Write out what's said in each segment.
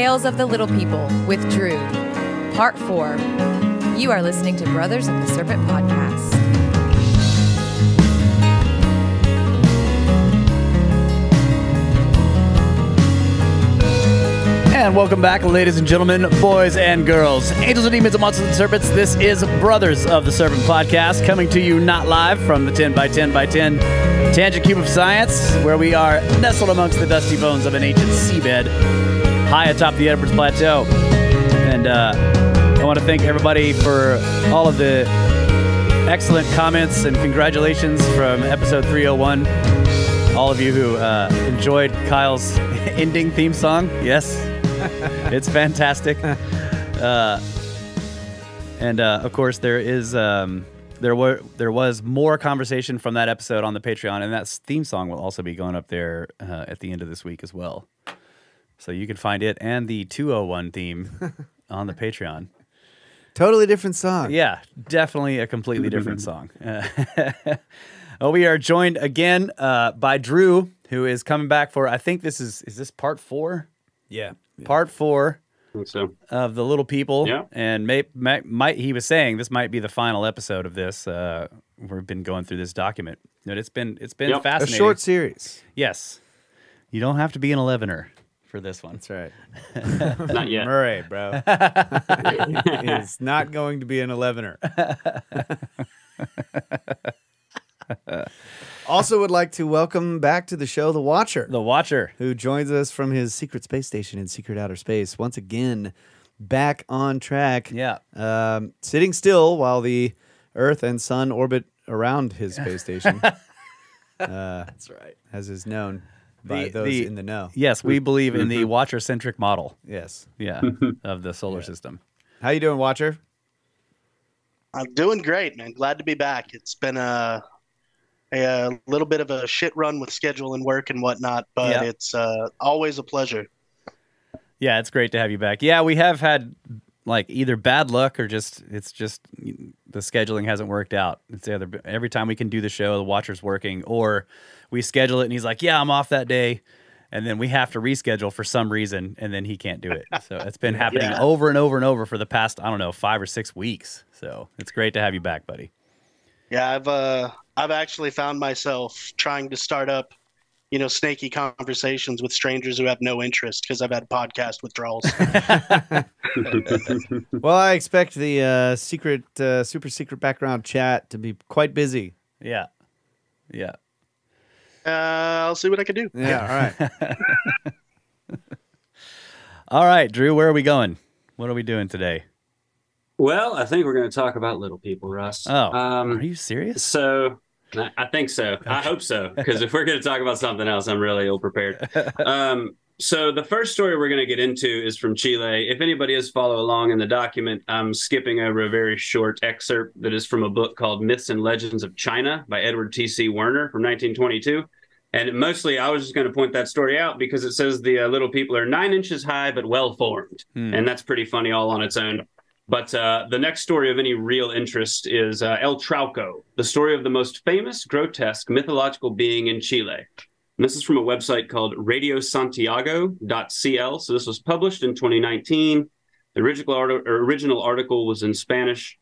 Tales of the Little People with Drew, Part 4. You are listening to Brothers of the Serpent Podcast. And welcome back, ladies and gentlemen, boys and girls, angels and demons and monsters and serpents. This is Brothers of the Serpent Podcast, coming to you not live from the 10x10x10 Tangent Cube of Science, where we are nestled amongst the dusty bones of an ancient seabed high atop the Edwards Plateau. And I want to thank everybody for all of the excellent comments and congratulations from episode 301. All of you who enjoyed Kyle's ending theme song. Yes, it's fantastic. And of course, there was more conversation from that episode on the Patreon, and that theme song will also be going up there at the end of this week as well. So you can find it and the 201 theme on the Patreon. Totally different song. Yeah, definitely a completely different song. We are joined again by Drew, who is coming back for, I think this is this part 4? Yeah. Part 4 I think so. of The Little People. Yeah. And he was saying this might be the final episode of this. We've been going through this document. But it's been Yep. fascinating. A short series. Yes. You don't have to be an 11er for this one. That's right. Not yet. Murray, bro. Is not going to be an 11er. Also would like to welcome back to the show The Watcher, The Watcher. who joins us from his secret space station in secret outer space. Once again, back on track. Yeah. Sitting still while the Earth and Sun orbit around his space station. That's right. As is known by those in the know. Yes, we believe in the Watcher-centric model. Yes. Yeah, of the solar system. How you doing, Watcher? I'm doing great, man. Glad to be back. It's been a little bit of a shit run with schedule and work and whatnot, but it's always a pleasure. Yeah, it's great to have you back. Yeah, we have had like either bad luck or it's just the scheduling hasn't worked out. It's either every time we can do the show, the Watcher's working, or we schedule it and he's like, "Yeah, I'm off that day." And then we have to reschedule for some reason, and then he can't do it. So it's been happening over and over and over for the past, 5 or 6 weeks. So it's great to have you back, buddy. Yeah, I've actually found myself trying to start up, snaky conversations with strangers who have no interest because I've had podcast withdrawals. Well, I expect the super secret background chat to be quite busy. Yeah. Yeah. I'll see what I can do. Yeah, all right. All right, Drew, where are we going? What are we doing today? Well, I think we're going to talk about little people, Russ. Oh, are you serious? So I think so. I hope so, because if we're going to talk about something else, I'm really ill-prepared. So the first story we're going to get into is from Chile. If anybody has followed along in the document, I'm skipping over a very short excerpt that is from a book called Myths and Legends of China by Edward T.C. Werner from 1922. And mostly I was just going to point that story out because it says the little people are 9 inches high but well-formed. And that's pretty funny all on its own. But the next story of any real interest is El Trauco, the story of the most famous, grotesque, mythological being in Chile. And this is from a website called radiosantiago.cl. So this was published in 2019. The original article was in Spanish.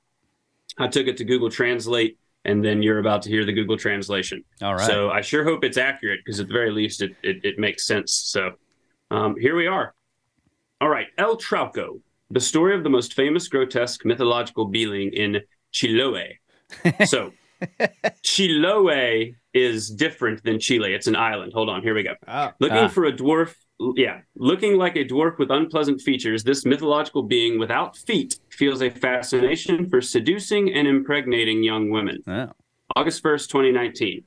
I took it to Google Translate, and then you're about to hear the Google translation. All right. So I sure hope it's accurate, because at the very least, it makes sense. So here we are. All right, El Trauco, the story of the most famous, grotesque, mythological being in Chiloé. So Chiloé is different than Chile. It's an island. Hold on, here we go. Looking for a dwarf. Yeah, looking like a dwarf with unpleasant features, this mythological being without feet feels a fascination for seducing and impregnating young women. Oh. August 1st, 2019.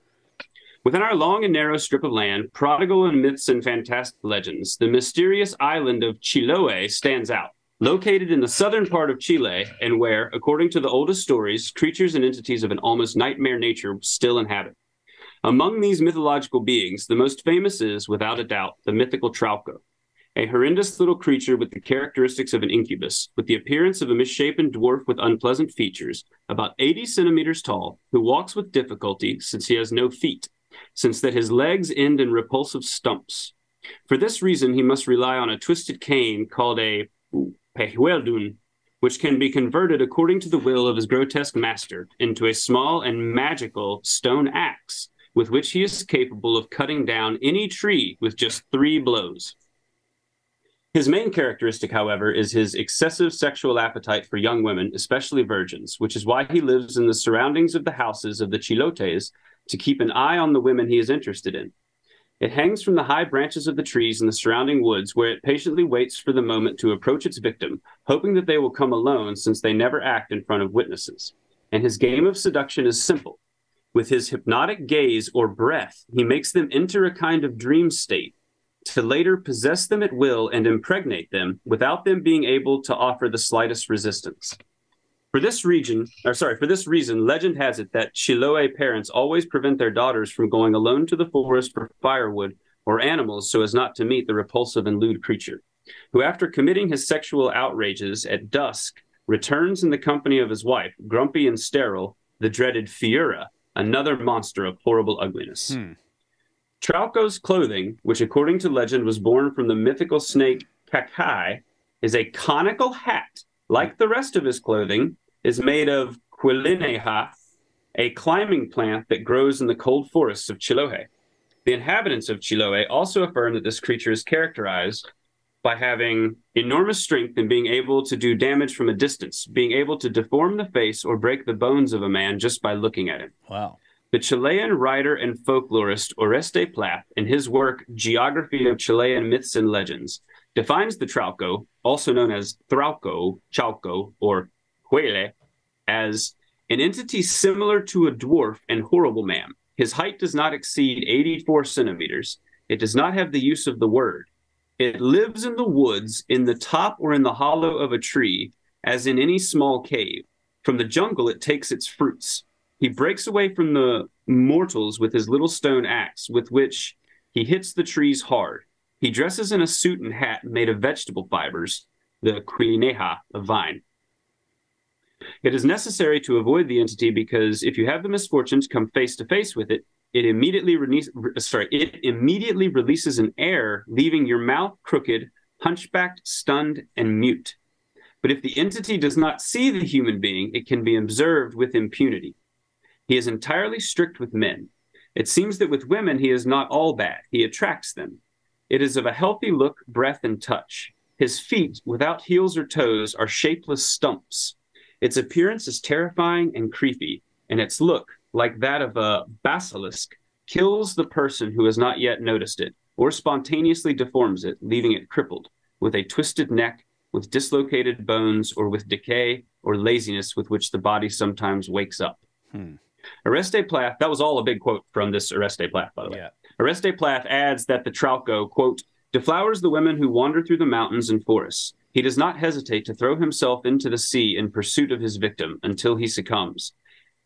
Within our long and narrow strip of land, prodigal in myths and fantastic legends, the mysterious island of Chiloé stands out. Located in the southern part of Chile, and where, according to the oldest stories, creatures and entities of an almost nightmare nature still inhabit. Among these mythological beings, the most famous is, without a doubt, the mythical Trauco, a horrendous little creature with the characteristics of an incubus, with the appearance of a misshapen dwarf with unpleasant features, about 80 centimeters tall, who walks with difficulty since he has no feet, since that his legs end in repulsive stumps. For this reason, he must rely on a twisted cane called a pehueldun, which can be converted according to the will of his grotesque master into a small and magical stone axe with which he is capable of cutting down any tree with just 3 blows. His main characteristic, however, is his excessive sexual appetite for young women, especially virgins, which is why he lives in the surroundings of the houses of the chilotes to keep an eye on the women he is interested in. It hangs from the high branches of the trees in the surrounding woods, where it patiently waits for the moment to approach its victim, hoping that they will come alone since they never act in front of witnesses. And his game of seduction is simple. With his hypnotic gaze or breath, he makes them enter a kind of dream state, to later possess them at will and impregnate them without them being able to offer the slightest resistance. For this reason, legend has it that Chiloe parents always prevent their daughters from going alone to the forest for firewood or animals so as not to meet the repulsive and lewd creature, who after committing his sexual outrages at dusk returns in the company of his wife, grumpy and sterile, the dreaded Fiura, another monster of horrible ugliness. Trauco's clothing, which according to legend was born from the mythical snake Kakai, is a conical hat. Like the rest of his clothing, is made of quilineha, a climbing plant that grows in the cold forests of Chiloé. The inhabitants of Chiloé also affirm that this creature is characterized by having enormous strength and being able to do damage from a distance, being able to deform the face or break the bones of a man just by looking at him. Wow. The Chilean writer and folklorist Oreste Plath, in his work Geography of Chilean Myths and Legends, defines the Trauco, also known as Trauco, Chauco, or Huele, as an entity similar to a dwarf and horrible man. His height does not exceed 84 centimeters. It does not have the use of the word. It lives in the woods, in the top or in the hollow of a tree, as in any small cave. From the jungle it takes its fruits. He breaks away from the mortals with his little stone axe, with which he hits the trees hard. He dresses in a suit and hat made of vegetable fibers, the quilineha, a vine. It is necessary to avoid the entity because if you have the misfortune to come face to face with it, it immediately releases an air, leaving your mouth crooked, hunchbacked, stunned, and mute. But if the entity does not see the human being, it can be observed with impunity. He is entirely strict with men. It seems that with women he is not all bad. He attracts them. It is of a healthy look, breath, and touch. His feet, without heels or toes, are shapeless stumps. Its appearance is terrifying and creepy, and its look, like that of a basilisk, kills the person who has not yet noticed it, or spontaneously deforms it, leaving it crippled, with a twisted neck, with dislocated bones, or with decay or laziness with which the body sometimes wakes up. Oreste Plath, that was all a big quote from this Oreste Plath, by the way. Yeah. Oreste Plath adds that the Trauco, quote, deflowers the women who wander through the mountains and forests. He does not hesitate to throw himself into the sea in pursuit of his victim until he succumbs.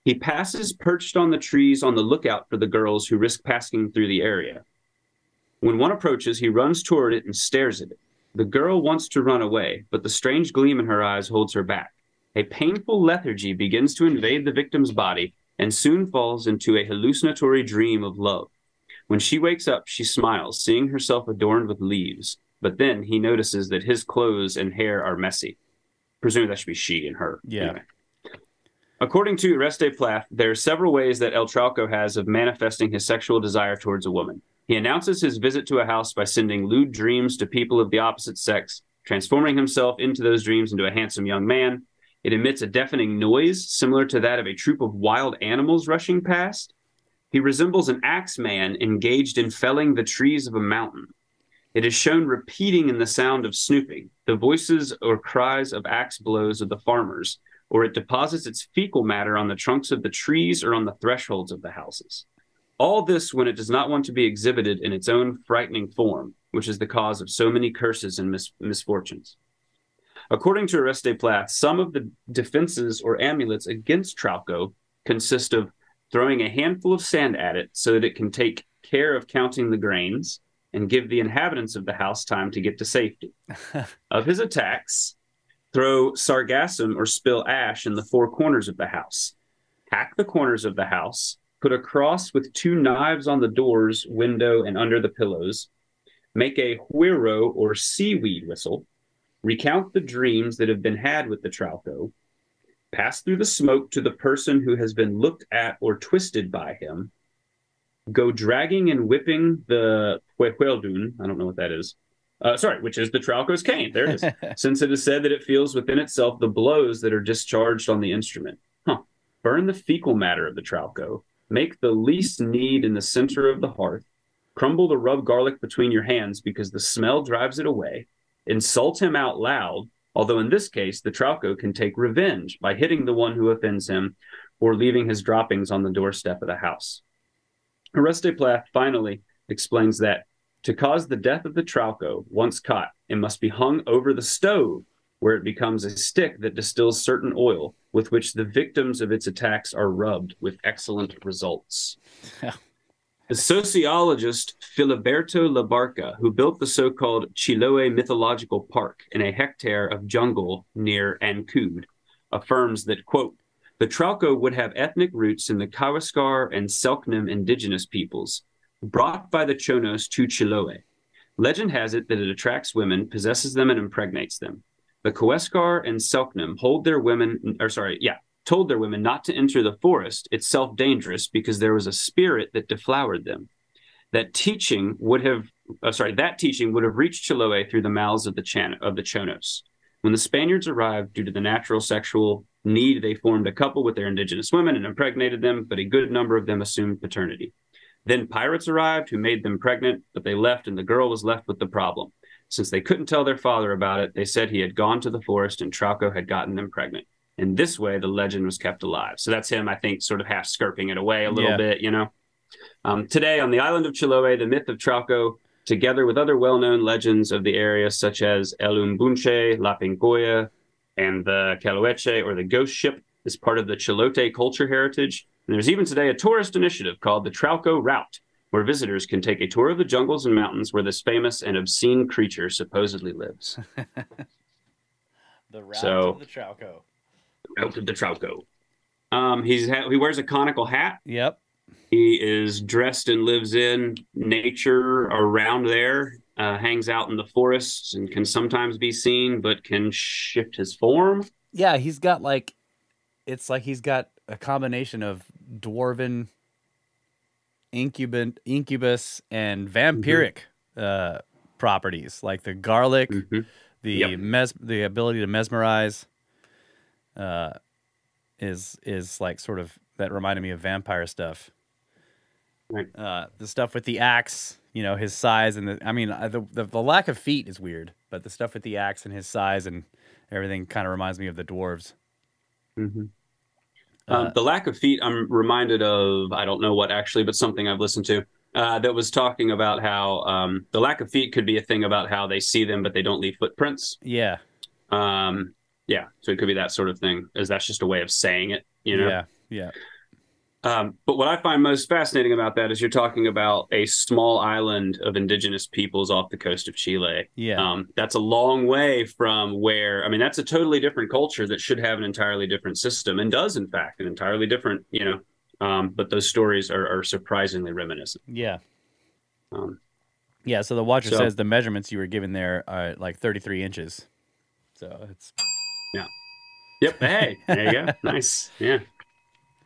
He passes perched on the trees on the lookout for the girls who risk passing through the area. When one approaches, he runs toward it and stares at it. The girl wants to run away, but the strange gleam in her eyes holds her back. A painful lethargy begins to invade the victim's body and soon falls into a hallucinatory dream of love. When she wakes up, she smiles, seeing herself adorned with leaves. But then he notices that his clothes and hair are messy. Presumably that should be she and her. Yeah. Anyway. According to Oreste Plath, there are several ways that El Trauco has of manifesting his sexual desire towards a woman. He announces his visit to a house by sending lewd dreams to people of the opposite sex, transforming himself into those dreams into a handsome young man. It emits a deafening noise similar to that of a troop of wild animals rushing past. He resembles an axeman engaged in felling the trees of a mountain. It is shown repeating in the sound of snooping, the voices or cries of axe blows of the farmers, or it deposits its fecal matter on the trunks of the trees or on the thresholds of the houses. All this when it does not want to be exhibited in its own frightening form, which is the cause of so many curses and misfortunes. According to Oreste Plath, some of the defenses or amulets against Trauco consist of throwing a handful of sand at it so that it can take care of counting the grains and give the inhabitants of the house time to get to safety. Of his attacks, throw sargassum or spill ash in the 4 corners of the house. Hack the corners of the house, put a cross with 2 knives on the doors, window, and under the pillows. make a whirro or seaweed whistle, recount the dreams that have been had with the Trauco, pass through the smoke to the person who has been looked at or twisted by him, go dragging and whipping the Huehueldun, I don't know what that is, which is the Trauco's cane, there it is, since it is said that it feels within itself the blows that are discharged on the instrument. Burn the fecal matter of the Trauco, make the least knead in the center of the hearth, crumble the rubbed garlic between your hands because the smell drives it away, insult him out loud, although in this case, the Trauco can take revenge by hitting the one who offends him or leaving his droppings on the doorstep of the house. Oreste Plath finally explains that to cause the death of the Trauco, once caught, it must be hung over the stove, where it becomes a stick that distills certain oil, with which the victims of its attacks are rubbed with excellent results. The sociologist Filiberto Labarca, who built the so-called Chiloé Mythological Park in a hectare of jungle near Ancud, affirms that, quote, the Trauco would have ethnic roots in the Kawascar and Selknam indigenous peoples, brought by the Chonos to Chiloé. Legend has it that it attracts women, possesses them, and impregnates them. The Kawascar and Selknam told their women not to enter the forest, itself dangerous, because there was a spirit that deflowered them. That teaching would have reached Chiloé through the mouths of the Chonos. When the Spaniards arrived, due to the natural sexual need, they formed a couple with their indigenous women and impregnated them, but a good number of them assumed paternity. Then pirates arrived who made them pregnant, but they left and the girl was left with the problem. Since they couldn't tell their father about it, they said he had gone to the forest and Trauco had gotten them pregnant. In this way, the legend was kept alive. So that's him, I think, sort of half skirping it away a little bit, you know. Today, on the island of Chiloé, the myth of Trauco, together with other well-known legends of the area, such as El Umbunche, La Pincoya, and the Calueche, or the Ghost Ship, is part of the Chilote culture heritage. And there's even today a tourist initiative called the Trauco Route, where visitors can take a tour of the jungles and mountains where this famous and obscene creature supposedly lives. The route of the Trauco. Route of the Trauco. He wears a conical hat. Yep. He is dressed and lives in nature around there, hangs out in the forests and can sometimes be seen, but can shift his form. Yeah, he's got it's like he's got a combination of dwarven, incubus, and vampiric properties, like the garlic, the ability to mesmerize, is like sort of that reminded me of vampire stuff. Right. The stuff with the axe, you know, his size, and the lack of feet is weird, but the stuff with the axe and his size and everything kind of reminds me of the dwarves. Mm-hmm. The lack of feet, I'm reminded of, I don't know what actually, but something I've listened to that was talking about how the lack of feet could be a thing about how they see them, but they don't leave footprints. Yeah. Yeah. So it could be that sort of thing, as that's just a way of saying it, you know? Yeah. Yeah. But what I find most fascinating about that is you're talking about a small island of indigenous peoples off the coast of Chile. Yeah. That's a long way from where, I mean, that's a totally different culture that should have an entirely different system and does, in fact, an entirely different, you know, but those stories are surprisingly reminiscent. Yeah. So the Watcher says the measurements you were given there are like 33 inches. So it's... Yeah. Yep. Hey, there you go. Nice. Yeah.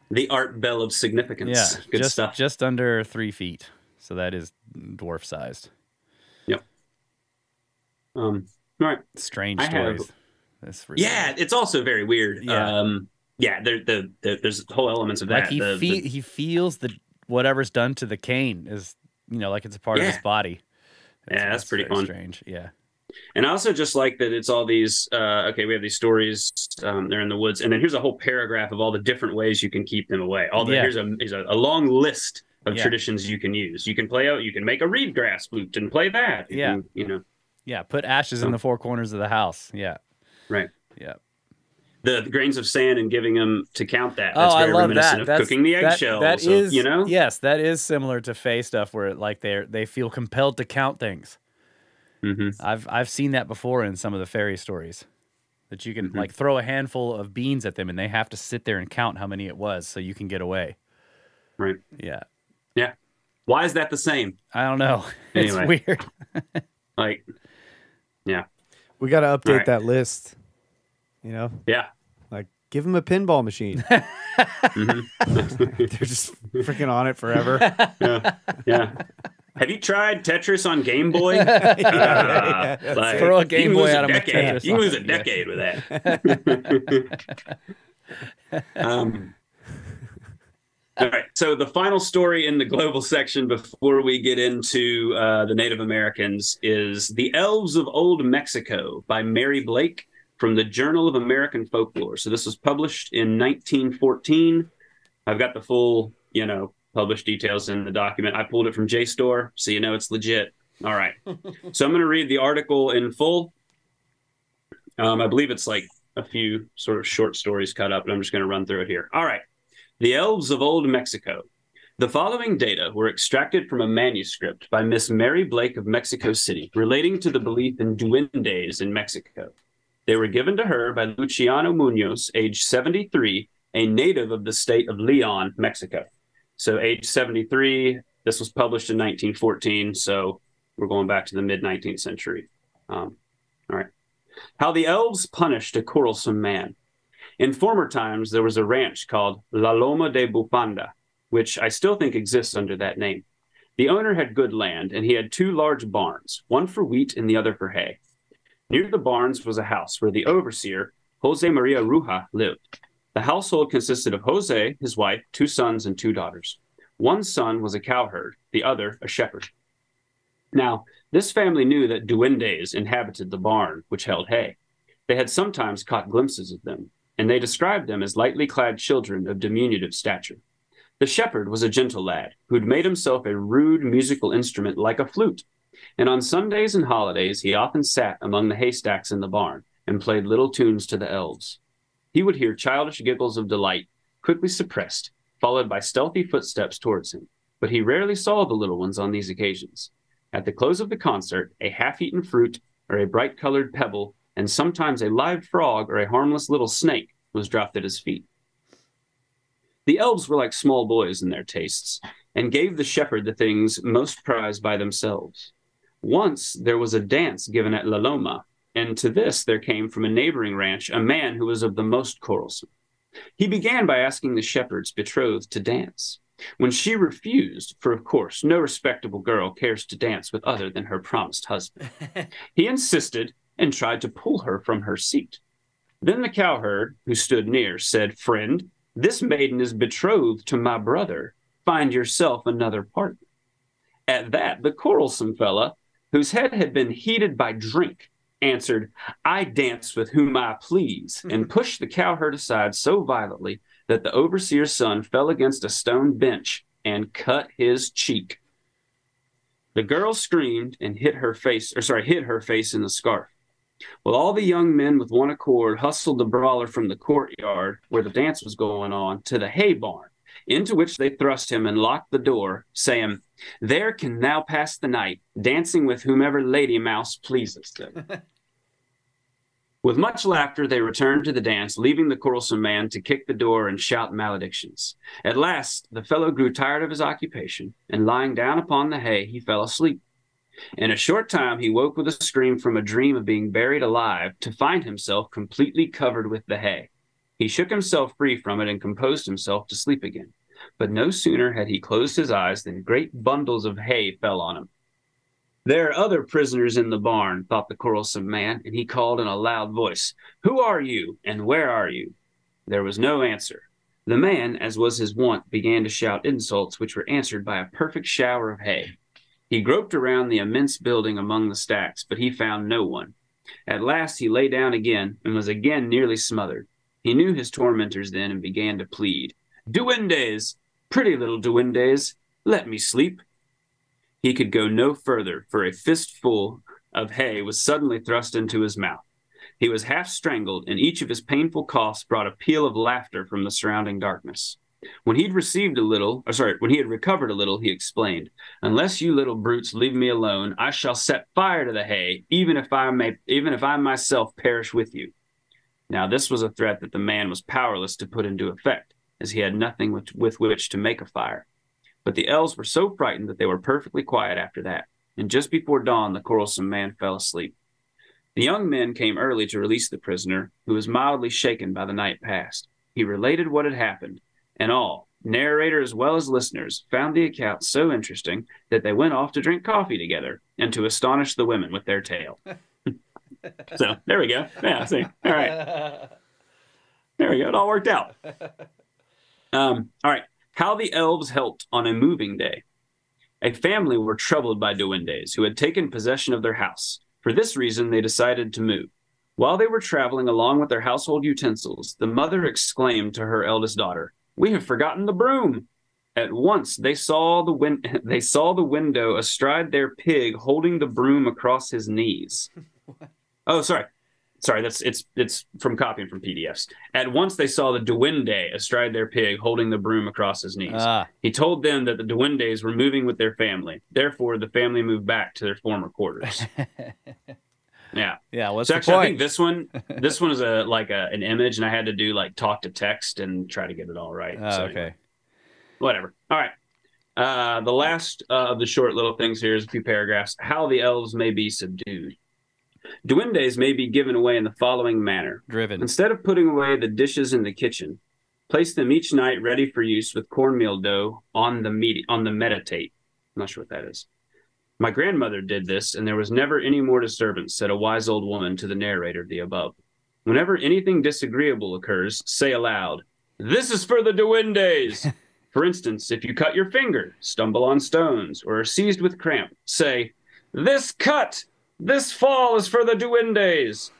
The art bell of significance. Yeah, Good stuff. Just under 3 feet. So that is dwarf sized. Yep. All right. Strange stories. Yeah, it's also very weird. Yeah. There's whole elements of that. Like he feels whatever's done to the cane is, you know, like it's a part of his body. That's pretty fun. Strange. Yeah. And I also just like that it's all these, we have these stories, they're in the woods, and then here's a whole paragraph of all the different ways you can keep them away. Here's a long list of traditions you can use. You can you can make a reed grass flute and play that. You can, Yeah, put ashes in the four corners of the house. Yeah. Right. Yeah. The grains of sand and giving them to count that. That's very I love reminiscent that. of cooking the eggshells. That is, you know? Yes, that is similar to Fae stuff where like they feel compelled to count things. Mm-hmm. I've seen that before in some of the fairy stories, that you can like throw a handful of beans at them and they have to sit there and count how many it was so you can get away. Right. Yeah. Yeah. Why is that the same? I don't know. Anyway. It's weird. Like, yeah. We got to update Right. that list. You know, Yeah. like give them a pinball machine. Mhm. They're just freaking on it forever. Yeah. Yeah. Have you tried Tetris on Game Boy? Yeah, Like, Throw a you Game can Boy lose at a 'em with decade. Tetris You can on lose a it. decade with that. All right. So the final story in the global section before we get into the Native Americans is The Elves of Old Mexico by Mary Blake from the Journal of American Folklore. So this was published in 1914. I've got the full, published details in the document. I pulled it from JSTOR, so you know it's legit. All right. So I'm going to read the article in full. I believe it's like a few sort of short stories cut up, and I'm just going to run through it here. All right. The Elves of Old Mexico. The following data were extracted from a manuscript by Miss Mary Blake of Mexico City relating to the belief in duendes in Mexico. They were given to her by Luciano Munoz, age 73, a native of the state of Leon, Mexico. So age 73, this was published in 1914, so we're going back to the mid-19th century. All right. How the elves punished a quarrelsome man. In former times, there was a ranch called La Loma de Bufanda, which I still think exists under that name. The owner had good land, and he had 2 large barns, one for wheat and the other for hay. Near the barns was a house where the overseer, Jose Maria Ruja, lived. The household consisted of Jose, his wife, 2 sons, and 2 daughters. One son was a cowherd, the other a shepherd. Now, this family knew that duendes inhabited the barn, which held hay. They had sometimes caught glimpses of them, and they described them as lightly clad children of diminutive stature. The shepherd was a gentle lad who'd made himself a rude musical instrument like a flute, and on Sundays and holidays he often sat among the haystacks in the barn and played little tunes to the elves. He would hear childish giggles of delight, quickly suppressed, followed by stealthy footsteps towards him, but he rarely saw the little ones on these occasions. At the close of the concert, a half-eaten fruit or a bright-colored pebble, and sometimes a live frog or a harmless little snake was dropped at his feet. The elves were like small boys in their tastes, and gave the shepherd the things most prized by themselves. Once there was a dance given at La Loma, and to this there came from a neighboring ranch a man who was of the most quarrelsome. He began by asking the shepherd's betrothed to dance. When she refused, for of course no respectable girl cares to dance with other than her promised husband, he insisted and tried to pull her from her seat. Then the cowherd, who stood near, said, "Friend, this maiden is betrothed to my brother. Find yourself another partner." At that, the quarrelsome fella, whose head had been heated by drink, answered, "I dance with whom I please," and pushed the cowherd aside so violently that the overseer's son fell against a stone bench and cut his cheek. The girl screamed and hid her face in the scarf. Well, all the young men with one accord hustled the brawler from the courtyard where the dance was going on to the hay barn, into which they thrust him and locked the door, saying, "There can thou pass the night, dancing with whomever lady mouse pleases them." With much laughter, they returned to the dance, leaving the quarrelsome man to kick the door and shout maledictions. At last, the fellow grew tired of his occupation, and lying down upon the hay, he fell asleep. In a short time, he woke with a scream from a dream of being buried alive, to find himself completely covered with the hay. He shook himself free from it and composed himself to sleep again. But no sooner had he closed his eyes than great bundles of hay fell on him. "There are other prisoners in the barn," thought the quarrelsome man, and he called in a loud voice, "Who are you, and where are you?" There was no answer. The man, as was his wont, began to shout insults, which were answered by a perfect shower of hay. He groped around the immense building among the stacks, but he found no one. At last he lay down again, and was again nearly smothered. He knew his tormentors then, and began to plead, "Duendes, pretty little duendes, let me sleep." He could go no further, for a fistful of hay was suddenly thrust into his mouth. He was half strangled, and each of his painful coughs brought a peal of laughter from the surrounding darkness. When he had recovered a little, he explained, "Unless you little brutes leave me alone, I shall set fire to the hay, even if I myself perish with you." Now this was a threat that the man was powerless to put into effect, as he had nothing with which to make a fire. But the elves were so frightened that they were perfectly quiet after that. and just before dawn the quarrelsome man fell asleep. The young men came early to release the prisoner, who was mildly shaken by the night past. He related what had happened, and all, narrator as well as listeners, found the account so interesting that they went off to drink coffee together and to astonish the women with their tale. So there we go. Yeah, see. All right. There we go. It all worked out. All right. How the elves helped on a moving day. A family were troubled by duendes who had taken possession of their house. For this reason, they decided to move. While they were traveling along with their household utensils, the mother exclaimed to her eldest daughter, "We have forgotten the broom." At once they saw the window astride their pig holding the broom across his knees. Oh, sorry. It's from copying from PDFs. At once they saw the duende astride their pig holding the broom across his knees. He told them that the duendes were moving with their family. Therefore, the family moved back to their former quarters. Yeah. Yeah. What's so the actually, point? I think this one is an image, and I had to do like talk to text and try to get it all right. So Okay. anyway, whatever. All right. The last of the short little things here is a few paragraphs. How the elves may be subdued. Duendes may be given away in the following manner. Driven. Instead of putting away the dishes in the kitchen, place them each night ready for use with cornmeal dough on the meditate. I'm not sure what that is. My grandmother did this, and there was never any more disturbance, said a wise old woman to the narrator of the above. Whenever anything disagreeable occurs, say aloud, "This is for the duendes." For instance, if you cut your finger, stumble on stones, or are seized with cramp, say, "This fall is for the duendes."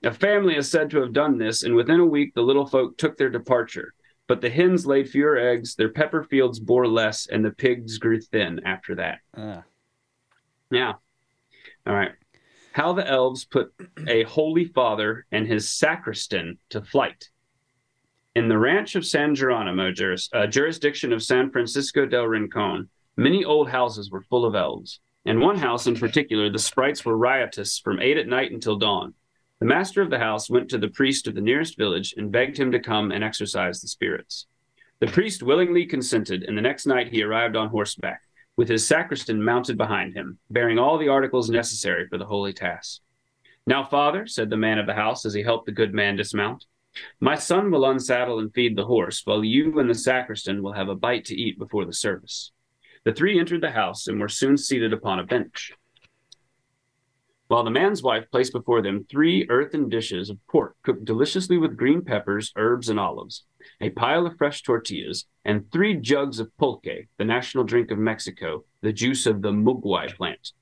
A family is said to have done this, and within a week the little folk took their departure. But the hens laid fewer eggs, their pepper fields bore less, and the pigs grew thin after that. Yeah. All right. How the elves put a holy father and his sacristan to flight. In the ranch of San Geronimo, jurisdiction of San Francisco del Rincon, many old houses were full of elves. In one house in particular, the sprites were riotous from 8 at night until dawn. The master of the house went to the priest of the nearest village and begged him to come and exorcise the spirits. The priest willingly consented, and the next night he arrived on horseback, with his sacristan mounted behind him, bearing all the articles necessary for the holy task. "Now, father," said the man of the house as he helped the good man dismount, "my son will unsaddle and feed the horse, while you and the sacristan will have a bite to eat before the service." The three entered the house and were soon seated upon a bench, while the man's wife placed before them 3 earthen dishes of pork cooked deliciously with green peppers, herbs, and olives, a pile of fresh tortillas, and 3 jugs of pulque, the national drink of Mexico, the juice of the muguay plant.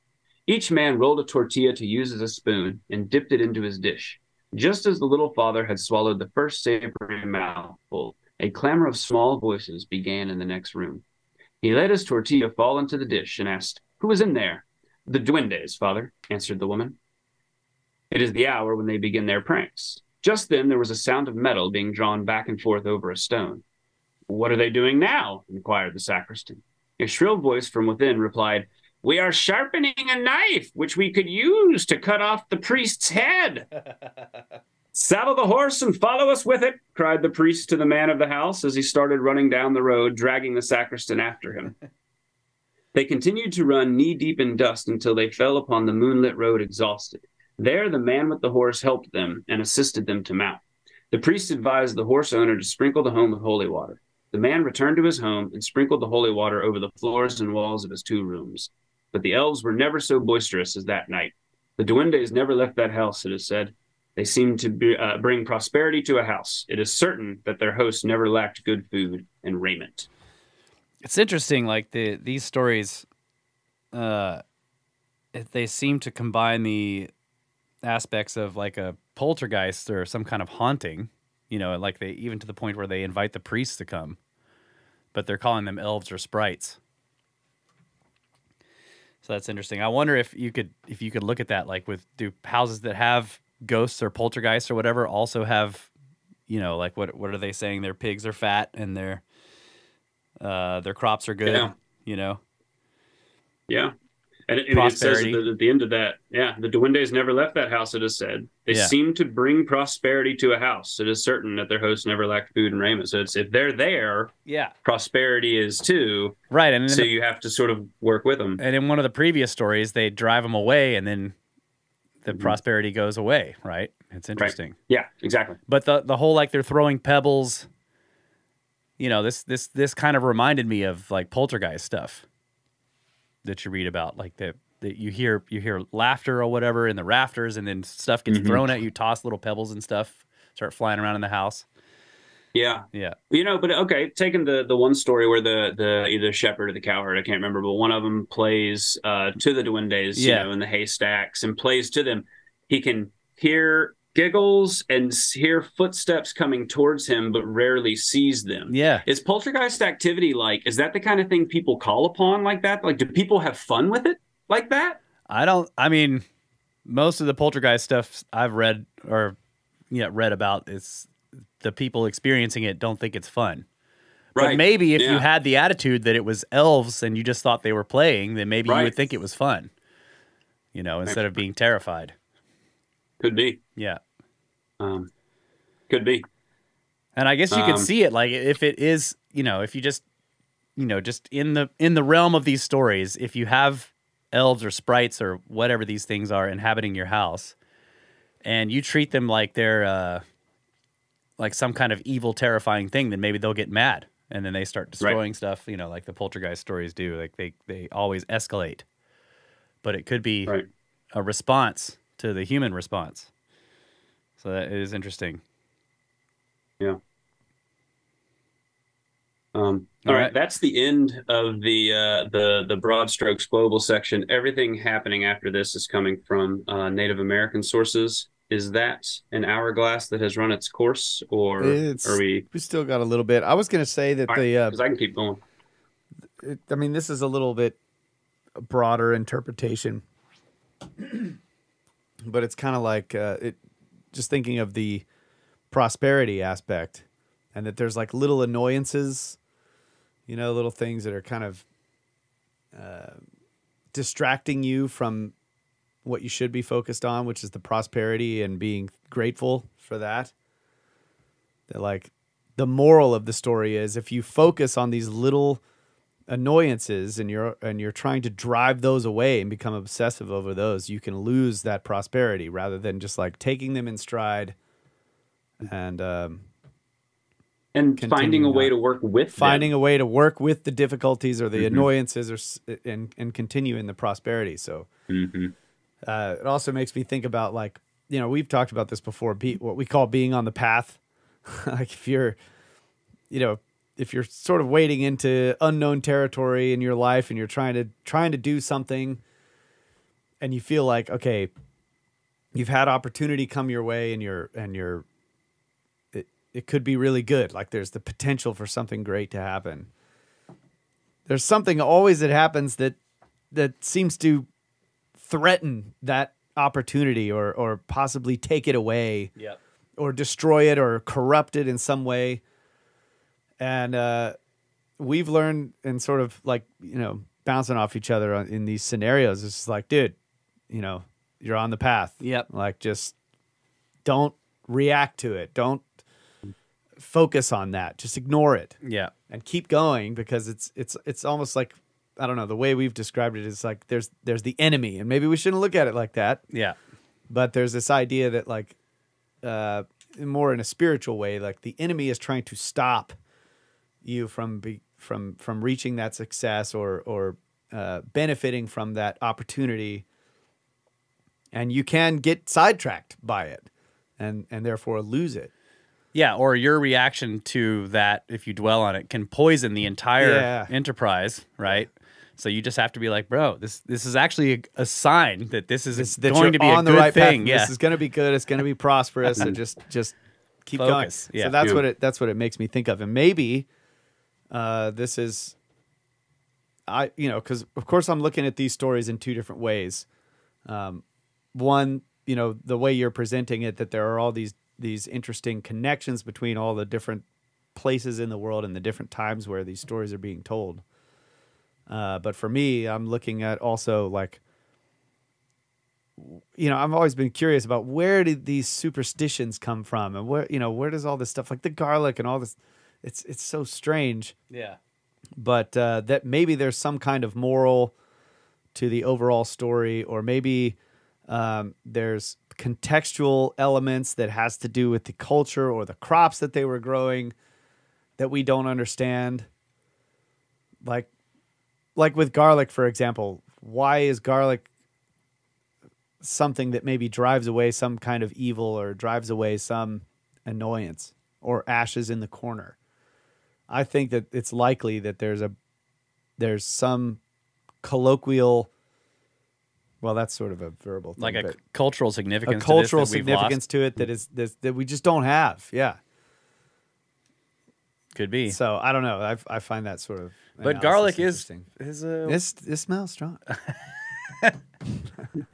Each man rolled a tortilla to use as a spoon and dipped it into his dish. Just as the little father had swallowed the first savory mouthful, a clamor of small voices began in the next room. He let his tortilla fall into the dish and asked, "Who is in there?" "The duendes, father," answered the woman. "It is the hour when they begin their pranks." Just then there was a sound of metal being drawn back and forth over a stone. "What are they doing now?" inquired the sacristan. A shrill voice from within replied, "We are sharpening a knife, which we could use to cut off the priest's head." "Saddle the horse and follow us with it," cried the priest to the man of the house as he started running down the road, dragging the sacristan after him. They continued to run knee-deep in dust until they fell upon the moonlit road exhausted. There the man with the horse helped them and assisted them to mount. The priest advised the horse owner to sprinkle the home with holy water. The man returned to his home and sprinkled the holy water over the floors and walls of his 2 rooms. But the elves were never so boisterous as that night. The duendes never left that house, it is said. They seemed to bring prosperity to a house. It is certain that their hosts never lacked good food and raiment. It's interesting, like these stories, they seem to combine the aspects of like a poltergeist or some kind of haunting, like they even to the point where they invite the priests to come, but they're calling them elves or sprites. So that's interesting. I wonder if you could look at that, like do houses that have ghosts or poltergeists or whatever also have, like what are they saying? Their pigs are fat and their crops are good, Yeah. Yeah. And it says at the end of that, the Duendes never left that house, it is said. They seem to bring prosperity to a house. It is certain that their hosts never lacked food and raiment. So if they're there, prosperity is too. Right. And so you have to sort of work with them. And in one of the previous stories, they drive them away and then the prosperity goes away, right? It's interesting. Right. Yeah, exactly. But the whole, like, they're throwing pebbles, you know, this kind of reminded me of like poltergeist stuff that you read about, like that you hear laughter or whatever in the rafters, and then stuff gets thrown at you, toss little pebbles and stuff, start flying around in the house. Yeah. Yeah. You know, but okay, taking the one story where the either shepherd or the cowherd, I can't remember, but one of them plays to the Duendes, you know, in the haystacks, and plays to them. He can hear giggles and hear footsteps coming towards him, but rarely sees them. Yeah. Is poltergeist activity is that the kind of thing people call upon like that? Like, do people have fun with it like that? I mean, most of the poltergeist stuff I've read about is the people experiencing it don't think it's fun. Right. But maybe if you had the attitude that it was elves and you just thought they were playing, then maybe you would think it was fun, you know, instead of being terrified. Could be. Yeah. Could be. And I guess you could see it, like, if it is, you know, if you just, you know, just in the realm of these stories, if you have elves or sprites or whatever these things are inhabiting your house, and you treat them like they're like some kind of evil, terrifying thing, then maybe they'll get mad and then they start destroying stuff, you know, like the poltergeist stories do. Like they always escalate. But it could be a response to the human response. So that is interesting. Yeah. All right. That's the end of the broad strokes global section. Everything happening after this is coming from Native American sources. Is that an hourglass that has run its course, or are we still got a little bit? I was going to say that because I can keep going. I mean, this is a little bit broader interpretation, but it's kind of like just thinking of the prosperity aspect, and that there's like little annoyances, you know, little things that are kind of distracting you from what you should be focused on, which is the prosperity and being grateful for that. That, like, the moral of the story is, if you focus on these little annoyances and you're trying to drive those away and become obsessive over those, you can lose that prosperity rather than just like taking them in stride and finding a way to work with the difficulties or the annoyances, and continue in the prosperity. So it also makes me think about, like, you know, we've talked about this before, what we call being on the path. Like, if you're sort of wading into unknown territory in your life and you're trying to do something, and you feel like, okay, you've had opportunity come your way and it could be really good. Like, there's the potential for something great to happen. There's something always that happens that seems to threaten that opportunity or possibly take it away, or destroy it or corrupt it in some way. And we've learned, and sort of like, you know, bouncing off each other in these scenarios, it's just like, dude, you know, you're on the path. Like, just don't react to it. Don't focus on that. Just ignore it. And keep going, because it's almost like, I don't know, the way we've described it is like there's the enemy, and maybe we shouldn't look at it like that. But there's this idea that, like, more in a spiritual way, like the enemy is trying to stop you from reaching that success or benefiting from that opportunity, and you can get sidetracked by it and therefore lose it. Yeah, or your reaction to that, if you dwell on it, can poison the entire enterprise, right? So you just have to be like, bro, this is actually a sign that this is going to be a good thing. This is going to be good. It's going to be prosperous. And just keep focus. Going. So that's what it makes me think of. And maybe this is, because of course I'm looking at these stories in two different ways. One, you know, the way you're presenting it, that there are all these interesting connections between all the different places in the world and the different times where these stories are being told. But for me, I'm looking at also like, I've always been curious about where did these superstitions come from, and where does all this stuff like the garlic and all this, it's so strange. Yeah. But that maybe there's some kind of moral to the overall story, or maybe there's contextual elements that has to do with the culture or the crops that they were growing that we don't understand. Like with garlic, for example, why is garlic something that maybe drives away some kind of evil or drives away some annoyance, or ashes in the corner? I think that it's likely that there's some colloquial, well, that's sort of a verbal thing, Like a cultural significance. a cultural to this that we've significance lost. to it that we just don't have. Yeah. Could be. So I don't know. I find that sort of. But analysis garlic interesting. is This smells strong.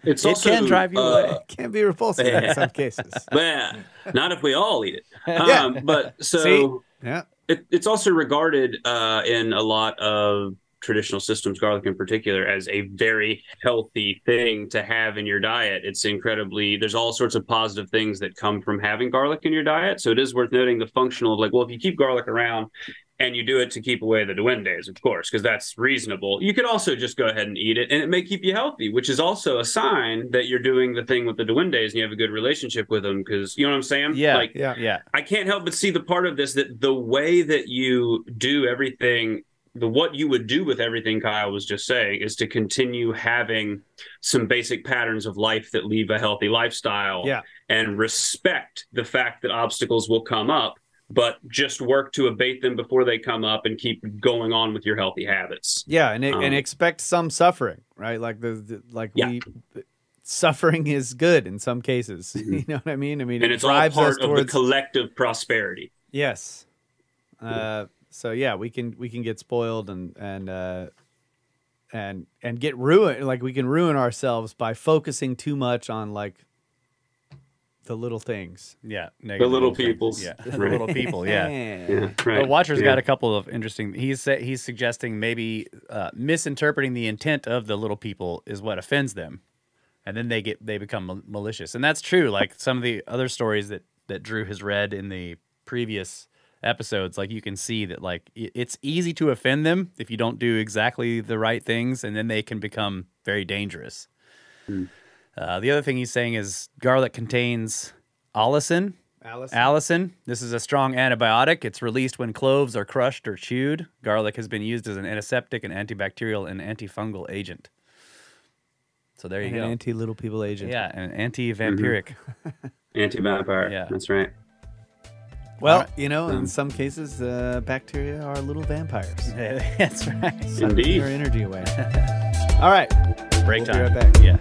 It's it also, can drive you away. It can be repulsive in some cases. Well, not if we all eat it. Yeah. But so See? Yeah. it's also regarded in a lot of traditional systems, garlic in particular, as a very healthy thing to have in your diet. It's incredibly, there's all sorts of positive things that come from having garlic in your diet. So it is worth noting the functional of like, well, if you keep garlic around and you do it to keep away the duendes, of course, because that's reasonable. You could also just go ahead and eat it, and it may keep you healthy, which is also a sign that you're doing the thing with the duendes and you have a good relationship with them. Because you know what I'm saying? Yeah. Like, Yeah. I can't help but see the part of this that the way that you do everything, what you would do with everything Kyle was just saying, is to continue having some basic patterns of life that leave a healthy lifestyle, and respect the fact that obstacles will come up, but just work to abate them before they come up and keep going on with your healthy habits. Yeah, and expect some suffering, right? Like suffering is good in some cases. Mm-hmm. You know what I mean? I mean, And it it's all drives us part of towards the collective prosperity. Yes. So yeah, we can get spoiled and get ruined. Like we can ruin ourselves by focusing too much on like the little things. Yeah. The little peoples. Yeah. The little people. Yeah. Yeah, right. Well, Watcher's got a couple of interesting. He's suggesting maybe misinterpreting the intent of the little people is what offends them, and then they become malicious. And that's true. Like some of the other stories that Drew has read in the previous episodes, like you can see that like it's easy to offend them if you don't do exactly the right things, and then they can become very dangerous. The other thing he's saying is garlic contains allicin. Allicin. This is a strong antibiotic. It's released when cloves are crushed or chewed. Garlic has been used as an antiseptic, an antibacterial, and antifungal agent. So there you go. An anti-little people agent. Yeah, an anti-vampiric. Anti-vampire. Yeah. That's right. Well, in some cases, bacteria are little vampires. That's right. Indeed. Their energy away. All right. Break We'll be time. right back. Yeah.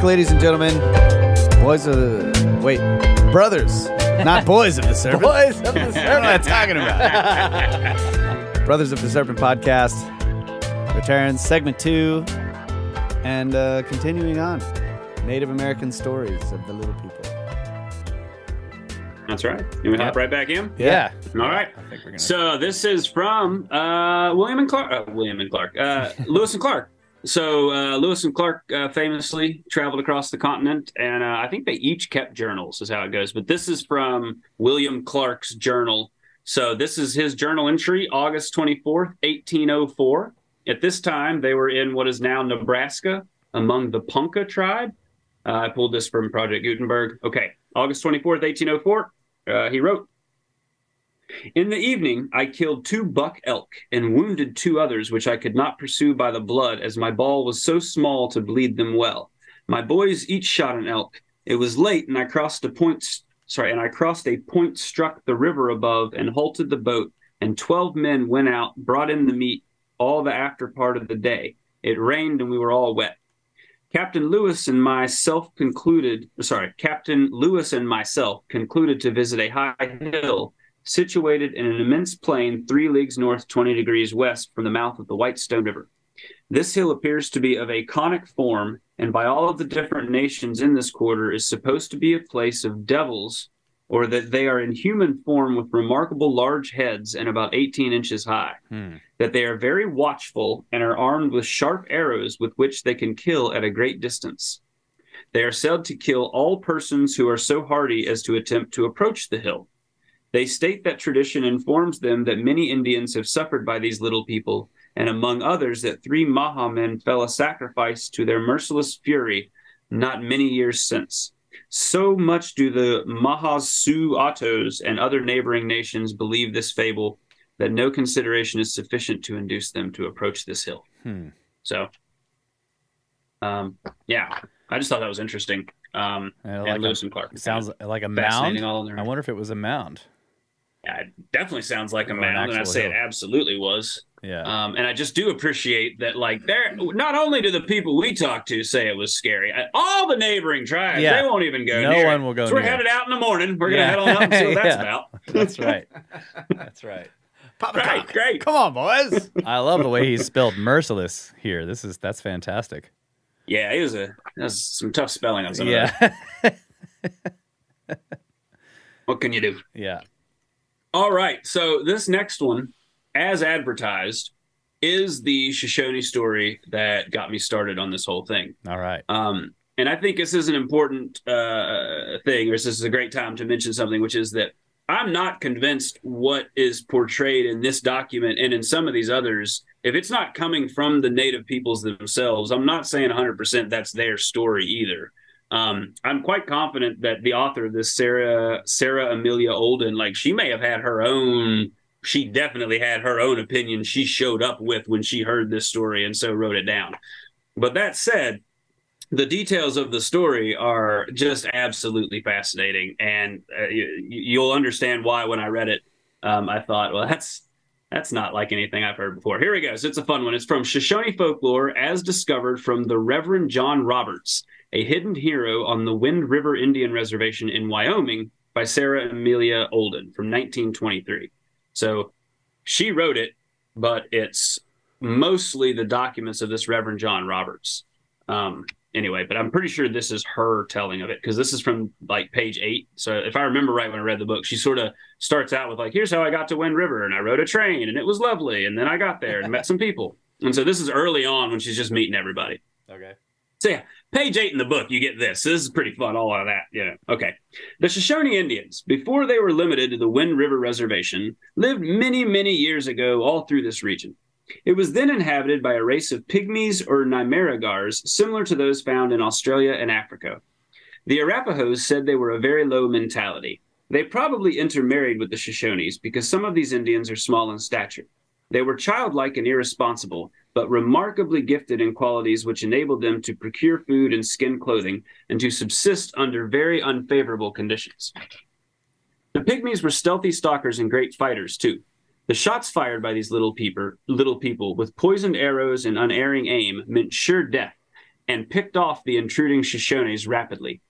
Ladies and gentlemen, brothers, not boys of the serpent. Boys of the What am I talking about? Brothers of the Serpent podcast returns, segment 2, and continuing on, Native American stories of the little people. That's right. You want to hop right back in? Yeah. All right. I think we're gonna. So this is from Lewis and Clark. So Lewis and Clark famously traveled across the continent, and I think they each kept journals, is how it goes. But this is from William Clark's journal. So this is his journal entry, August 24th, 1804. At this time, they were in what is now Nebraska, among the Ponca tribe. I pulled this from Project Gutenberg. Okay, August 24th, 1804, he wrote, "In the evening, I killed 2 buck elk and wounded 2 others, which I could not pursue by the blood, as my ball was so small to bleed them well. My boys each shot an elk. It was late, and I crossed a point struck the river above and halted the boat and 12 men went out, brought in the meat all the after part of the day. It rained and we were all wet. Captain Lewis and myself concluded to visit a high hill situated in an immense plain 3 leagues north, 20 degrees west from the mouth of the Whitestone River. This hill appears to be of a conic form, and by all of the different nations in this quarter is supposed to be a place of devils, or that they are in human form with remarkable large heads and about 18 inches high, that they are very watchful and are armed with sharp arrows with which they can kill at a great distance. They are said to kill all persons who are so hardy as to attempt to approach the hill. They state that tradition informs them that many Indians have suffered by these little people, and among others that 3 Maha men fell a sacrifice to their merciless fury not many years since. So much do the Mahasuatos and other neighboring nations believe this fable that no consideration is sufficient to induce them to approach this hill. So, yeah, I just thought that was interesting. And Lewis and Clark. Sounds like a mound. I wonder if it was a mound. Yeah, it definitely sounds like a mound, and I say it absolutely was. Yeah. And I just do appreciate that, like, not only do the people we talk to say it was scary, all the neighboring tribes, they won't even go near it. No one will go near it. So we're headed out in the morning. We're going to head on up and see what that's about. That's right. That's right. Right, great. Come on, boys. I love the way he spelled merciless here. That's fantastic. Yeah, that was some tough spelling on some of that. What can you do? Yeah. All right, so this next one, as advertised, is the Shoshone story that got me started on this whole thing. All right. And I think this is an important thing, or this is a great time to mention something, which is that I'm not convinced what is portrayed in this document and in some of these others, if it's not coming from the native peoples themselves, I'm not saying 100% that's their story either. I'm quite confident that the author of this, Sarah Amelia Olden, like, she may have had her own, she definitely had her own opinion she showed up with when she heard this story and so wrote it down. But that said, the details of the story are just absolutely fascinating, and you'll understand why when I read it. I thought, well, that's not like anything I've heard before. Here we go. So it's a fun one. It's from Shoshone Folklore as discovered from the Reverend John Roberts, a hidden hero on the Wind River Indian Reservation in Wyoming, by Sarah Amelia Olden from 1923. So she wrote it, but it's mostly the documents of this Reverend John Roberts. Anyway, but I'm pretty sure this is her telling of it, because this is from like page 8. So if I remember right when I read the book, she sort of starts out with like, here's how I got to Wind River, and I rode a train and it was lovely, and then I got there and met some people. And so this is early on when she's just meeting everybody. Okay. So yeah, page 8 in the book, you get this. This is pretty fun, all of that. Yeah. Okay. The Shoshone Indians, before they were limited to the Wind River Reservation, lived many, many years ago all through this region. It was then inhabited by a race of pygmies or Nimeragars, similar to those found in Australia and Africa. The Arapahoes said they were a very low mentality. They probably intermarried with the Shoshones because some of these Indians are small in stature. They were childlike and irresponsible, but remarkably gifted in qualities which enabled them to procure food and skin clothing and to subsist under very unfavorable conditions. The pygmies were stealthy stalkers and great fighters, too. The shots fired by these little people with poisoned arrows and unerring aim meant sure death and picked off the intruding Shoshones rapidly.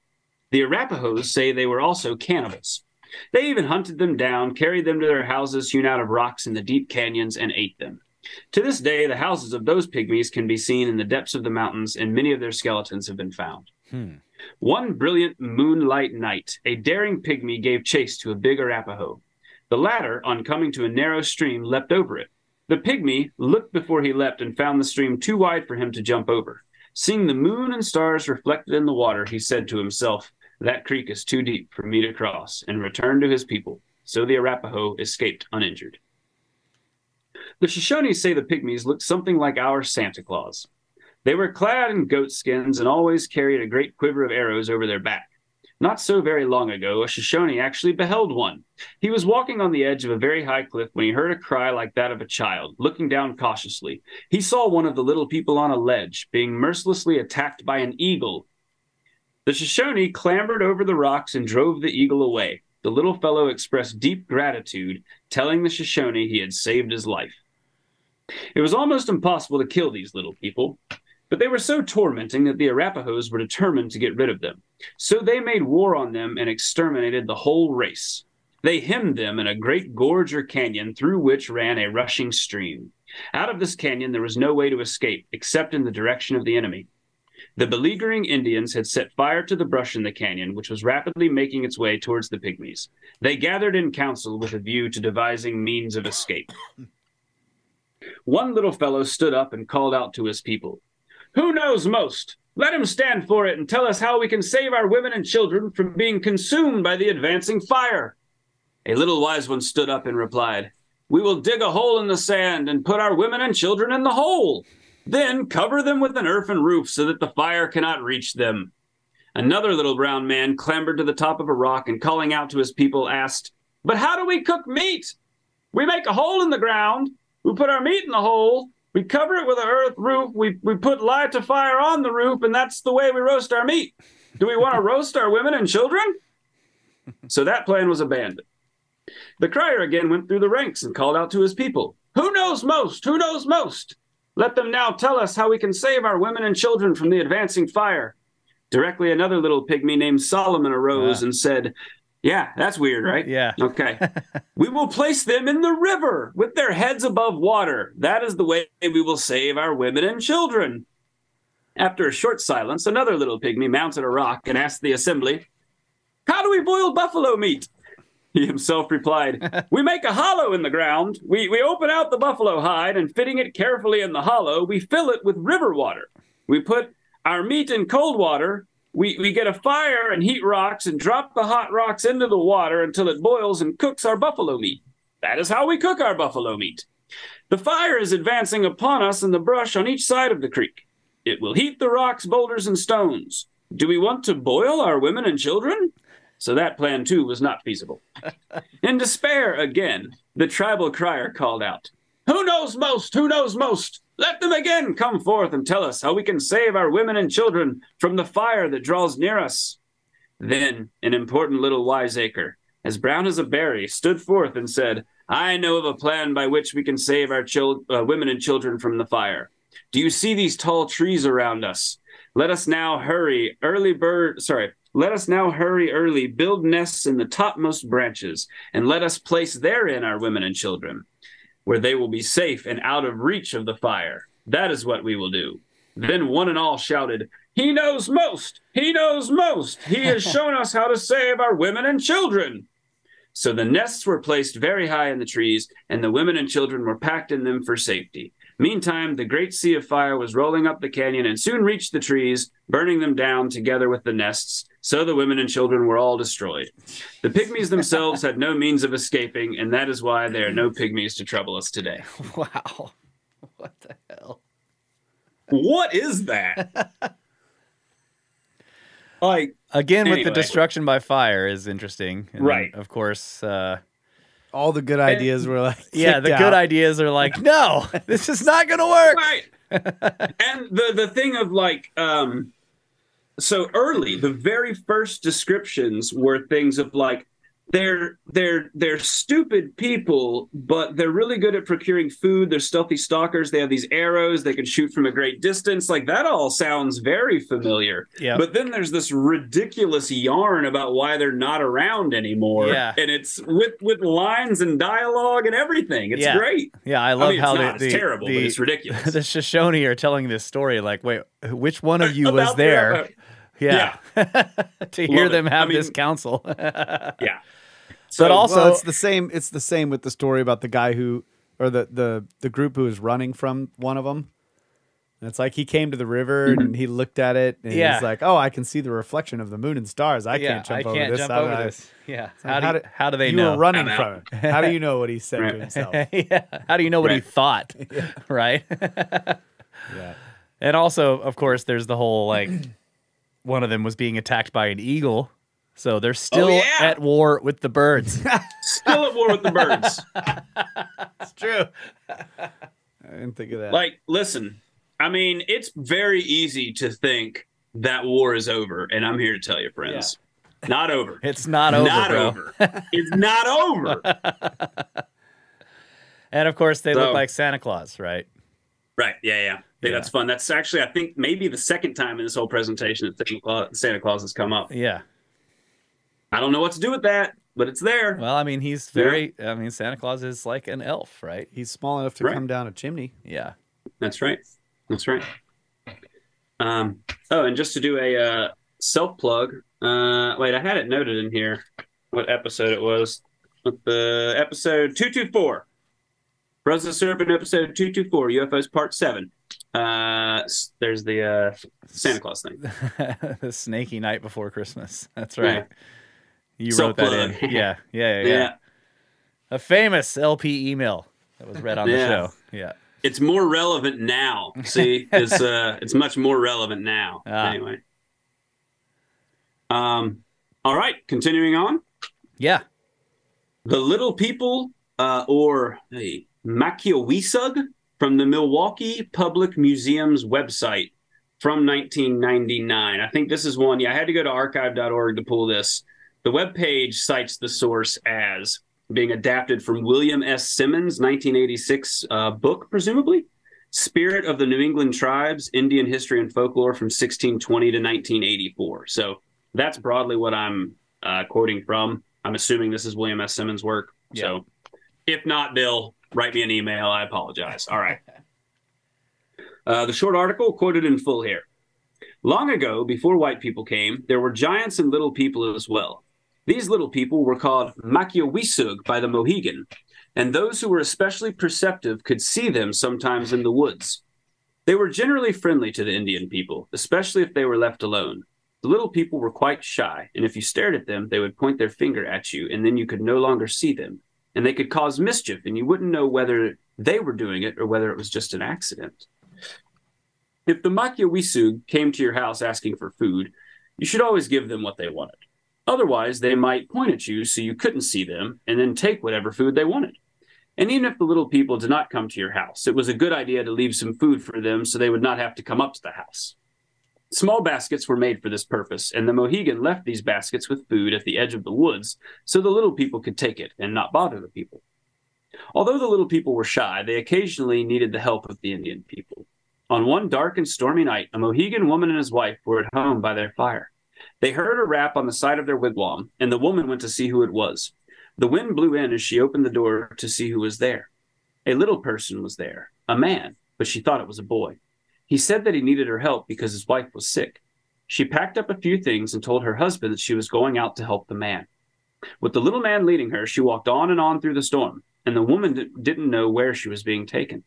The Arapahoes say they were also cannibals. They even hunted them down, carried them to their houses hewn out of rocks in the deep canyons, and ate them. To this day, the houses of those pygmies can be seen in the depths of the mountains, and many of their skeletons have been found. One brilliant moonlight night, a daring pygmy gave chase to a big Arapaho. The latter, on coming to a narrow stream, leapt over it. The pygmy looked before he leapt and found the stream too wide for him to jump over. Seeing the moon and stars reflected in the water, he said to himself, "That creek is too deep for me to cross," and returned to his people. So the Arapaho escaped uninjured. The Shoshones say the pygmies looked something like our Santa Claus. They were clad in goat skins and always carried a great quiver of arrows over their back. Not so very long ago, a Shoshone actually beheld one. He was walking on the edge of a very high cliff when he heard a cry like that of a child. Looking down cautiously, he saw one of the little people on a ledge, being mercilessly attacked by an eagle. The Shoshone clambered over the rocks and drove the eagle away. The little fellow expressed deep gratitude, telling the Shoshone he had saved his life. It was almost impossible to kill these little people, but they were so tormenting that the Arapahoes were determined to get rid of them. So they made war on them and exterminated the whole race. They hemmed them in a great gorge or canyon through which ran a rushing stream. Out of this canyon there was no way to escape except in the direction of the enemy. The beleaguering Indians had set fire to the brush in the canyon, which was rapidly making its way towards the pygmies. They gathered in council with a view to devising means of escape. One little fellow stood up and called out to his people, "Who knows most? Let him stand for it and tell us how we can save our women and children from being consumed by the advancing fire." A little wise one stood up and replied, "We will dig a hole in the sand and put our women and children in the hole. Then cover them with an earthen roof so that the fire cannot reach them." Another little brown man clambered to the top of a rock and calling out to his people asked, "But how do we cook meat? We make a hole in the ground. We put our meat in the hole. We cover it with an earth roof. We put light to fire on the roof, and that's the way we roast our meat. Do we want to roast our women and children?" So that plan was abandoned. The crier again went through the ranks and called out to his people, "Who knows most? Who knows most? Let them now tell us how we can save our women and children from the advancing fire." Directly, another little pygmy named Solomon arose and said, "Yeah, that's weird, right? Yeah. Okay. We will place them in the river with their heads above water. That is the way we will save our women and children." After a short silence, another little pygmy mounted a rock and asked the assembly, "How do we boil buffalo meat?" He himself replied, "We make a hollow in the ground. We open out the buffalo hide, and fitting it carefully in the hollow, we fill it with river water. We put our meat in cold water. We get a fire and heat rocks and drop the hot rocks into the water until it boils and cooks our buffalo meat. That is how we cook our buffalo meat. The fire is advancing upon us in the brush on each side of the creek. It will heat the rocks, boulders, and stones. Do we want to boil our women and children?" So that plan, too, was not feasible. In despair, again, the tribal crier called out, "Who knows most? Who knows most? Let them again come forth and tell us how we can save our women and children from the fire that draws near us." Then an important little wiseacre, as brown as a berry, stood forth and said, "I know of a plan by which we can save our women and children from the fire. Do you see these tall trees around us? Let us now hurry early, build nests in the topmost branches, and let us place therein our women and children, where they will be safe and out of reach of the fire. That is what we will do." Then one and all shouted, "He knows most! He knows most! He has shown us how to save our women and children!" So the nests were placed very high in the trees, and the women and children were packed in them for safety. Meantime, the great sea of fire was rolling up the canyon and soon reached the trees, burning them down together with the nests. So the women and children were all destroyed. The pygmies themselves had no means of escaping, and that is why there are no pygmies to trouble us today. Wow. What the hell? What is that? Like, again, with anyway. the destruction by fire is interesting. And Right. Of course. All the good ideas were like, Yeah, the kicked good out. ideas are like, no, this is not going to work. Right. And the thing of like, so early, the very first descriptions were things of like, they're stupid people, but they're really good at procuring food. They're stealthy stalkers. They have these arrows. They can shoot from a great distance. Like that all sounds very familiar. Yeah. But then there's this ridiculous yarn about why they're not around anymore. Yeah. And it's with lines and dialogue and everything. It's Yeah. great. Yeah, I love mean, how it's not. It's terrible, but it's ridiculous. The Shoshone are telling this story like, wait, which one of you was About there? Yeah. To hear Love them it. have I mean- this council. Yeah. But also, Well, it's the same. It's the same with the story about the guy who, or the group who was running from one of them. And it's like he came to the river and he looked at it and Yeah. he's like, "Oh, I can see the reflection of the moon and stars. I yeah, can't jump I over can't this. jump How over do I-" this. Yeah. It's like, How do they you know? were running I'm from out. it. How do you know what he said to Right. himself? Yeah. How do you know what he Right. thought? Right. Yeah. And also, of course, there's the whole like one of them was being attacked by an eagle. So they're still yeah. at war with the birds. Still at war with the birds. It's true. I didn't think of that. Like, listen, I mean, it's very easy to think that war is over. And I'm here to tell you, friends, not over. It's not over, Not bro. over. It's not over. And of course, they So- look like Santa Claus, right? Right. Yeah. That's fun. That's actually, I think, maybe the second time in this whole presentation that Santa Claus has come up. Yeah. I don't know what to do with that, but it's there. Well, I mean, he's very. I mean, Santa Claus is like an elf, right? He's small enough to Right. come down a chimney. Yeah. That's right. Oh, and just to do a self plug. Wait, I had it noted in here what episode it was. With the episode 224. Brothers of the Serpent episode 224, UFOs Part 7. There's the Santa Claus thing. The snaky night before Christmas. That's right. Yeah. You wrote that Self-plug. in. Yeah. A famous LP email that was read on the show. Yeah. It's more relevant now. See, it's much more relevant now. Anyway. All right, continuing on. Yeah. The Little People, or Makiawisug, from the Milwaukee Public Museum's website from 1999. I think this is one. Yeah, I had to go to archive.org to pull this. The webpage cites the source as being adapted from William S. Simmons' 1986 book, presumably, Spirit of the New England Tribes, Indian History and Folklore from 1620 to 1984. So that's broadly what I'm quoting from. I'm assuming this is William S. Simmons' work. Yeah. So if not, Bill, write me an email. I apologize. All right. The short article quoted in full here. Long ago, before white people came, there were giants and little people as well. These little people were called Makiawisug by the Mohegan, and those who were especially perceptive could see them sometimes in the woods. They were generally friendly to the Indian people, especially if they were left alone. The little people were quite shy, and if you stared at them, they would point their finger at you, and then you could no longer see them. And they could cause mischief, and you wouldn't know whether they were doing it or whether it was just an accident. If the Makiawisug came to your house asking for food, you should always give them what they wanted. Otherwise, they might point at you so you couldn't see them, and then take whatever food they wanted. And even if the little people did not come to your house, it was a good idea to leave some food for them so they would not have to come up to the house. Small baskets were made for this purpose, and the Mohegan left these baskets with food at the edge of the woods so the little people could take it and not bother the people. Although the little people were shy, they occasionally needed the help of the Indian people. On one dark and stormy night, a Mohegan woman and his wife were at home by their fire. They heard a rap on the side of their wigwam, and the woman went to see who it was. The wind blew in as she opened the door to see who was there. A little person was there, a man, but she thought it was a boy. He said that he needed her help because his wife was sick. She packed up a few things and told her husband that she was going out to help the man. With the little man leading her, she walked on and on through the storm, and the woman didn't know where she was being taken.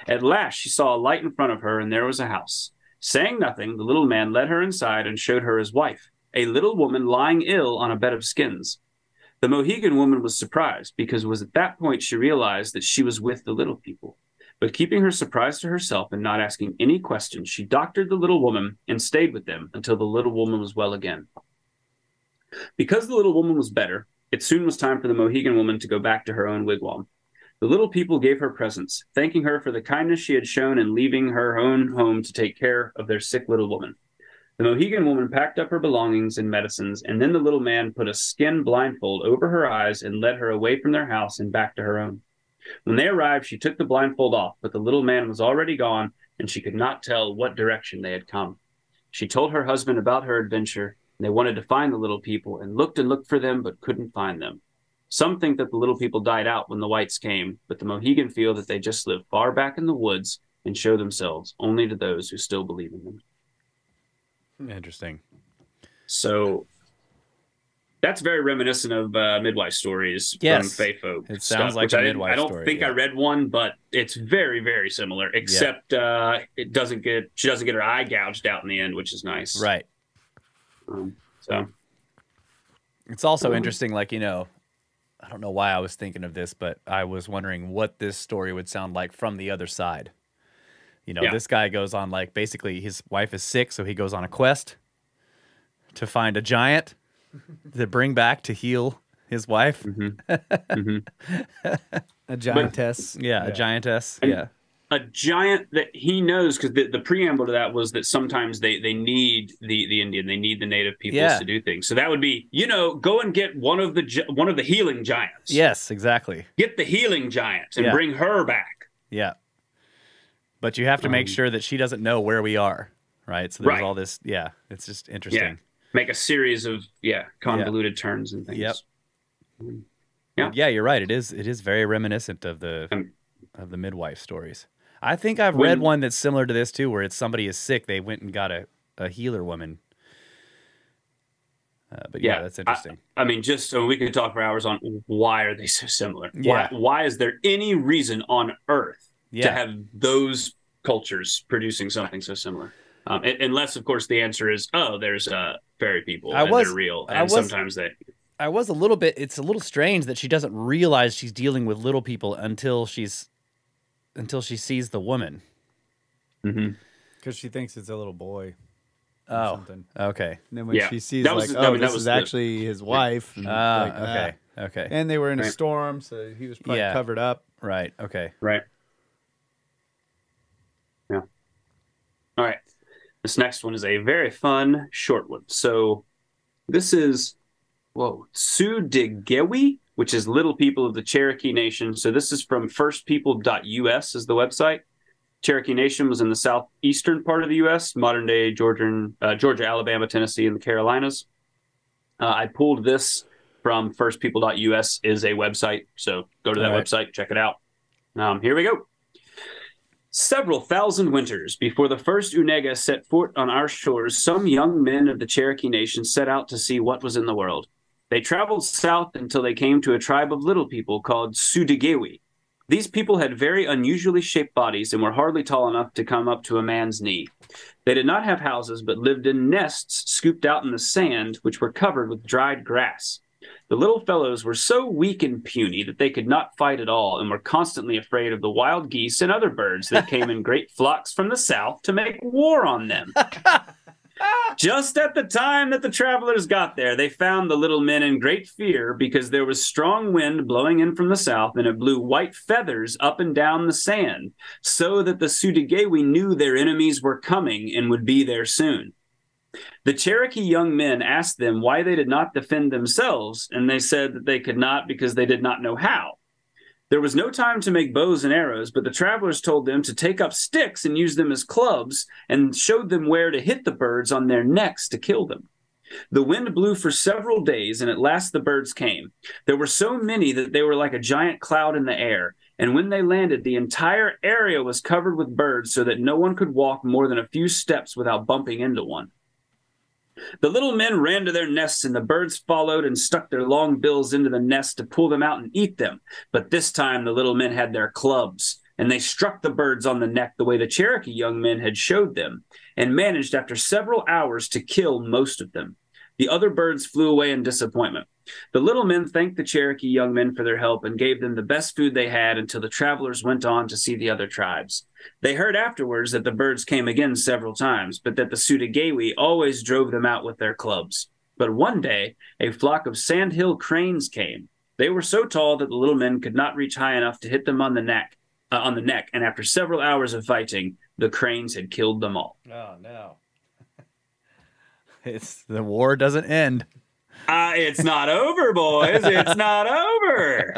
At last, she saw a light in front of her, and there was a house. Saying nothing, the little man led her inside and showed her his wife, a little woman lying ill on a bed of skins. The Mohegan woman was surprised because it was at that point she realized that she was with the little people. But keeping her surprise to herself and not asking any questions, she doctored the little woman and stayed with them until the little woman was well again. Because the little woman was better, it soon was time for the Mohegan woman to go back to her own wigwam. The little people gave her presents, thanking her for the kindness she had shown in leaving her own home to take care of their sick little woman. The Mohegan woman packed up her belongings and medicines, and then the little man put a skin blindfold over her eyes and led her away from their house and back to her own. When they arrived, she took the blindfold off, but the little man was already gone, and she could not tell what direction they had come. She told her husband about her adventure, and they wanted to find the little people, and looked for them, but couldn't find them. Some think that the little people died out when the whites came, but the Mohegan feel that they just lived far back in the woods and show themselves only to those who still believe in them. Interesting. So that's very reminiscent of midwife stories from Fae Folk. It sounds stuff, like which a midwife story. I don't think I read one, but it's very, very similar, except it doesn't she doesn't get her eye gouged out in the end, which is nice. Right. So it's also interesting, like, I don't know why I was thinking of this, but I was wondering what this story would sound like from the other side. This guy goes on, like, basically his wife is sick, so he goes on a quest to find a giant to bring back to heal his wife. A giantess. A giantess. And, yeah. a giant that he knows, because the preamble to that was that sometimes they need the Indian, they need the native peoples to do things. So that would be, go and get one of the healing giants. Yes, exactly. Get the healing giant and bring her back. Yeah. But you have to make sure that she doesn't know where we are, right? So there's all this. Yeah, it's just interesting. Yeah. Make a series of convoluted turns and things. Yep. Yeah. Yeah, you're right. It is very reminiscent of the midwife stories. I think I've read one that's similar to this too, where it's somebody is sick, they went and got a healer woman. But that's interesting. I mean, just so we could talk for hours on why are they so similar? Why is there any reason on Earth to have those cultures producing something so similar? Unless, of course, the answer is, there's fairy people they're real, and sometimes they. I was a little bit. It's a little strange that she doesn't realize she's dealing with little people until she sees the woman. Mm-hmm. Because she thinks it's a little boy. Oh, something. Okay. And then when she sees this is actually his wife. And okay. And they were in a storm, so he was probably covered up. Right. Okay. Right. Yeah. All right. This next one is a very fun short one. So this is Tsudegewi, which is Little People of the Cherokee Nation. So this is from firstpeople.us is the website. Cherokee Nation was in the southeastern part of the U.S., modern-day Georgia, Alabama, Tennessee, and the Carolinas. I pulled this from firstpeople.us is a website, so go to that website, check it out. Here we go. Several thousand winters before the first Unega set foot on our shores, some young men of the Cherokee Nation set out to see what was in the world. They traveled south until they came to a tribe of little people called Tsudegewi. These people had very unusually shaped bodies and were hardly tall enough to come up to a man's knee. They did not have houses, but lived in nests scooped out in the sand, which were covered with dried grass. The little fellows were so weak and puny that they could not fight at all and were constantly afraid of the wild geese and other birds that came in great flocks from the south to make war on them. Just at the time that the travelers got there, they found the little men in great fear because there was strong wind blowing in from the south and it blew white feathers up and down the sand, so that the Tsudegewi knew their enemies were coming and would be there soon. The Cherokee young men asked them why they did not defend themselves, and they said that they could not because they did not know how. There was no time to make bows and arrows, but the travelers told them to take up sticks and use them as clubs, and showed them where to hit the birds on their necks to kill them. The wind blew for several days, and at last the birds came. There were so many that they were like a giant cloud in the air, and when they landed, the entire area was covered with birds so that no one could walk more than a few steps without bumping into one. The little men ran to their nests, and the birds followed and stuck their long bills into the nest to pull them out and eat them. But this time the little men had their clubs, and they struck the birds on the neck the way the Cherokee young men had showed them, and managed after several hours to kill most of them. The other birds flew away in disappointment. The little men thanked the Cherokee young men for their help and gave them the best food they had until the travelers went on to see the other tribes. They heard afterwards that the birds came again several times, but that the Tsudegewi always drove them out with their clubs. But one day, a flock of sandhill cranes came. They were so tall that the little men could not reach high enough to hit them on the neck, and after several hours of fighting, the cranes had killed them all. Oh, no. The war doesn't end. It's not over, boys. It's not over.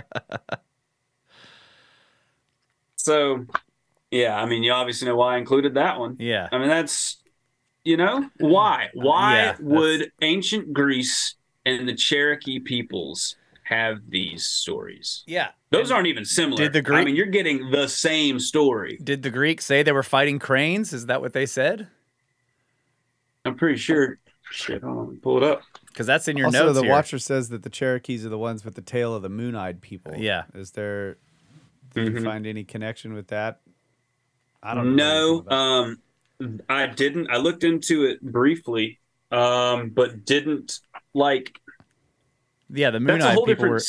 So, yeah, I mean, you obviously know why I included that one. Yeah. I mean, that's, why? Why would ancient Greece and the Cherokee peoples have these stories? Yeah. Those aren't even similar. I mean, you're getting the same story. Did the Greeks say they were fighting cranes? Is that what they said? I'm pretty sure. Shit, hold on, pull it up. Because that's in your also, notes the here. Watcher says that the Cherokees are the ones with the tail of the moon-eyed people. Yeah. Did you find any connection with that? I don't know. No, I didn't. I looked into it briefly, but didn't like. Yeah, the moon-eyed people were.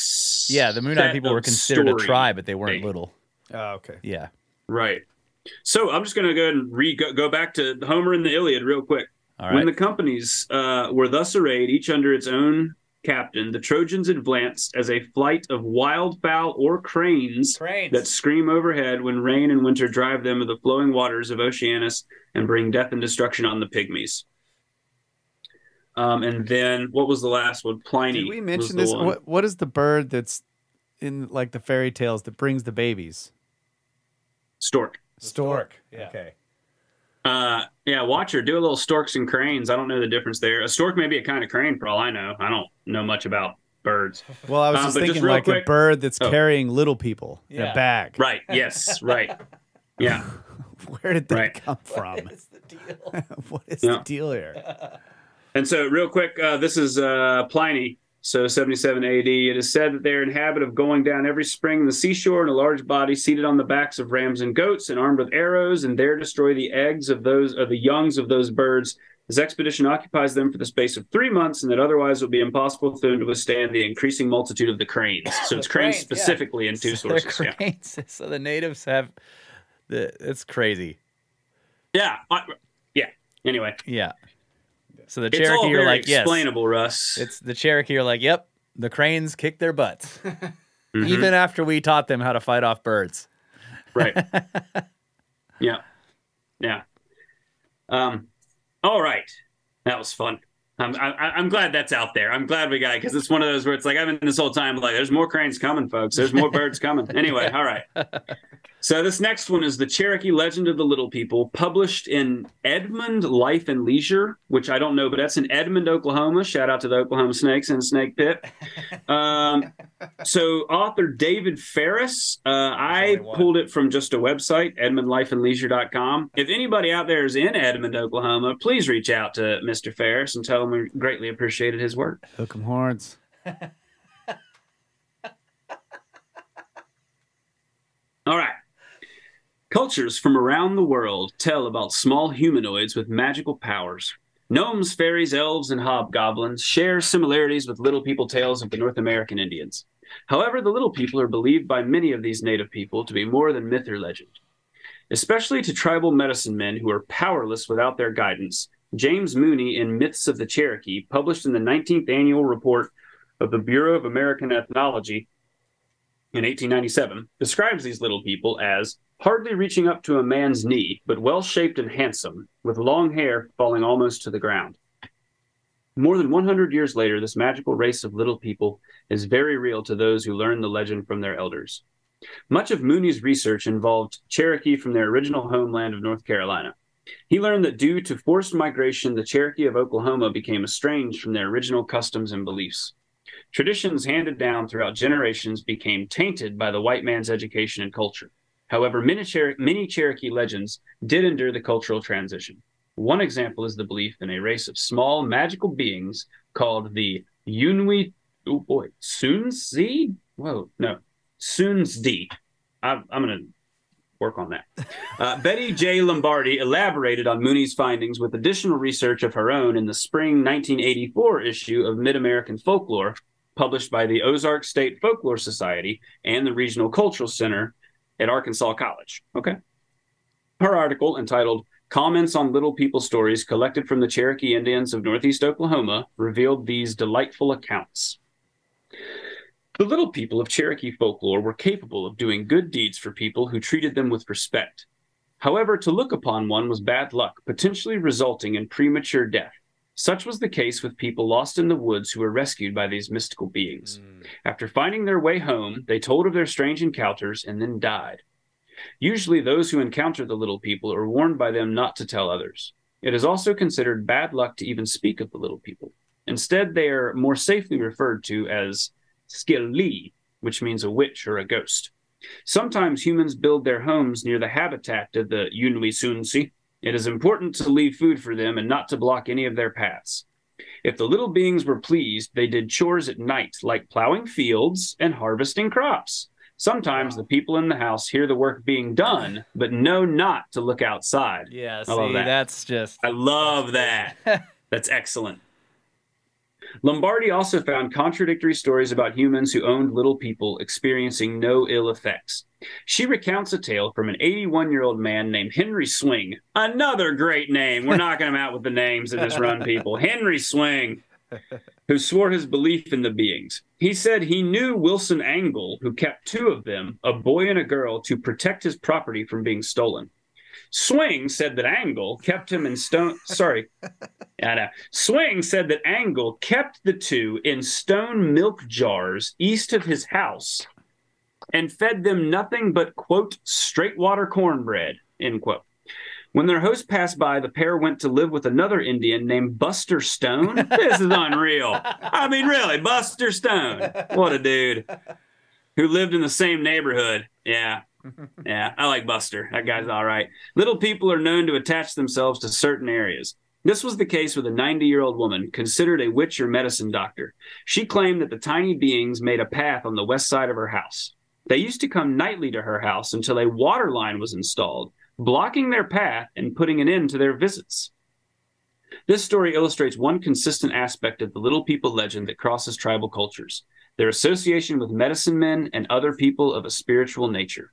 Yeah, the moon-eyed people were considered a tribe, but they weren't little. Oh, okay. Yeah. Right. So I'm just going to go ahead and go back to Homer and the Iliad real quick. All right. When the companies were thus arrayed, each under its own captain, the Trojans advanced as a flight of wildfowl or cranes that scream overhead when rain and winter drive them to the flowing waters of Oceanus and bring death and destruction on the pygmies. And then what was the last one? Pliny. Did we mention this? What is the bird that's in like the fairy tales that brings the babies? Stork. Stork. Yeah. Okay. Yeah, Watcher, do a little storks and cranes. I don't know the difference there. A stork may be a kind of crane for all I know. I don't know much about birds. Well, I was just thinking like quick, a bird that's carrying little people in a bag. Right. Yes. Right. Yeah. Where did that come from? What is the deal? What is the deal here? And so real quick, this is Pliny. So 77 AD, it is said that they're in habit of going down every spring in the seashore in a large body, seated on the backs of rams and goats, and armed with arrows, and there destroy the eggs of the youngs of those birds. This expedition occupies them for the space of 3 months, and that otherwise would be impossible for them to withstand the increasing multitude of the cranes. So it's cranes specifically in two sources. Cranes. So the natives have it's crazy. Yeah. Anyway. Yeah. So the Cherokee are like, yes. Explainable, Russ. It's the Cherokee are like, yep, the cranes kick their butts. Even after we taught them how to fight off birds. Right. Yeah. All right. That was fun. I'm glad that's out there. I'm glad we got it, because it's one of those where it's like, I've been this whole time like, there's more cranes coming, folks. There's more birds coming. Anyway, all right. So this next one is the Cherokee Legend of the Little People, published in Edmund Life and Leisure, which I don't know, but that's in Edmond, Oklahoma. Shout out to the Oklahoma Snakes and Snake Pit. So author David Ferris, I pulled it from just a website, edmondlifeandleisure.com. If anybody out there is in Edmond, Oklahoma, please reach out to Mr. Ferris and tell him we greatly appreciated his work. Hook 'em horns. All right. Cultures from around the world tell about small humanoids with magical powers. Gnomes, fairies, elves, and hobgoblins share similarities with Little People tales of the North American Indians. However, the Little People are believed by many of these native people to be more than myth or legend. Especially to tribal medicine men who are powerless without their guidance, James Mooney in Myths of the Cherokee, published in the 19th annual report of the Bureau of American Ethnology in 1897, describes these little people as hardly reaching up to a man's knee, but well-shaped and handsome, with long hair falling almost to the ground. More than 100 years later, this magical race of little people is very real to those who learn the legend from their elders. Much of Mooney's research involved Cherokee from their original homeland of North Carolina. He learned that due to forced migration, the Cherokee of Oklahoma became estranged from their original customs and beliefs. Traditions handed down throughout generations became tainted by the white man's education and culture. However, many Cherokee legends did endure the cultural transition. One example is the belief in a race of small magical beings called the Soonzi? Soonzdi. I'm going to work on that. Betty J. Lombardi elaborated on Mooney's findings with additional research of her own in the spring 1984 issue of Mid-American Folklore, published by the Ozark State Folklore Society and the Regional Cultural Center at Arkansas College. Okay. Her article, entitled Comments on Little People Stories Collected from the Cherokee Indians of Northeast Oklahoma, revealed these delightful accounts. The little people of Cherokee folklore were capable of doing good deeds for people who treated them with respect. However, to look upon one was bad luck, potentially resulting in premature death. Such was the case with people lost in the woods who were rescued by these mystical beings. After finding their way home, they told of their strange encounters and then died. Usually those who encounter the little people are warned by them not to tell others. It is also considered bad luck to even speak of the little people. Instead, they are more safely referred to as Skilli, which means a witch or a ghost. Sometimes humans build their homes near the habitat of the Yunwi-Sunsi. It is important to leave food for them and not to block any of their paths. If the little beings were pleased, they did chores at night, like plowing fields and harvesting crops. Sometimes the people in the house hear the work being done, but know not to look outside. Yeah, I love that. That's just... I love that. That's excellent. Lombardi also found contradictory stories about humans who owned little people experiencing no ill effects. She recounts a tale from an 81-year-old man named Henry Swing. Another great name. We're knocking them out with the names in this run, people. Henry Swing. who swore his belief in the beings. He said he knew Wilson Angle, who kept two of them, a boy and a girl, to protect his property from being stolen. Swing said that Angle kept him in stone. Sorry. Swing said that Angle kept the two in stone milk jars east of his house and fed them nothing but, quote, straight water cornbread, end quote. When their host passed by, the pair went to live with another Indian named Buster Stone. This is unreal. I mean, really, Buster Stone. What a dude. Who lived in the same neighborhood. Yeah. Yeah, I like Buster. That guy's all right. Little people are known to attach themselves to certain areas. This was the case with a 90-year-old woman considered a witch or medicine doctor. She claimed that the tiny beings made a path on the west side of her house. They used to come nightly to her house until a water line was installed, blocking their path and putting an end to their visits. This story illustrates one consistent aspect of the Little People legend that crosses tribal cultures, their association with medicine men and other people of a spiritual nature.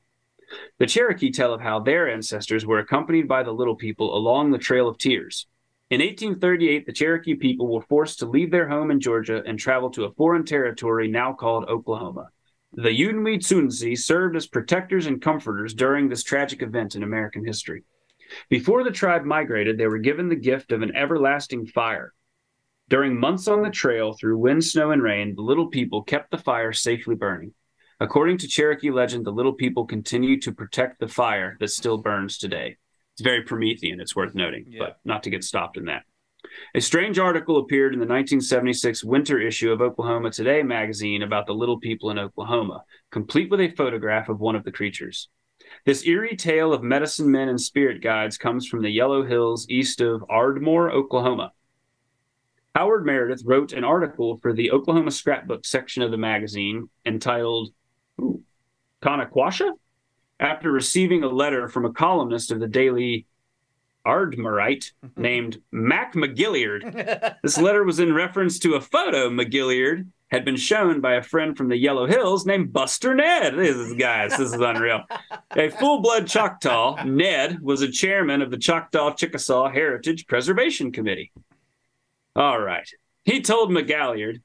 The Cherokee tell of how their ancestors were accompanied by the Little People along the Trail of Tears. In 1838, the Cherokee people were forced to leave their home in Georgia and travel to a foreign territory now called Oklahoma. The Yunwi Tsunzi served as protectors and comforters during this tragic event in American history. Before the tribe migrated, they were given the gift of an everlasting fire. During months on the trail through wind, snow, and rain, the Little People kept the fire safely burning. According to Cherokee legend, the Little People continue to protect the fire that still burns today. It's very Promethean, it's worth noting, but not to get stopped in that. A strange article appeared in the 1976 winter issue of Oklahoma Today magazine about the Little People in Oklahoma, complete with a photograph of one of the creatures. This eerie tale of medicine men and spirit guides comes from the Yellow Hills east of Ardmore, Oklahoma. Howard Meredith wrote an article for the Oklahoma Scrapbook section of the magazine entitled Conaquasha? After receiving a letter from a columnist of the Daily Ardmorite named Mac McGilliard. This letter was in reference to a photo McGilliard had been shown by a friend from the Yellow Hills named Buster Ned. This is unreal. A full-blood Choctaw, Ned was a chairman of the Choctaw-Chickasaw Heritage Preservation Committee. All right. He told McGilliard,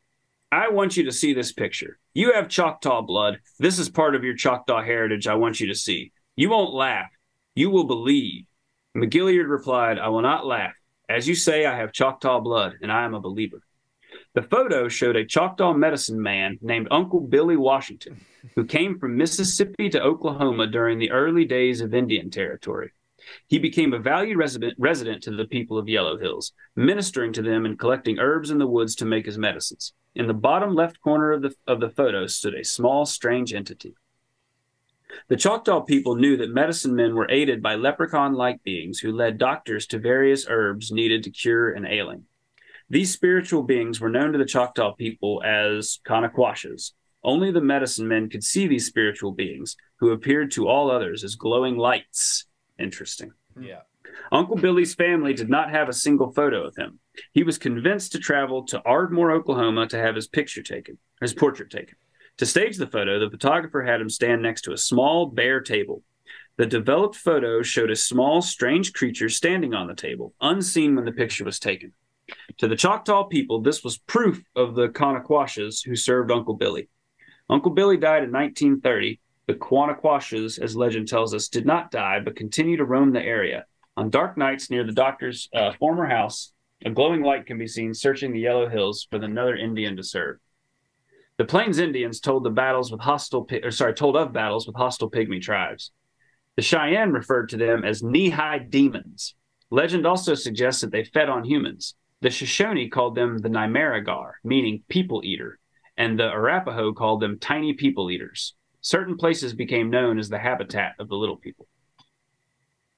I want you to see this picture. You have Choctaw blood. This is part of your Choctaw heritage I want you to see. You won't laugh. You will believe. McGilliard replied, I will not laugh. As you say, I have Choctaw blood, and I am a believer. The photo showed a Choctaw medicine man named Uncle Billy Washington, who came from Mississippi to Oklahoma during the early days of Indian Territory. He became a valued resident to the people of Yellow Hills, ministering to them and collecting herbs in the woods to make his medicines. In the bottom left corner of the photo stood a small, strange entity. The Choctaw people knew that medicine men were aided by leprechaun-like beings who led doctors to various herbs needed to cure an ailing. These spiritual beings were known to the Choctaw people as Conaquashas. Only the medicine men could see these spiritual beings, who appeared to all others as glowing lights. Interesting. Yeah. Uncle Billy's family did not have a single photo of him. He was convinced to travel to Ardmore, Oklahoma to have his portrait taken. To stage the photo, the photographer had him stand next to a small, bare table. The developed photo showed a small, strange creature standing on the table, unseen when the picture was taken. To the Choctaw people, this was proof of the Conaquashas who served Uncle Billy. Uncle Billy died in 1930. The Conaquashas, as legend tells us, did not die, but continued to roam the area. On dark nights near the doctor's former house, a glowing light can be seen searching the Yellow Hills for another Indian to serve. The Plains Indians told of battles with hostile pygmy tribes. The Cheyenne referred to them as knee-high demons. Legend also suggests that they fed on humans. The Shoshone called them the Nimeragar, meaning people eater, and the Arapaho called them tiny people eaters. Certain places became known as the habitat of the Little People.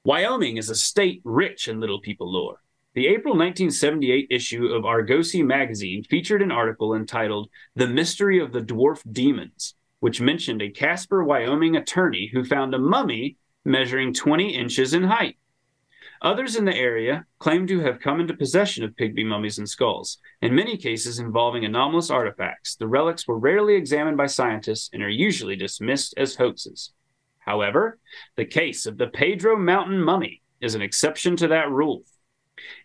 Wyoming is a state rich in Little People lore. The April 1978 issue of Argosy magazine featured an article entitled The Mystery of the Dwarf Demons, which mentioned a Casper, Wyoming attorney who found a mummy measuring 20 inches in height. Others in the area claim to have come into possession of pygmy mummies and skulls, in many cases involving anomalous artifacts. The relics were rarely examined by scientists and are usually dismissed as hoaxes. However, the case of the Pedro Mountain mummy is an exception to that rule.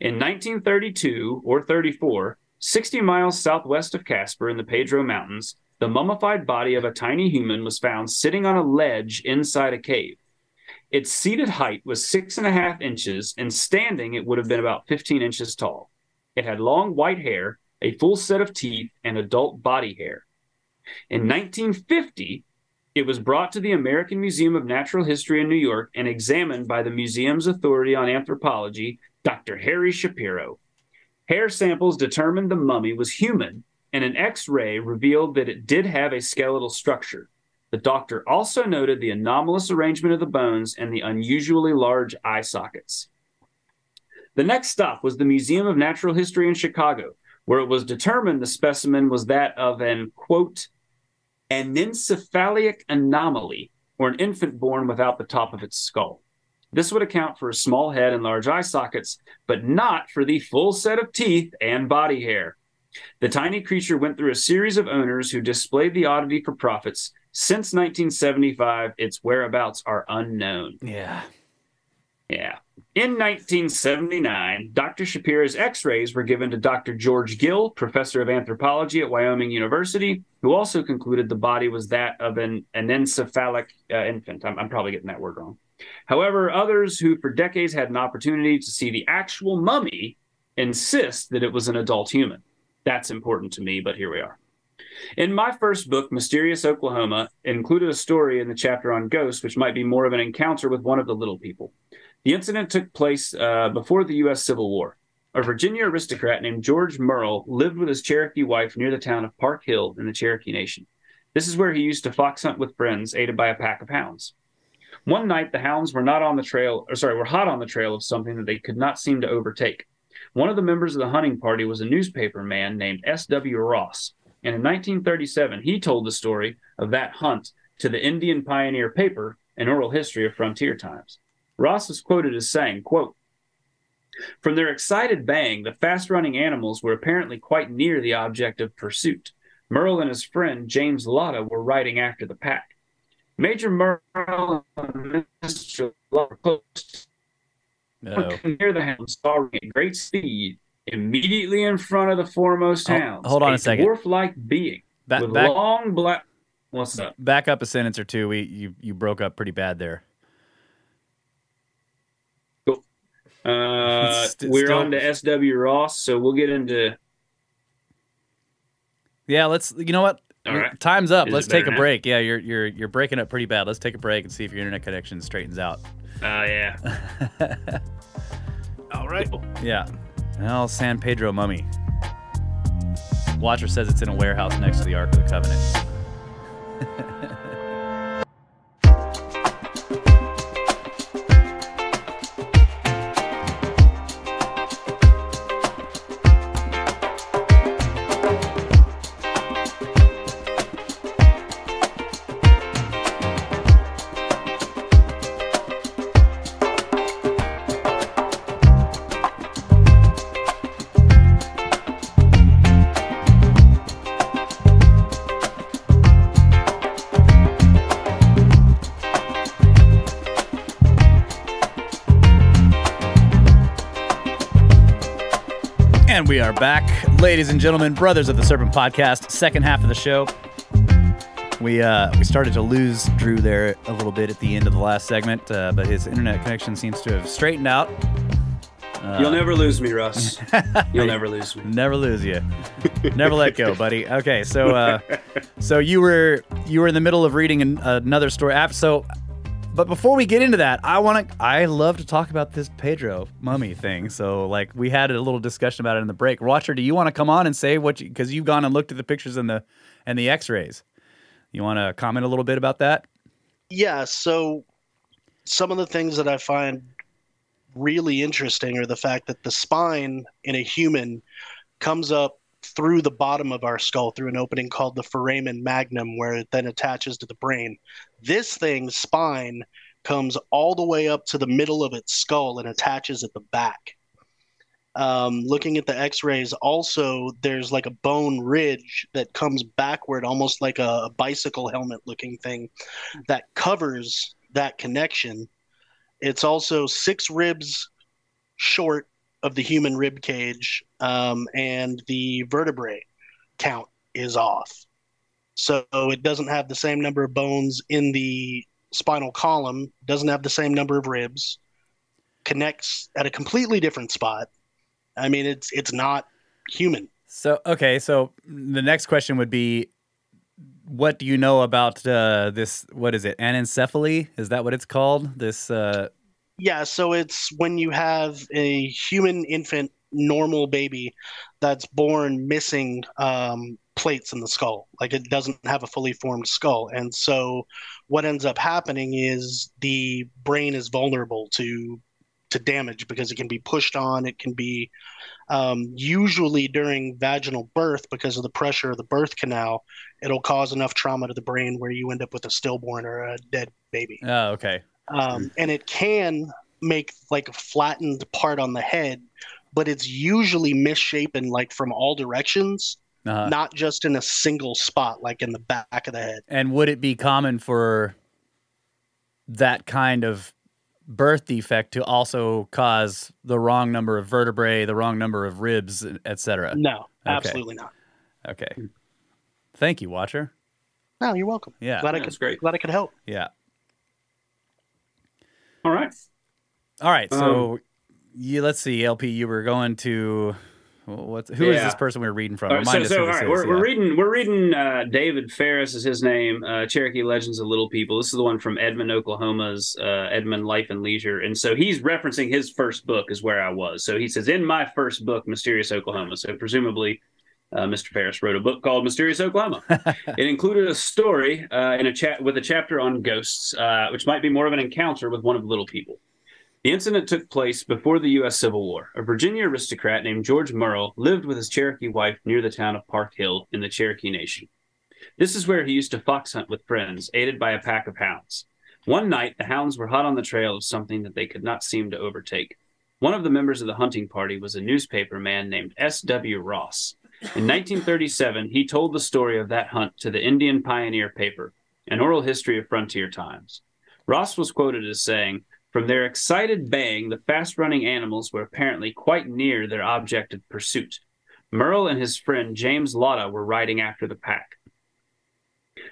In 1932 or 34, 60 miles southwest of Casper in the Pedro Mountains, the mummified body of a tiny human was found sitting on a ledge inside a cave. Its seated height was 6.5 inches, and standing it would have been about 15 inches tall. It had long white hair, a full set of teeth, and adult body hair. In 1950, it was brought to the American Museum of Natural History in New York and examined by the museum's authority on anthropology, Dr. Harry Shapiro. Hair samples determined the mummy was human, and an X-ray revealed that it did have a skeletal structure. The doctor also noted the anomalous arrangement of the bones and the unusually large eye sockets. The next stop was the Museum of Natural History in Chicago, where it was determined the specimen was that of an, quote, anencephalic anomaly, or an infant born without the top of its skull. This would account for a small head and large eye sockets, but not for the full set of teeth and body hair. The tiny creature went through a series of owners who displayed the oddity for profits. Since 1975, its whereabouts are unknown. Yeah. In 1979, Dr. Shapiro's X-rays were given to Dr. George Gill, professor of anthropology at Wyoming University, who also concluded the body was that of an anencephalic infant. I'm probably getting that word wrong. However, others who for decades had an opportunity to see the actual mummy insist that it was an adult human. That's important to me, but here we are. In my first book, Mysterious Oklahoma, included a story in the chapter on ghosts, which might be more of an encounter with one of the little people. The incident took place before the U.S. Civil War. A Virginia aristocrat named George Merle lived with his Cherokee wife near the town of Park Hill in the Cherokee Nation. This is where he used to fox hunt with friends, aided by a pack of hounds. One night, the hounds were hot on the trail of something that they could not seem to overtake. One of the members of the hunting party was a newspaper man named S.W. Ross, and in 1937, he told the story of that hunt to the Indian Pioneer paper, An Oral History of Frontier Times. Ross is quoted as saying, quote, "From their excited baying, the fast-running animals were apparently quite near the object of pursuit. Merle and his friend, James Lotta, were riding after the pack. Major Merle and Mr. Lotta were close near the hounds, soaring at great speed, immediately in front of the foremost hounds. Hold on a second. Dwarf-like being with long black... What's up? Back up a sentence or two. You broke up pretty bad there. We're on to S.W. Ross, so we'll get into... Yeah, let's... You know what? All right. Time's up. Let's take a now? break. Yeah, you're breaking up pretty bad. Let's take a break and see if your internet connection straightens out. Yeah. All right. Yeah. Well, San Pedro mummy. Watcher says it's in a warehouse next to the Ark of the Covenant. And we are back, ladies and gentlemen, Brothers of the Serpent podcast, second half of the show. We started to lose Drew there a little bit at the end of the last segment, but his internet connection seems to have straightened out. You'll never lose me, Russ. You'll never lose me. Never lose you. Never let go, buddy. Okay, so you were in the middle of reading another story. But before we get into that, I love to talk about this Pedro mummy thing. So like we had a little discussion about it in the break. Watcher, do you want to come on and say because you've gone and looked at the pictures and the X-rays? You want to comment a little bit about that? Yeah. So some of the things that I find really interesting are the fact that the spine in a human comes up through the bottom of our skull through an opening called the foramen magnum, where it then attaches to the brain. This thing's spine comes all the way up to the middle of its skull and attaches at the back. Looking at the X-rays, also there's like a bone ridge that comes backward, almost like a bicycle helmet looking thing that covers that connection. It's also 6 ribs short of the human rib cage, and the vertebrae count is off. So it doesn't have the same number of bones in the spinal column, doesn't have the same number of ribs, connects at a completely different spot. I mean, it's not human. So, okay, so the next question would be, what do you know about this, what is it, anencephaly? Is that what it's called? This Yeah, so it's when you have a human infant, normal baby that's born missing plates in the skull. Like it doesn't have a fully formed skull. And so what ends up happening is the brain is vulnerable to damage because it can be pushed on. It can be usually during vaginal birth, because of the pressure of the birth canal, it'll cause enough trauma to the brain where you end up with a stillborn or a dead baby. Oh, okay. And it can make like a flattened part on the head, but it's usually misshapen like from all directions, not just in a single spot, like in the back of the head. And would it be common for that kind of birth defect to also cause the wrong number of vertebrae, the wrong number of ribs, etc.? No, absolutely not. Okay. Thank you, Watcher. No, you're welcome. Yeah. Glad I could help. Yeah. All right. All right. So let's see, LP, you were going to who is this person we were reading from? All right, we're reading David Ferris is his name, Cherokee Legends of Little People. This is the one from Edmond, Oklahoma's Edmond Life and Leisure. And so he's referencing his first book is where I was. So he says, in my first book, Mysterious Oklahoma. So presumably Mr. Ferris wrote a book called Mysterious Oklahoma. It included a story with a chapter on ghosts, which might be more of an encounter with one of the little people. The incident took place before the U.S. Civil War. A Virginia aristocrat named George Murrell lived with his Cherokee wife near the town of Park Hill in the Cherokee Nation. This is where he used to fox hunt with friends, aided by a pack of hounds. One night, the hounds were hot on the trail of something that they could not seem to overtake. One of the members of the hunting party was a newspaper man named S.W. Ross. In 1937, he told the story of that hunt to the Indian Pioneer paper, an oral history of frontier times. Ross was quoted as saying, "From their excited baying, the fast-running animals were apparently quite near their object of pursuit. Murrell and his friend James Lotta were riding after the pack.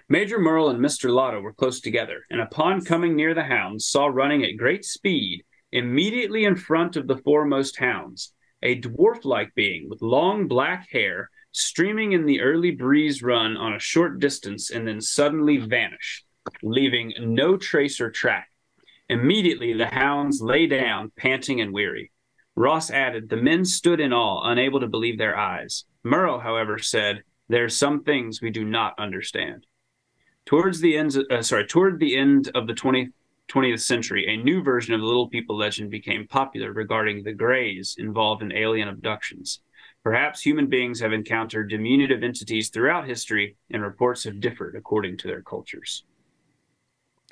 Major Murrell and Mr. Lotta were close together, and upon coming near the hounds, saw running at great speed, immediately in front of the foremost hounds, a dwarf-like being with long black hair, streaming in the early breeze run on a short distance and then suddenly vanish, leaving no trace or track. Immediately the hounds lay down, panting and weary." Ross added, "The men stood in awe, unable to believe their eyes. Murrell, however, said, 'There are some things we do not understand.'" Toward the end of the 20th century, a new version of the Little People legend became popular regarding the Greys involved in alien abductions. Perhaps human beings have encountered diminutive entities throughout history, and reports have differed according to their cultures.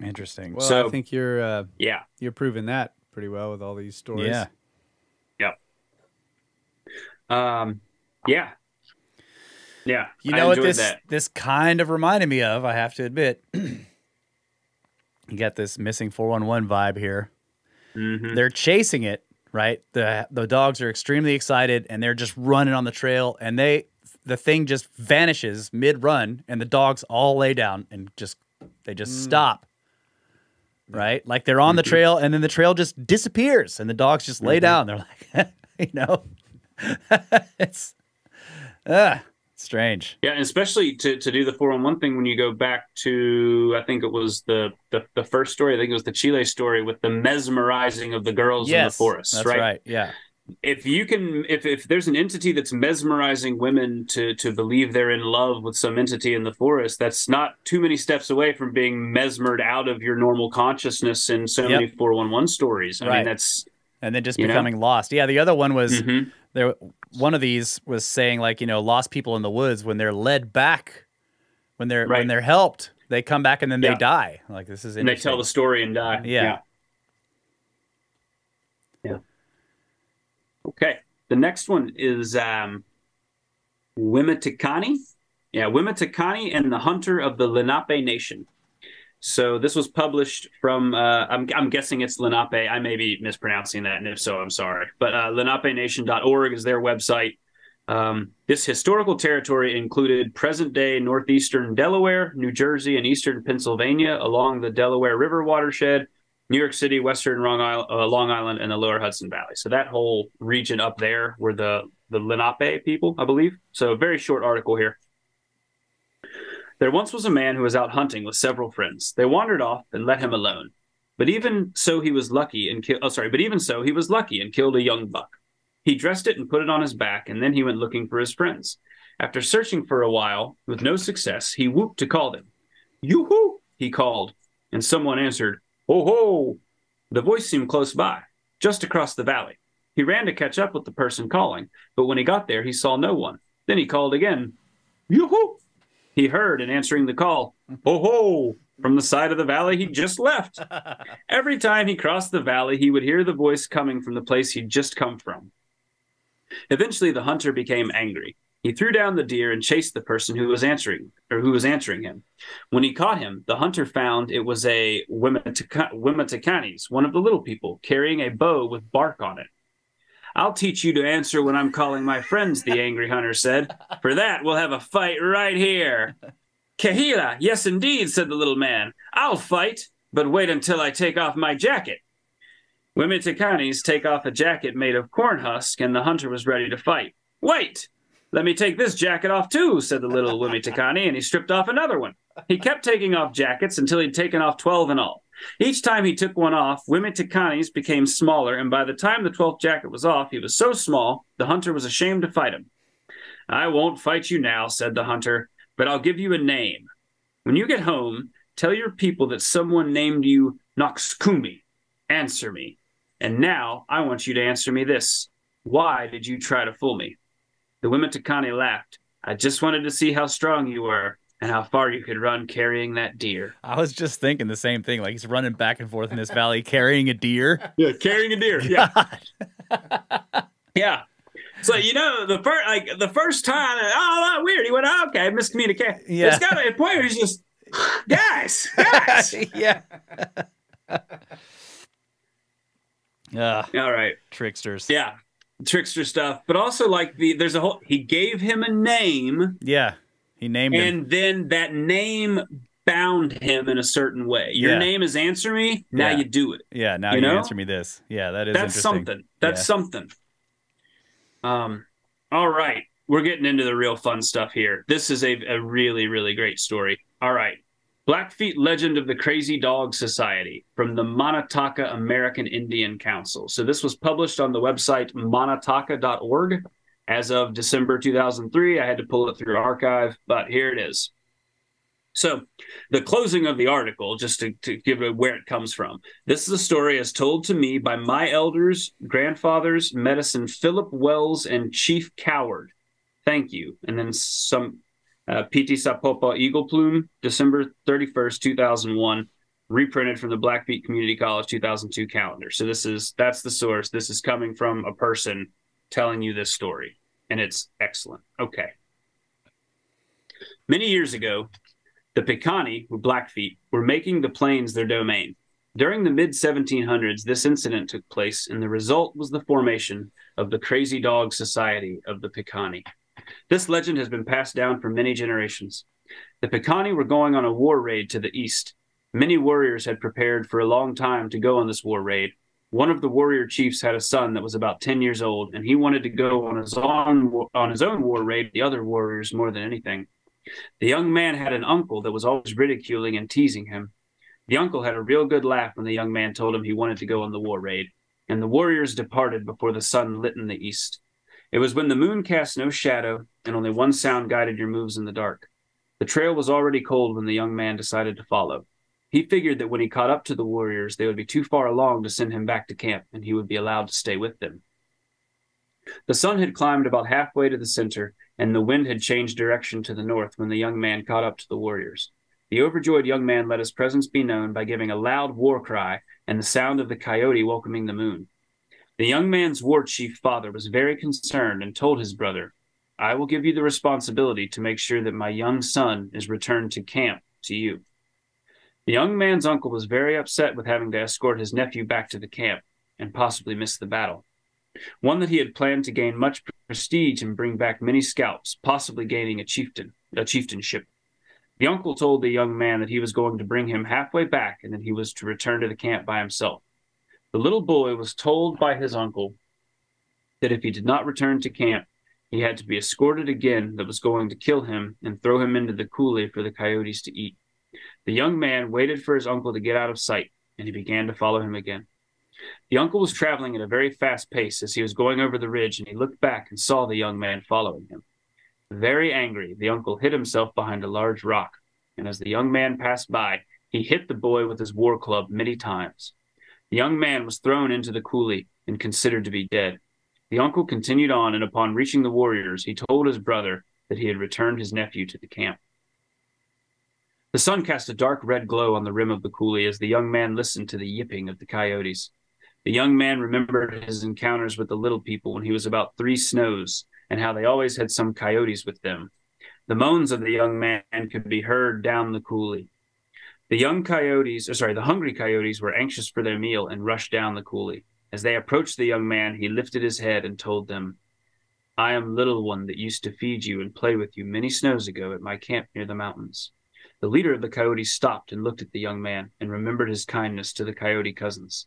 Interesting. Well, So, I think you're yeah. you're proving that pretty well with all these stories. Yeah. Yep. Yeah. Yeah. You I know what enjoyed this kind of reminded me of, I have to admit. You got this missing 411 vibe here. Mm-hmm. They're chasing it, right? The dogs are extremely excited and they're just running on the trail, and the thing just vanishes mid-run, and the dogs all lay down and just stop. Right? Like they're on the trail, and then the trail just disappears and the dogs just lay down. They're like, it's strange. Yeah, and especially to do the 411 thing when you go back to, I think it was the first story, I think it was the Chile story with the mesmerizing of the girls in the forest. That's right. Yeah. If you can, if there's an entity that's mesmerizing women to believe they're in love with some entity in the forest, that's not too many steps away from being mesmered out of your normal consciousness in so many 411 stories. I mean, that's, and then just becoming lost. Yeah. The other one was there. One of these was saying like, lost people in the woods, when they're led back, when they're helped, they come back and then they die. Like, this is interesting. And they tell the story and die. Yeah. Okay, the next one is Wimitikani. Yeah, Wimitikani and the Hunter of the Lenape Nation. So this was published from, I'm guessing it's Lenape. I may be mispronouncing that, and if so, I'm sorry. But lenapenation.org is their website. This historical territory included present-day northeastern Delaware, New Jersey, and eastern Pennsylvania along the Delaware River watershed, New York City, western Long Island, and the lower Hudson Valley. So that whole region up there were the Lenape people, I believe. So a very short article here. There once was a man who was out hunting with several friends. They wandered off and let him alone. But even so, he was lucky and killed a young buck. He dressed it and put it on his back, and then he went looking for his friends. After searching for a while, with no success, he whooped to call them. Yoo-hoo, he called, and someone answered, ho-ho. The voice seemed close by, just across the valley. He ran to catch up with the person calling, but when he got there, he saw no one. Then he called again. Yoo-hoo. He heard, in answering the call, ho-ho, from the side of the valley he'd just left. Every time he crossed the valley, he would hear the voice coming from the place he'd just come from. Eventually, the hunter became angry. He threw down the deer and chased the person who was answering him. When he caught him, the hunter found it was a Wimaticanes, one of the little people, carrying a bow with bark on it. I'll teach you to answer when I'm calling my friends, the angry hunter said. For that, we'll have a fight right here. Kahila, yes indeed, said the little man. I'll fight, but wait until I take off my jacket. Wimaticanes take off a jacket made of corn husk, and the hunter was ready to fight. Wait, let me take this jacket off too, said the little Wimiticani, and he stripped off another one. He kept taking off jackets until he'd taken off 12 in all. Each time he took one off, Wimaticanes became smaller, and by the time the 12th jacket was off, he was so small, the hunter was ashamed to fight him. I won't fight you now, said the hunter, but I'll give you a name. When you get home, tell your people that someone named you Noxkumi. Answer me. And now I want you to answer me this. Why did you try to fool me? The Wimiticani laughed. I just wanted to see how strong you were and how far you could run carrying that deer. I was just thinking the same thing. Like he's running back and forth in this valley carrying a deer. Yeah, carrying a deer. Yeah. Yeah. So, the first time, oh, weird. He went, okay, miscommunication. Yeah. It's got a point where he's just, guys. Yeah. All right. Tricksters. Yeah. Trickster stuff. But also, he gave him a name. Yeah. He named him. And then that name bound him in a certain way. Your name is Answer Me. Now you do it. Yeah. Now you answer me this. Yeah. That's interesting. Something. That's something. All right. We're getting into the real fun stuff here. This is a really, really great story. All right. Blackfeet Legend of the Crazy Dog Society from the Monataca American Indian Council. So this was published on the website monataca.org as of December 2003. I had to pull it through archive, but here it is. So the closing of the article, just to give it where it comes from. This is a story as told to me by my elders, grandfathers, Medicine Philip Wells, and Chief Coward. Thank you. And then some Piti Sapopa Eagle Plume, December 31st, 2001, reprinted from the Blackfeet Community College 2002 calendar. So that's the source. This is coming from a person telling you this story, and it's excellent. Okay. Many years ago, the Piikani, or Blackfeet, were making the plains their domain. During the mid-1700s, this incident took place, and the result was the formation of the Crazy Dog Society of the Piikani. This legend has been passed down for many generations. The Piikani were going on a war raid to the east. Many warriors had prepared for a long time to go on this war raid. One of the warrior chiefs had a son that was about 10 years old, and he wanted to go on his own war raid with the other warriors more than anything. The young man had an uncle that was always ridiculing and teasing him. The uncle had a real good laugh when the young man told him he wanted to go on the war raid, and the warriors departed before the sun lit in the east. It was when the moon cast no shadow, and only one sound guided your moves in the dark. The trail was already cold when the young man decided to follow. He figured that when he caught up to the warriors, they would be too far along to send him back to camp, and he would be allowed to stay with them. The sun had climbed about halfway to the center, and the wind had changed direction to the north when the young man caught up to the warriors. The overjoyed young man let his presence be known by giving a loud war cry and the sound of the coyote welcoming the moon. The young man's war chief father was very concerned and told his brother, I will give you the responsibility to make sure that my young son is returned to camp to you. The young man's uncle was very upset with having to escort his nephew back to the camp and possibly miss the battle, one that he had planned to gain much prestige and bring back many scalps, possibly gaining a chieftainship. The uncle told the young man that he was going to bring him halfway back and that he was to return to the camp by himself. The little boy was told by his uncle that if he did not return to camp, he had to be escorted again that was going to kill him and throw him into the coulee for the coyotes to eat. The young man waited for his uncle to get out of sight, and he began to follow him again. The uncle was traveling at a very fast pace as he was going over the ridge, and he looked back and saw the young man following him. Very angry, the uncle hid himself behind a large rock, and as the young man passed by, he hit the boy with his war club many times. The young man was thrown into the coulee and considered to be dead. The uncle continued on, and upon reaching the warriors, he told his brother that he had returned his nephew to the camp. The sun cast a dark red glow on the rim of the coulee as the young man listened to the yipping of the coyotes. The young man remembered his encounters with the little people when he was about 3 snows, and how they always had some coyotes with them. The moans of the young man could be heard down the coulee. The hungry coyotes were anxious for their meal and rushed down the coulee. As they approached the young man, he lifted his head and told them, "I am little one that used to feed you and play with you many snows ago at my camp near the mountains." The leader of the coyotes stopped and looked at the young man and remembered his kindness to the coyote cousins.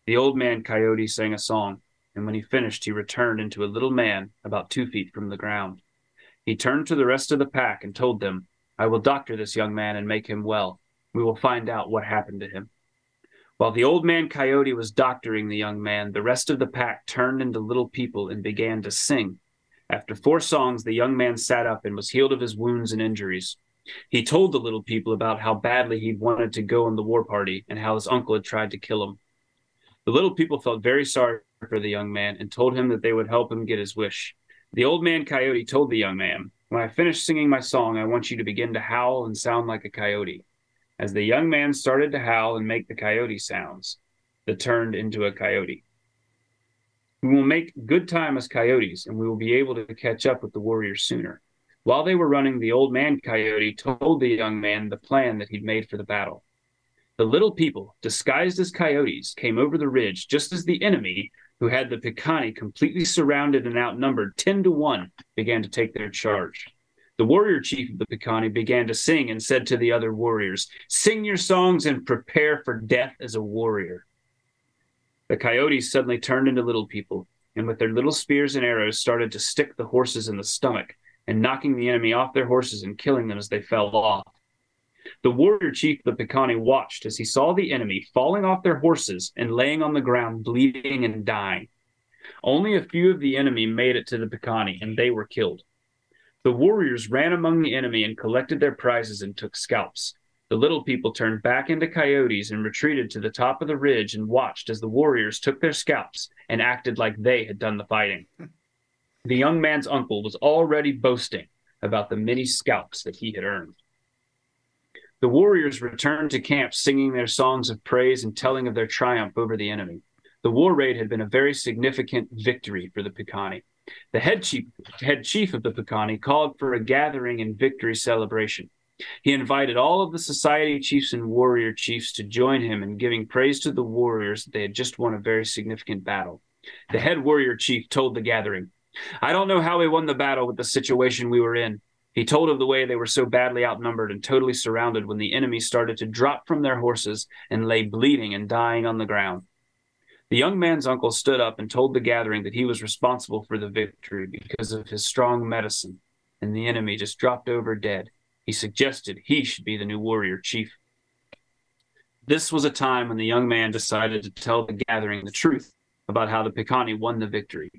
The old man coyote sang a song, and when he finished, he returned into a little man about 2 feet from the ground. He turned to the rest of the pack and told them, "I will doctor this young man and make him well. We will find out what happened to him." While the old man coyote was doctoring the young man, the rest of the pack turned into little people and began to sing. After 4 songs, the young man sat up and was healed of his wounds and injuries. He told the little people about how badly he wanted to go on the war party and how his uncle had tried to kill him. The little people felt very sorry for the young man and told him that they would help him get his wish. The old man coyote told the young man, "When I finish singing my song, I want you to begin to howl and sound like a coyote." As the young man started to howl and make the coyote sounds, that turned into a coyote. "We will make good time as coyotes, and we will be able to catch up with the warriors sooner." While they were running, the old man coyote told the young man the plan that he'd made for the battle. The little people, disguised as coyotes, came over the ridge just as the enemy, who had the Piikani completely surrounded and outnumbered 10-1, began to take their charge. The warrior chief of the Piikani began to sing and said to the other warriors, "Sing your songs and prepare for death as a warrior." The coyotes suddenly turned into little people, and with their little spears and arrows started to stick the horses in the stomach, and knocking the enemy off their horses and killing them as they fell off. The warrior chief of the Piikani watched as he saw the enemy falling off their horses and laying on the ground bleeding and dying. Only a few of the enemy made it to the Piikani, and they were killed. The warriors ran among the enemy and collected their prizes and took scalps. The little people turned back into coyotes and retreated to the top of the ridge and watched as the warriors took their scalps and acted like they had done the fighting. The young man's uncle was already boasting about the many scalps that he had earned. The warriors returned to camp singing their songs of praise and telling of their triumph over the enemy. The war raid had been a very significant victory for the Piikani. The head chief of the Piikani called for a gathering and victory celebration. He invited all of the society chiefs and warrior chiefs to join him in giving praise to the warriors that they had just won a very significant battle. The head warrior chief told the gathering, "I don't know how we won the battle with the situation we were in." He told of the way they were so badly outnumbered and totally surrounded when the enemy started to drop from their horses and lay bleeding and dying on the ground. The young man's uncle stood up and told the gathering that he was responsible for the victory because of his strong medicine, and the enemy just dropped over dead. He suggested he should be the new warrior chief. This was a time when the young man decided to tell the gathering the truth about how the Piikani won the victory.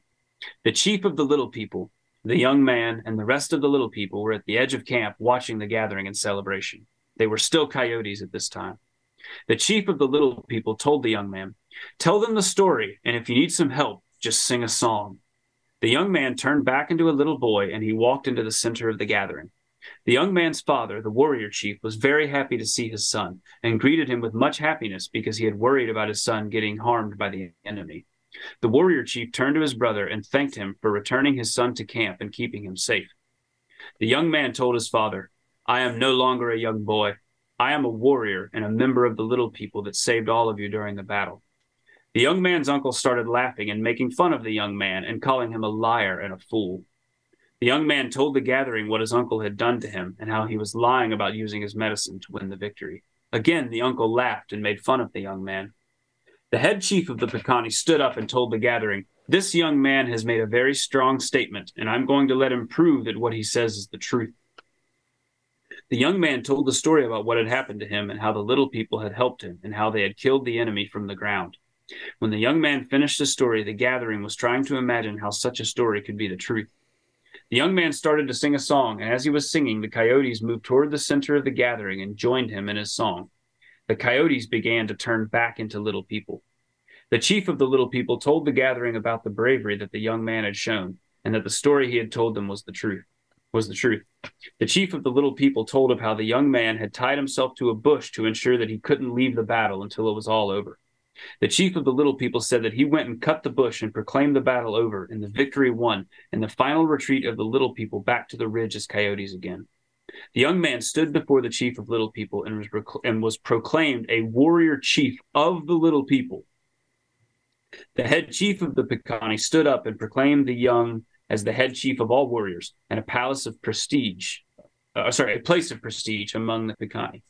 The chief of the little people, the young man, and the rest of the little people were at the edge of camp watching the gathering and celebration. They were still coyotes at this time. The chief of the little people told the young man, "Tell them the story, and if you need some help, just sing a song." The young man turned back into a little boy, and he walked into the center of the gathering. The young man's father, the warrior chief, was very happy to see his son and greeted him with much happiness because he had worried about his son getting harmed by the enemy. The warrior chief turned to his brother and thanked him for returning his son to camp and keeping him safe. The young man told his father, "I am no longer a young boy. I am a warrior and a member of the little people that saved all of you during the battle. The young man's uncle started laughing and making fun of the young man and calling him a liar and a fool. The young man told the gathering what his uncle had done to him and how he was lying about using his medicine to win the victory. Again, the uncle laughed and made fun of the young man. The head chief of the Picani stood up and told the gathering, "This young man has made a very strong statement, and I'm going to let him prove that what he says is the truth." The young man told the story about what had happened to him and how the little people had helped him and how they had killed the enemy from the ground. When the young man finished the story, the gathering was trying to imagine how such a story could be the truth. The young man started to sing a song, and as he was singing, the coyotes moved toward the center of the gathering and joined him in his song. The coyotes began to turn back into little people. The chief of the little people told the gathering about the bravery that the young man had shown, and that the story he had told them was the truth. The chief of the little people told of how the young man had tied himself to a bush to ensure that he couldn't leave the battle until it was all over. The chief of the little people said that he went and cut the bush and proclaimed the battle over and the victory won and the final retreat of the little people back to the ridge as coyotes again. The young man stood before the chief of little people and was proclaimed a warrior chief of the little people. The head chief of the Picani stood up and proclaimed the young as the head chief of all warriors and a place of prestige among the Picani.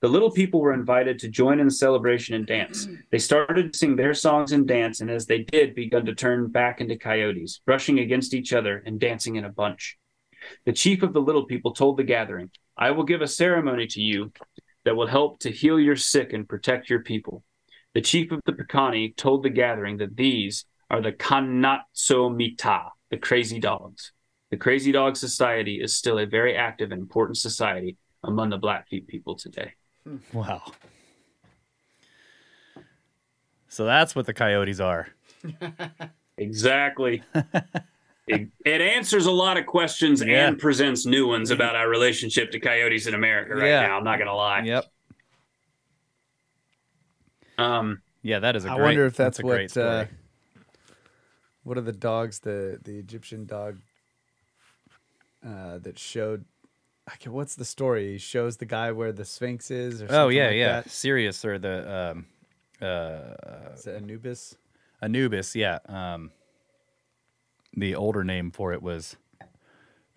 The little people were invited to join in the celebration and dance. They started to sing their songs and dance, and as they did, begun to turn back into coyotes, brushing against each other and dancing in a bunch. The chief of the little people told the gathering, "I will give a ceremony to you that will help to heal your sick and protect your people." The chief of the Picani told the gathering that these are the Kanatsomita, the crazy dogs. The Crazy Dog Society is still a very active and important society among the Blackfeet people today. Wow. So that's what the coyotes are. Exactly. It answers a lot of questions and presents new ones about our relationship to coyotes in America right now. I'm not going to lie. Yep. Yeah, that is a I great, wonder if that's a great story. What are the dogs, the Egyptian dog that showed, what's the story? He shows the guy where the Sphinx is or something that? Sirius or the is it Anubis? Anubis, yeah. The older name for it was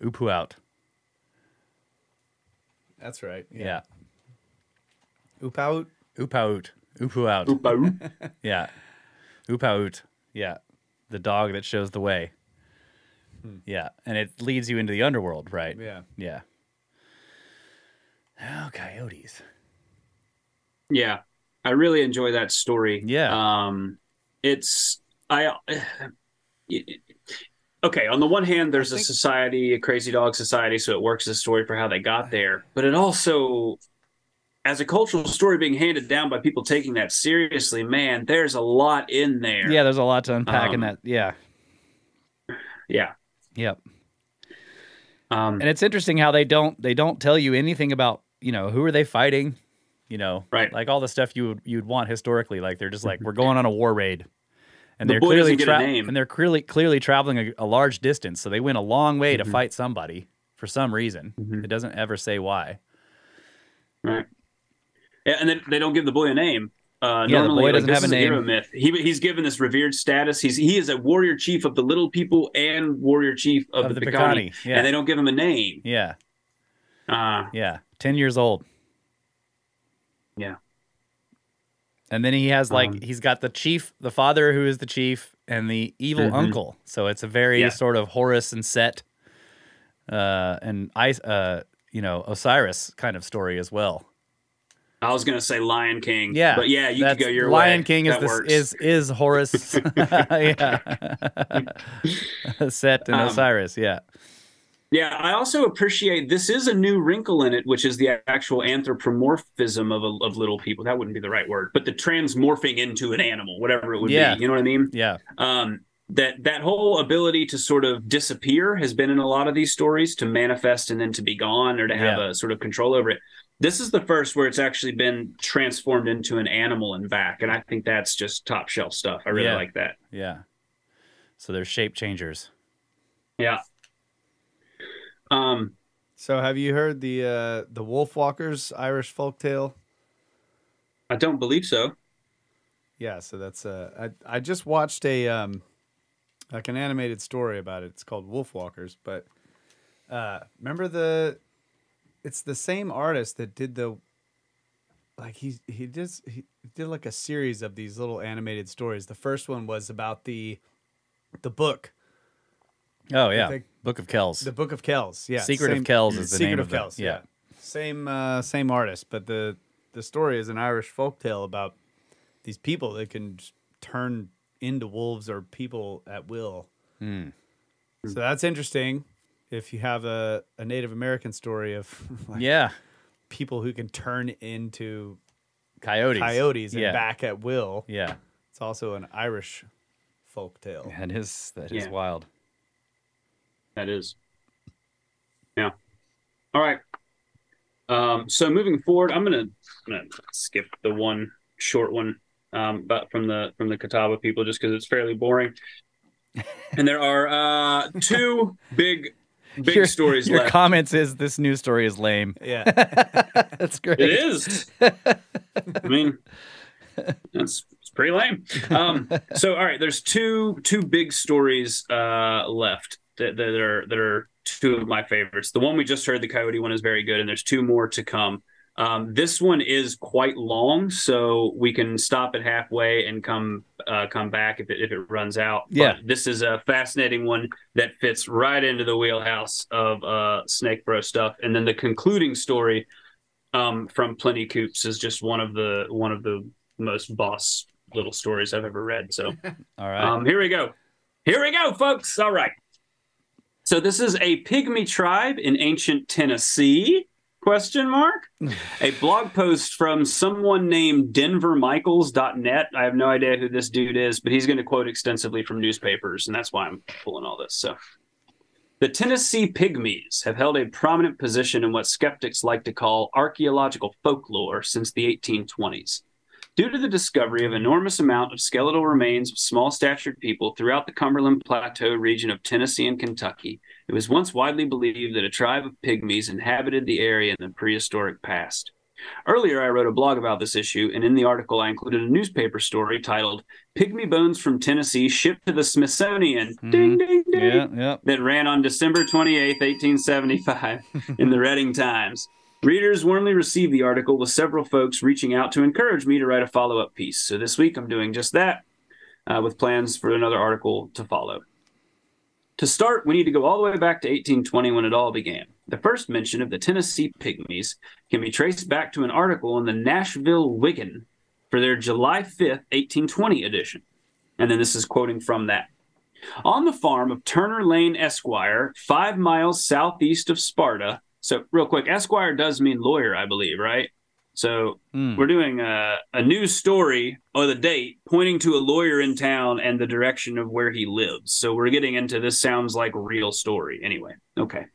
Upuaut. That's right. Yeah. Upaut? Upuaut. Yeah. Upuaut. Yeah. The dog that shows the way. Yeah. And it leads you into the underworld, right? Yeah. Yeah. Oh, coyotes. Yeah. I really enjoy that story. Yeah. Okay, on the one hand, there's a society, a Crazy Dog Society, so it works as a story for how they got there. But it also, as a cultural story being handed down by people taking that seriously, man, there's a lot in there. Yeah, there's a lot to unpack in that. Yeah. Yeah. Yep. And it's interesting how they don't tell you anything about, who are they fighting, right? Like all the stuff you'd want historically. Like they're just like, we're going on a war raid. And they're clearly traveling a large distance, so they went a long way to fight somebody for some reason. It doesn't ever say why. Right. Yeah, and then they don't give the boy a name. The boy doesn't have a name. Hero myth. He's given this revered status. He is a warrior chief of the little people and warrior chief of the Picani. Yeah. And they don't give him a name. Yeah. 10 years old. Yeah. And then he has he's got the chief, the father who is the chief, and the evil uncle. So it's a very sort of Horus and Set, and Osiris kind of story as well. I was gonna say Lion King. Yeah, but yeah, you could go your Lion way. King is Horus, yeah, Set and Osiris. Yeah. Yeah, I also appreciate this is a new wrinkle in it, which is the actual anthropomorphism of little people. That wouldn't be the right word, but the transmorphing into an animal, whatever it would be. You know what I mean? Yeah. That whole ability to sort of disappear has been in a lot of these stories, to manifest and then to be gone, or to have a sort of control over it. This is the first where it's actually been transformed into an animal and back, and I think that's just top shelf stuff. I really like that. Yeah. So they're shape changers. Yeah. So have you heard the Wolfwalkers Irish folktale? I don't believe so. Yeah, so that's I just watched a like an animated story about it. It's called Wolfwalkers, but remember it's the same artist that did he did like a series of these little animated stories. The first one was about the book. Oh yeah, Book of Kells. The Book of Kells. Yeah, Secret of Kells is the name of Kells. it. Yeah. Same artist, but the story is an Irish folktale about these people that can just turn into wolves or people at will. Mm. So that's interesting. If you have a Native American story of people who can turn into coyotes and back at will. Yeah, it's also an Irish folktale. That is wild. That is. Yeah. All right. So moving forward, I'm gonna skip the one short one, but from the Catawba people, just because it's fairly boring. And there are two big stories your left. Your comments is this news story is lame. Yeah, that's great. It is. I mean, it's pretty lame. So all right, there's two big stories left that are two of my favorites. The one we just heard, the coyote one, is very good, and there's two more to come. This one is quite long, so we can stop it halfway and come back if it runs out. Yeah. But this is a fascinating one that fits right into the wheelhouse of Snake Bro stuff. And then the concluding story from Plenty Coops is just one of the most boss little stories I've ever read. So, all right, here we go, folks. All right. So this is a pygmy tribe in ancient Tennessee. ? A blog post from someone named denvermichaels.net. I have no idea who this dude is, but he's going to quote extensively from newspapers, and that's why I'm pulling all this. So, the Tennessee Pygmies have held a prominent position in what skeptics like to call archaeological folklore since the 1820s. Due to the discovery of enormous amount of skeletal remains of small-statured people throughout the Cumberland Plateau region of Tennessee and Kentucky, it was once widely believed that a tribe of pygmies inhabited the area in the prehistoric past. Earlier, I wrote a blog about this issue, and in the article, I included a newspaper story titled "Pygmy Bones from Tennessee Shipped to the Smithsonian," ding, ding, ding, that ran on December 28, 1875, in the Reading Times. Readers warmly received the article, with several folks reaching out to encourage me to write a follow-up piece. So this week, I'm doing just that, with plans for another article to follow. To start, we need to go all the way back to 1820 when it all began. The first mention of the Tennessee Pygmies can be traced back to an article in the Nashville Wigan for their July 5th, 1820 edition. And then this is quoting from that. On the farm of Turner Lane Esquire, 5 miles southeast of Sparta. So real quick, Esquire does mean lawyer, I believe, right? So we're doing a news story or the date pointing to a lawyer in town and the direction of where he lives. So we're getting into this sounds like a real story. Anyway, okay.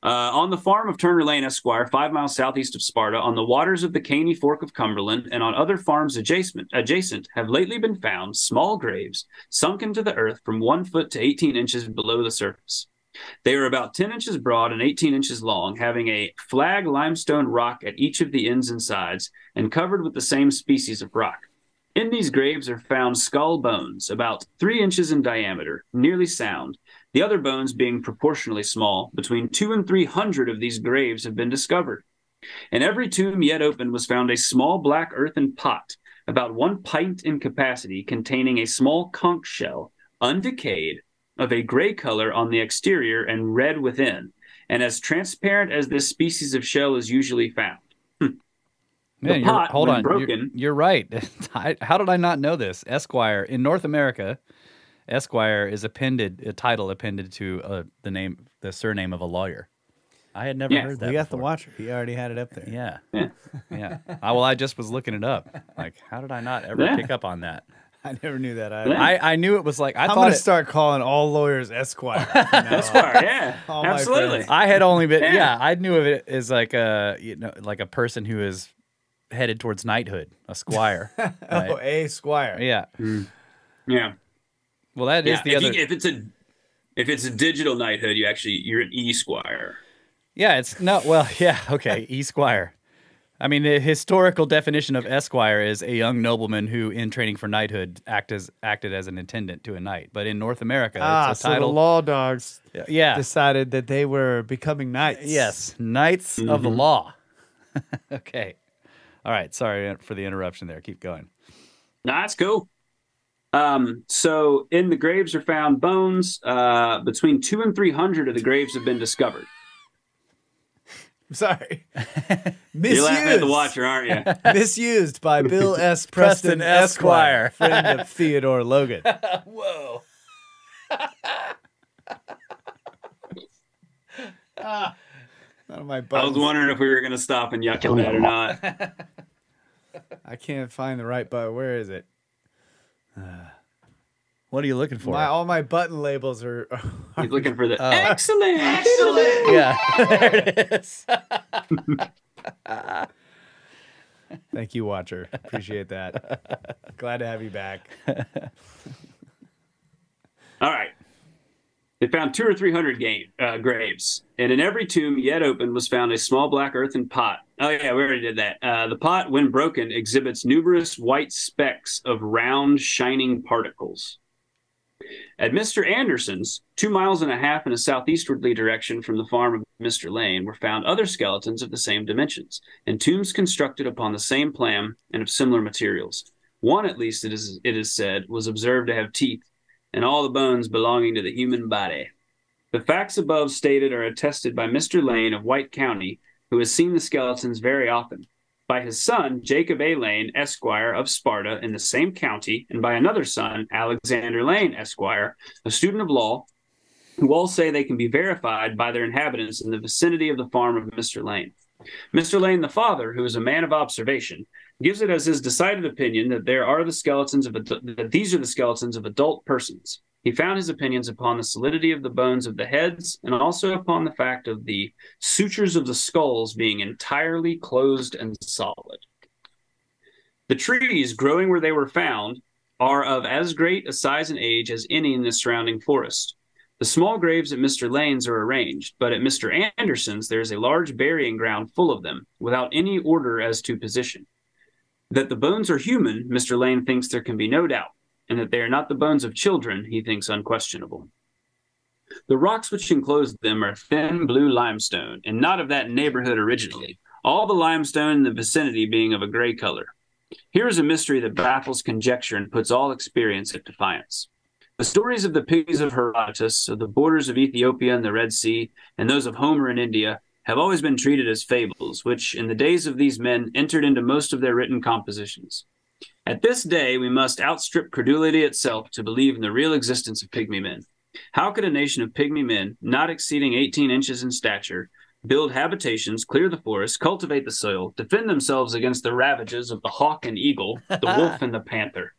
On the farm of Turner Lane Esquire, 5 miles southeast of Sparta, on the waters of the Caney Fork of Cumberland, and on other farms adjacent, have lately been found small graves sunk into the earth from 1 foot to 18 inches below the surface. They are about 10 inches broad and 18 inches long, having a flag limestone rock at each of the ends and sides, and covered with the same species of rock. In these graves are found skull bones, about 3 inches in diameter, nearly sound, the other bones being proportionally small. Between 200 and 300 of these graves have been discovered. In every tomb yet open was found a small black earthen pot, about 1 pint in capacity, containing a small conch shell, undecayed, of a gray color on the exterior and red within, and as transparent as this species of shell is usually found. Man, the pot, hold when on, broken, you're right. How did I not know this? Esquire in North America, Esquire is a title appended to the surname of a lawyer. I had never heard that. We got before. the watcher. He already had it up there. Yeah. I just was looking it up. Like, how did I not ever pick up on that? I never knew that either. I knew it was like I'm going to start calling all lawyers Esquire. Esquire, yeah, absolutely. I had only been I knew of it as like a person who is headed towards knighthood, a squire. Right? Oh, a squire. Yeah, yeah. Well, that is the other. If it's a digital knighthood, you're an e-squire. Yeah, it's no. Well, yeah, okay. Esquire. I mean, the historical definition of esquire is a young nobleman who, in training for knighthood, acted as an attendant to a knight. But in North America, it's a so title. the law dogs Yeah. decided that they were becoming knights. Yes, knights of the law. Okay. All right. Sorry for the interruption there. Keep going. Nah, that's cool. So in the graves are found bones. Between 200 and 300 of the graves have been discovered. I'm sorry. You're laughing at the watcher, aren't you? Misused by Bill S. Preston, Esquire, friend of Theodore Logan. Whoa. None of my I buttons. was wondering if we were going to stop and yuck at that or not. I can't find the right button. Where is it? What are you looking for? All my button labels are He's looking for the excellent. Yeah. There it is. Thank you, Watcher. Appreciate that. Glad to have you back. All right. They found 200 or 300 graves, and in every tomb yet open was found a small black earthen pot. Oh, yeah, we already did that. The pot, when broken, exhibits numerous white specks of round, shining particles. At Mr. Anderson's, 2.5 miles in a southeasterly direction from the farm of Mr. Lane, were found other skeletons of the same dimensions, and tombs constructed upon the same plan and of similar materials. One, at least, it is said, was observed to have teeth, and all the bones belonging to the human body. The facts above stated are attested by Mr. Lane of White County, who has seen the skeletons very often, by his son, Jacob A. Lane, Esquire, of Sparta, in the same county, and by another son, Alexander Lane, Esquire, a student of law, who all say they can be verified by their inhabitants in the vicinity of the farm of Mr. Lane. Mr. Lane, the father, who is a man of observation, gives it as his decided opinion that these are the skeletons of adult persons. He found his opinions upon the solidity of the bones of the heads and also upon the fact of the sutures of the skulls being entirely closed and solid. The trees growing where they were found are of as great a size and age as any in the surrounding forest. The small graves at Mr. Lane's are arranged, but at Mr. Anderson's there is a large burying ground full of them, without any order as to position. That the bones are human, Mr. Lane thinks there can be no doubt, and that they are not the bones of children, he thinks unquestionable. The rocks which enclose them are thin blue limestone, and not of that neighborhood originally, all the limestone in the vicinity being of a gray color. Here is a mystery that baffles conjecture and puts all experience at defiance. The stories of the pygmies of Herodotus, of the borders of Ethiopia and the Red Sea, and those of Homer in India, have always been treated as fables, which, in the days of these men, entered into most of their written compositions. At this day, we must outstrip credulity itself to believe in the real existence of pygmy men. How could a nation of pygmy men, not exceeding 18 inches in stature, build habitations, clear the forest, cultivate the soil, defend themselves against the ravages of the hawk and eagle, the wolf and the panther?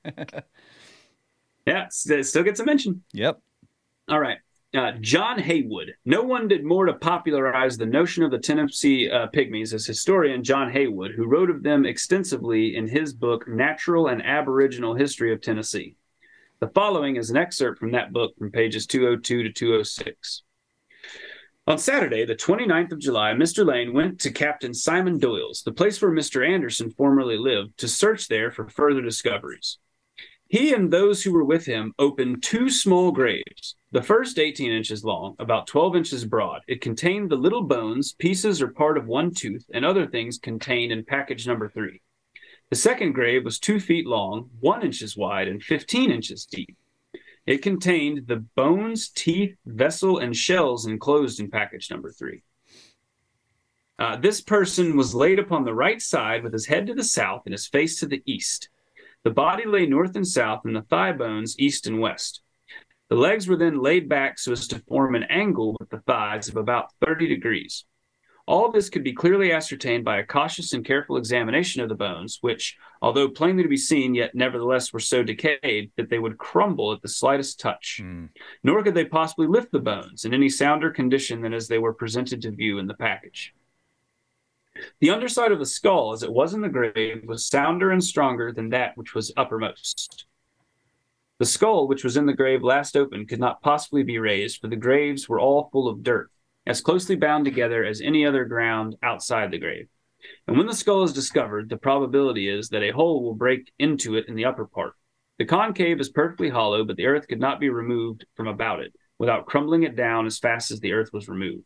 Yeah, it still gets a mention. Yep. All right. John Haywood. No one did more to popularize the notion of the Tennessee Pygmies as historian John Haywood, who wrote of them extensively in his book, Natural and Aboriginal History of Tennessee. The following is an excerpt from that book from pages 202 to 206. On Saturday, the 29th of July, Mr. Lane went to Captain Simon Doyle's, the place where Mr. Anderson formerly lived, to search there for further discoveries. He and those who were with him opened 2 small graves, the first 18 inches long, about 12 inches broad. It contained the little bones, pieces or part of one tooth, and other things contained in package number 3. The second grave was 2 feet long, 1 inch wide, and 15 inches deep. It contained the bones, teeth, vessel, and shells enclosed in package number 3. This person was laid upon the right side with his head to the south and his face to the east. The body lay north and south, and the thigh bones east and west. The legs were then laid back so as to form an angle with the thighs of about 30 degrees. All this could be clearly ascertained by a cautious and careful examination of the bones, which, although plainly to be seen, yet nevertheless were so decayed that they would crumble at the slightest touch. Nor could they possibly lift the bones in any sounder condition than as they were presented to view in the package. The underside of the skull, as it was in the grave, was sounder and stronger than that which was uppermost. The skull, which was in the grave last opened, could not possibly be raised, for the graves were all full of dirt. as closely bound together as any other ground outside the grave. And when the skull is discovered, the probability is that a hole will break into it in the upper part. The concave is perfectly hollow, but the earth could not be removed from about it without crumbling it down as fast as the earth was removed.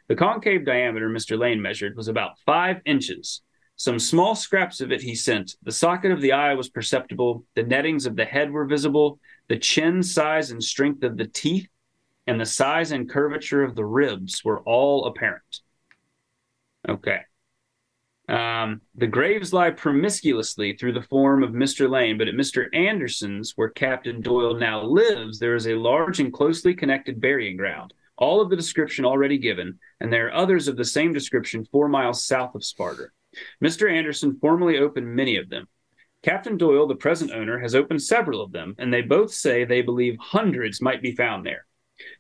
The concave diameter Mr. Lane measured was about 5 inches. Some small scraps of it he sent. The socket of the eye was perceptible. The nettings of the head were visible. The chin size and strength of the teeth and the size and curvature of the ribs were all apparent. Okay. The graves lie promiscuously through the form of Mr. Lane, but at Mr. Anderson's, where Captain Doyle now lives, there is a large and closely connected burying ground, all of the description already given, and there are others of the same description 4 miles south of Sparta. Mr. Anderson formerly opened many of them. Captain Doyle, the present owner, has opened several of them, and they both say they believe hundreds might be found there.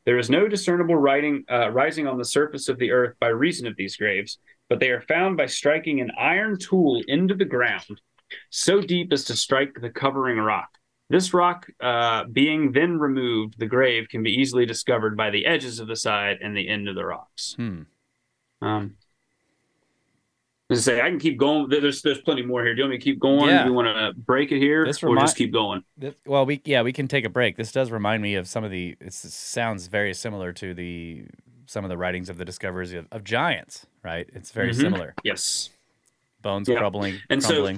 There is no discernible rising on the surface of the earth by reason of these graves, but they are found by striking an iron tool into the ground so deep as to strike the covering rock. This rock being then removed, the grave can be easily discovered by the edges of the side and the end of the rocks. As I say, I can keep going. There's plenty more here. Do you want me to keep going? Yeah. Do you want to break it here, or just keep going? Well, we can take a break. This does remind me of some of the. It sounds very similar to some of the writings of the discoveries of giants. Right? It's very similar. Yes. Bones crumbling. So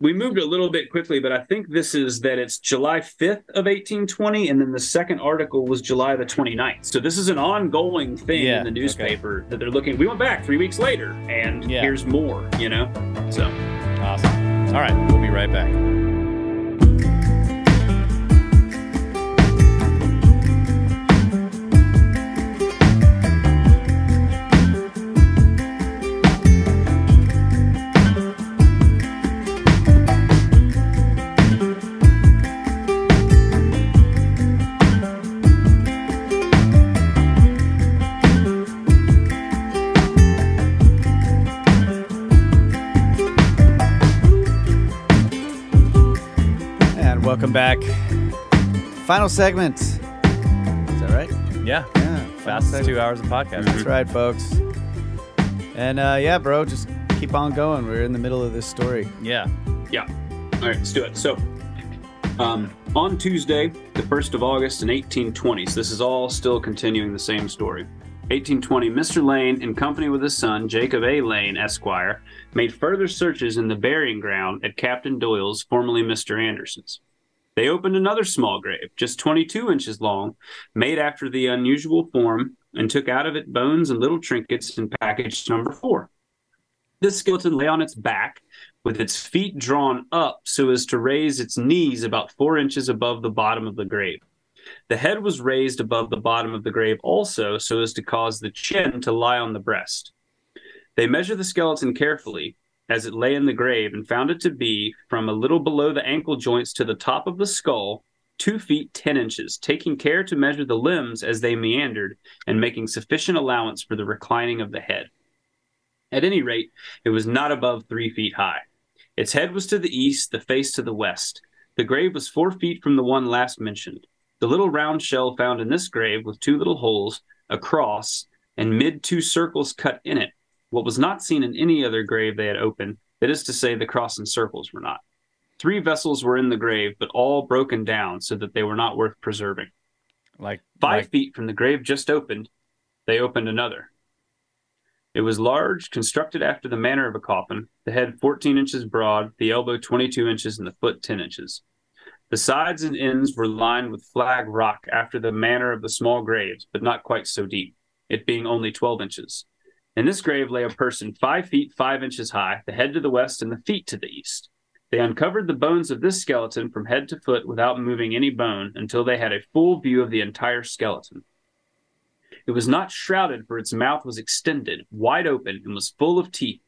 we moved a little bit quickly, but I think this is that it's July 5th of 1820, and then the second article was July the 29th. So this is an ongoing thing in the newspaper that they're looking. We went back 3 weeks later, and here's more, So awesome. All right, we'll be right back. Welcome back. Final segment. Is that right? Yeah. Fastest 2 hours of podcast. That's right, folks. And bro, just keep on going. We're in the middle of this story. Yeah. All right, let's do it. So, on Tuesday, the 1st of August in 1820, so this is all still continuing the same story. 1820, Mr. Lane, in company with his son, Jacob A. Lane, Esquire, made further searches in the burying ground at Captain Doyle's, formerly Mr. Anderson's. They opened another small grave, just 22 inches long, made after the unusual form, and took out of it bones and little trinkets in package number 4. This skeleton lay on its back, with its feet drawn up so as to raise its knees about 4 inches above the bottom of the grave. The head was raised above the bottom of the grave also so as to cause the chin to lie on the breast. They measured the skeleton carefully as it lay in the grave and found it to be from a little below the ankle joints to the top of the skull 2 feet 10 inches, taking care to measure the limbs as they meandered and making sufficient allowance for the reclining of the head. At any rate, it was not above 3 feet high. Its head was to the east, the face to the west. The grave was 4 feet from the one last mentioned. The little round shell found in this grave with 2 little holes, a cross, and 2 circles cut in it, what was not seen in any other grave they had opened, that is to say, the cross and circles were not. 3 vessels were in the grave, but all broken down so that they were not worth preserving. 5 feet from the grave just opened, they opened another. It was large, constructed after the manner of a coffin, the head 14 inches broad, the elbow 22 inches, and the foot 10 inches. The sides and ends were lined with flag rock after the manner of the small graves, but not quite so deep, it being only 12 inches. In this grave lay a person 5 feet 5 inches high, the head to the west and the feet to the east. They uncovered the bones of this skeleton from head to foot without moving any bone until they had a full view of the entire skeleton. It was not shrouded, for its mouth was extended, wide open, and was full of teeth.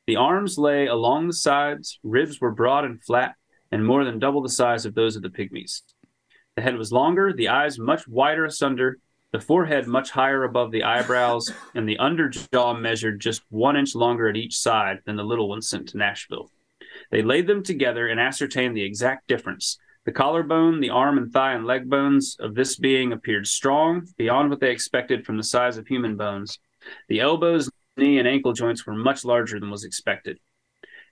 The arms lay along the sides, ribs were broad and flat, and more than double the size of those of the pygmies. The head was longer, the eyes much wider asunder, the forehead much higher above the eyebrows, and the underjaw measured just 1 inch longer at each side than the little one sent to Nashville. They laid them together and ascertained the exact difference. The collarbone, the arm and thigh and leg bones of this being appeared strong, beyond what they expected from the size of human bones. The elbows, knee, and ankle joints were much larger than was expected.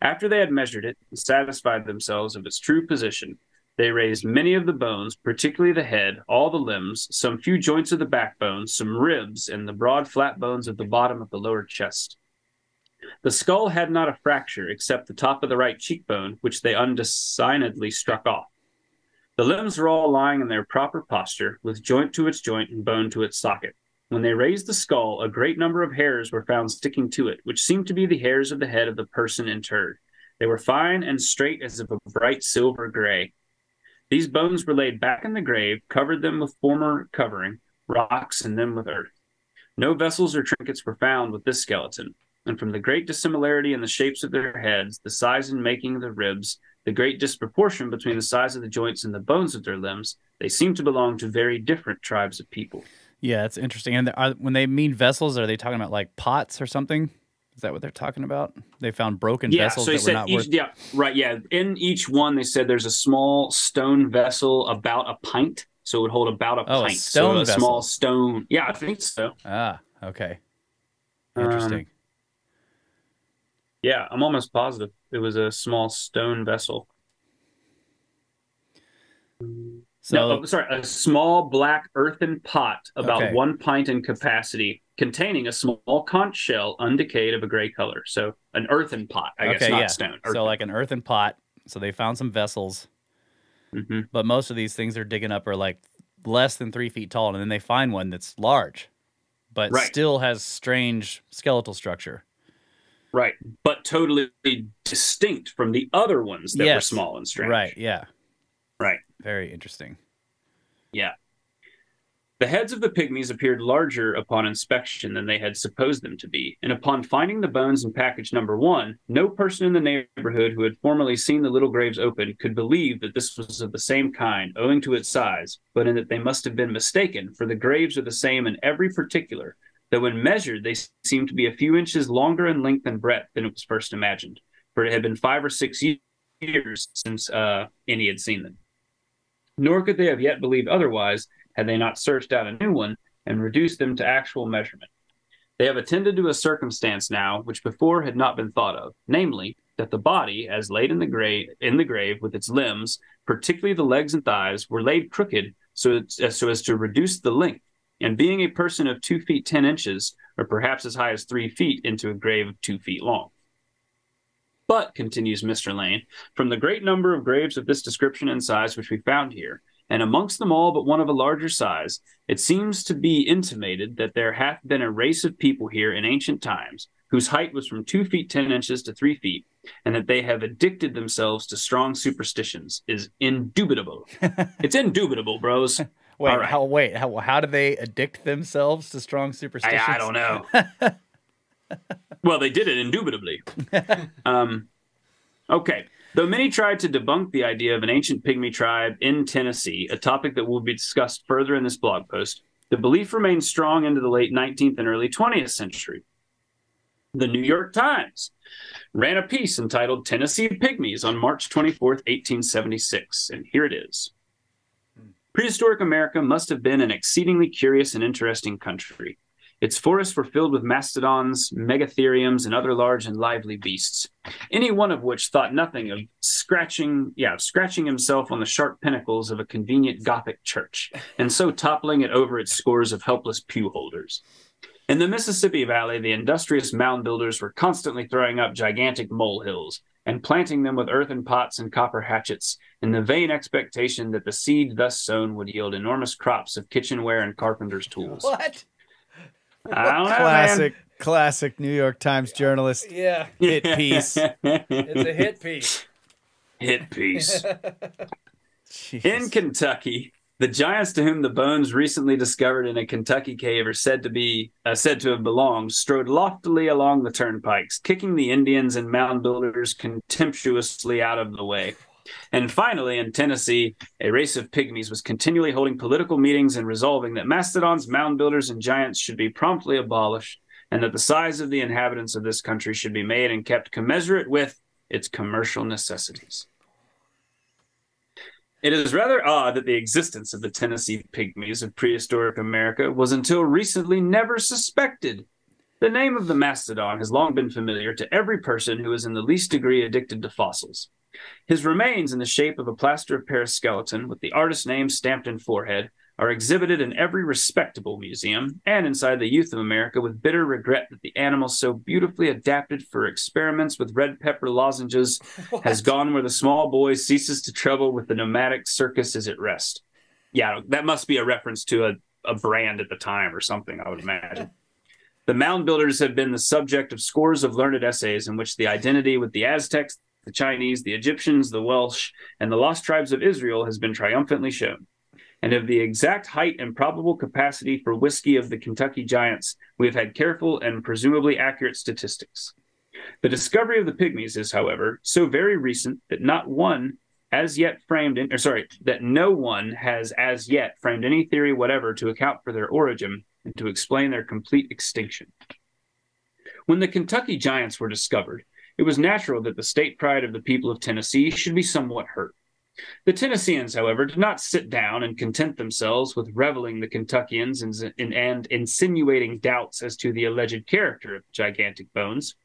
After they had measured it and satisfied themselves of its true position, they raised many of the bones, particularly the head, all the limbs, some few joints of the backbone, some ribs, and the broad flat bones at the bottom of the lower chest. The skull had not a fracture except the top of the right cheekbone, which they undesignedly struck off. The limbs were all lying in their proper posture, with joint to its joint and bone to its socket. When they raised the skull, a great number of hairs were found sticking to it, which seemed to be the hairs of the head of the person interred. They were fine and straight as of a bright silver gray. These bones were laid back in the grave, covered them with former covering, rocks, and then with earth. No vessels or trinkets were found with this skeleton, and from the great dissimilarity in the shapes of their heads, the size and making of the ribs, the great disproportion between the size of the joints and the bones of their limbs, they seem to belong to very different tribes of people. Yeah, it's interesting. And when they mean vessels, are they talking about like pots or something? Is that what they're talking about? They found broken vessels so that were not worth... Yeah, right, yeah. In each one, they said there's a small stone vessel about a pint, so it would hold about a pint. A stone so a vessel. small stone... Yeah, I think so. Ah, okay. Interesting. Yeah, I'm almost positive it was a small stone vessel. A small black earthen pot about 1 pint in capacity, containing a small conch shell undecayed of a gray color. So an earthen pot, I guess, not stone. Earthen. So like an earthen pot. So they found some vessels, but most of these things they're digging up are like less than 3 feet tall, and then they find one that's large, but still has strange skeletal structure. Right, but totally distinct from the other ones that were small and strange. Right, yeah. Right. Very interesting. Yeah. The heads of the pygmies appeared larger upon inspection than they had supposed them to be, and upon finding the bones in package number 1, no person in the neighborhood who had formerly seen the little graves open could believe that this was of the same kind, owing to its size, but in that they must have been mistaken, for the graves are the same in every particular, though when measured they seemed to be a few inches longer in length and breadth than it was first imagined, for it had been 5 or 6 years since any had seen them. Nor could they have yet believed otherwise had they not searched out a new one and reduced them to actual measurement. They have attended to a circumstance now which before had not been thought of, namely, that the body, as laid in the grave with its limbs, particularly the legs and thighs, were laid crooked so as to reduce the length, and being a person of 2 feet 10 inches, or perhaps as high as 3 feet, into a grave of 2 feet long. But, continues Mr. Lane, from the great number of graves of this description and size which we found here, and amongst them all but one of a larger size, it seems to be intimated that there hath been a race of people here in ancient times, whose height was from 2 feet 10 inches to 3 feet, and that they have addicted themselves to strong superstitions, is indubitable. It's indubitable, bros. How do they addict themselves to strong superstitions? I don't know. Well, they did it indubitably. Okay. Though many tried to debunk the idea of an ancient pygmy tribe in Tennessee, a topic that will be discussed further in this blog post, the belief remained strong into the late 19th and early 20th century. The New York Times ran a piece entitled Tennessee Pygmies on March 24th, 1876, and here it is. Prehistoric America must have been an exceedingly curious and interesting country. Its forests were filled with mastodons, megatheriums, and other large and lively beasts, any one of which thought nothing of scratching himself on the sharp pinnacles of a convenient Gothic church, and so toppling it over its scores of helpless pew holders. In the Mississippi Valley, the industrious mound builders were constantly throwing up gigantic molehills and planting them with earthen pots and copper hatchets in the vain expectation that the seed thus sown would yield enormous crops of kitchenware and carpenter's tools. What? I don't know, Classic New York Times journalist. Yeah. Hit piece. It's a hit piece. Hit piece. In Kentucky, the giants to whom the bones recently discovered in a Kentucky cave are said to have belonged strode loftily along the turnpikes, kicking the Indians and mound builders contemptuously out of the way. And finally, in Tennessee, a race of pygmies was continually holding political meetings and resolving that mastodons, mound builders, and giants should be promptly abolished, and that the size of the inhabitants of this country should be made and kept commensurate with its commercial necessities. It is rather odd that the existence of the Tennessee Pygmies of prehistoric America was until recently never suspected. The name of the mastodon has long been familiar to every person who is in the least degree addicted to fossils. His remains, in the shape of a plaster of Paris skeleton with the artist's name stamped in forehead, are exhibited in every respectable museum and inside the youth of America with bitter regret that the animal so beautifully adapted for experiments with red pepper lozenges has gone where the small boy ceases to trouble with the nomadic circus is at rest. Yeah, that must be a reference to a brand at the time or something, I would imagine. The mound builders have been the subject of scores of learned essays in which the identity with the Aztecs, the Chinese, the Egyptians, the Welsh, and the lost tribes of Israel has been triumphantly shown. And of the exact height and probable capacity for whiskey of the Kentucky Giants, we have had careful and presumably accurate statistics. The discovery of the Pygmies is, however, so very recent that no one has as yet framed any theory whatever to account for their origin and to explain their complete extinction. When the Kentucky Giants were discovered, it was natural that the state pride of the people of Tennessee should be somewhat hurt. The Tennesseans, however, did not sit down and content themselves with reveling the Kentuckians and insinuating doubts as to the alleged character of gigantic bones.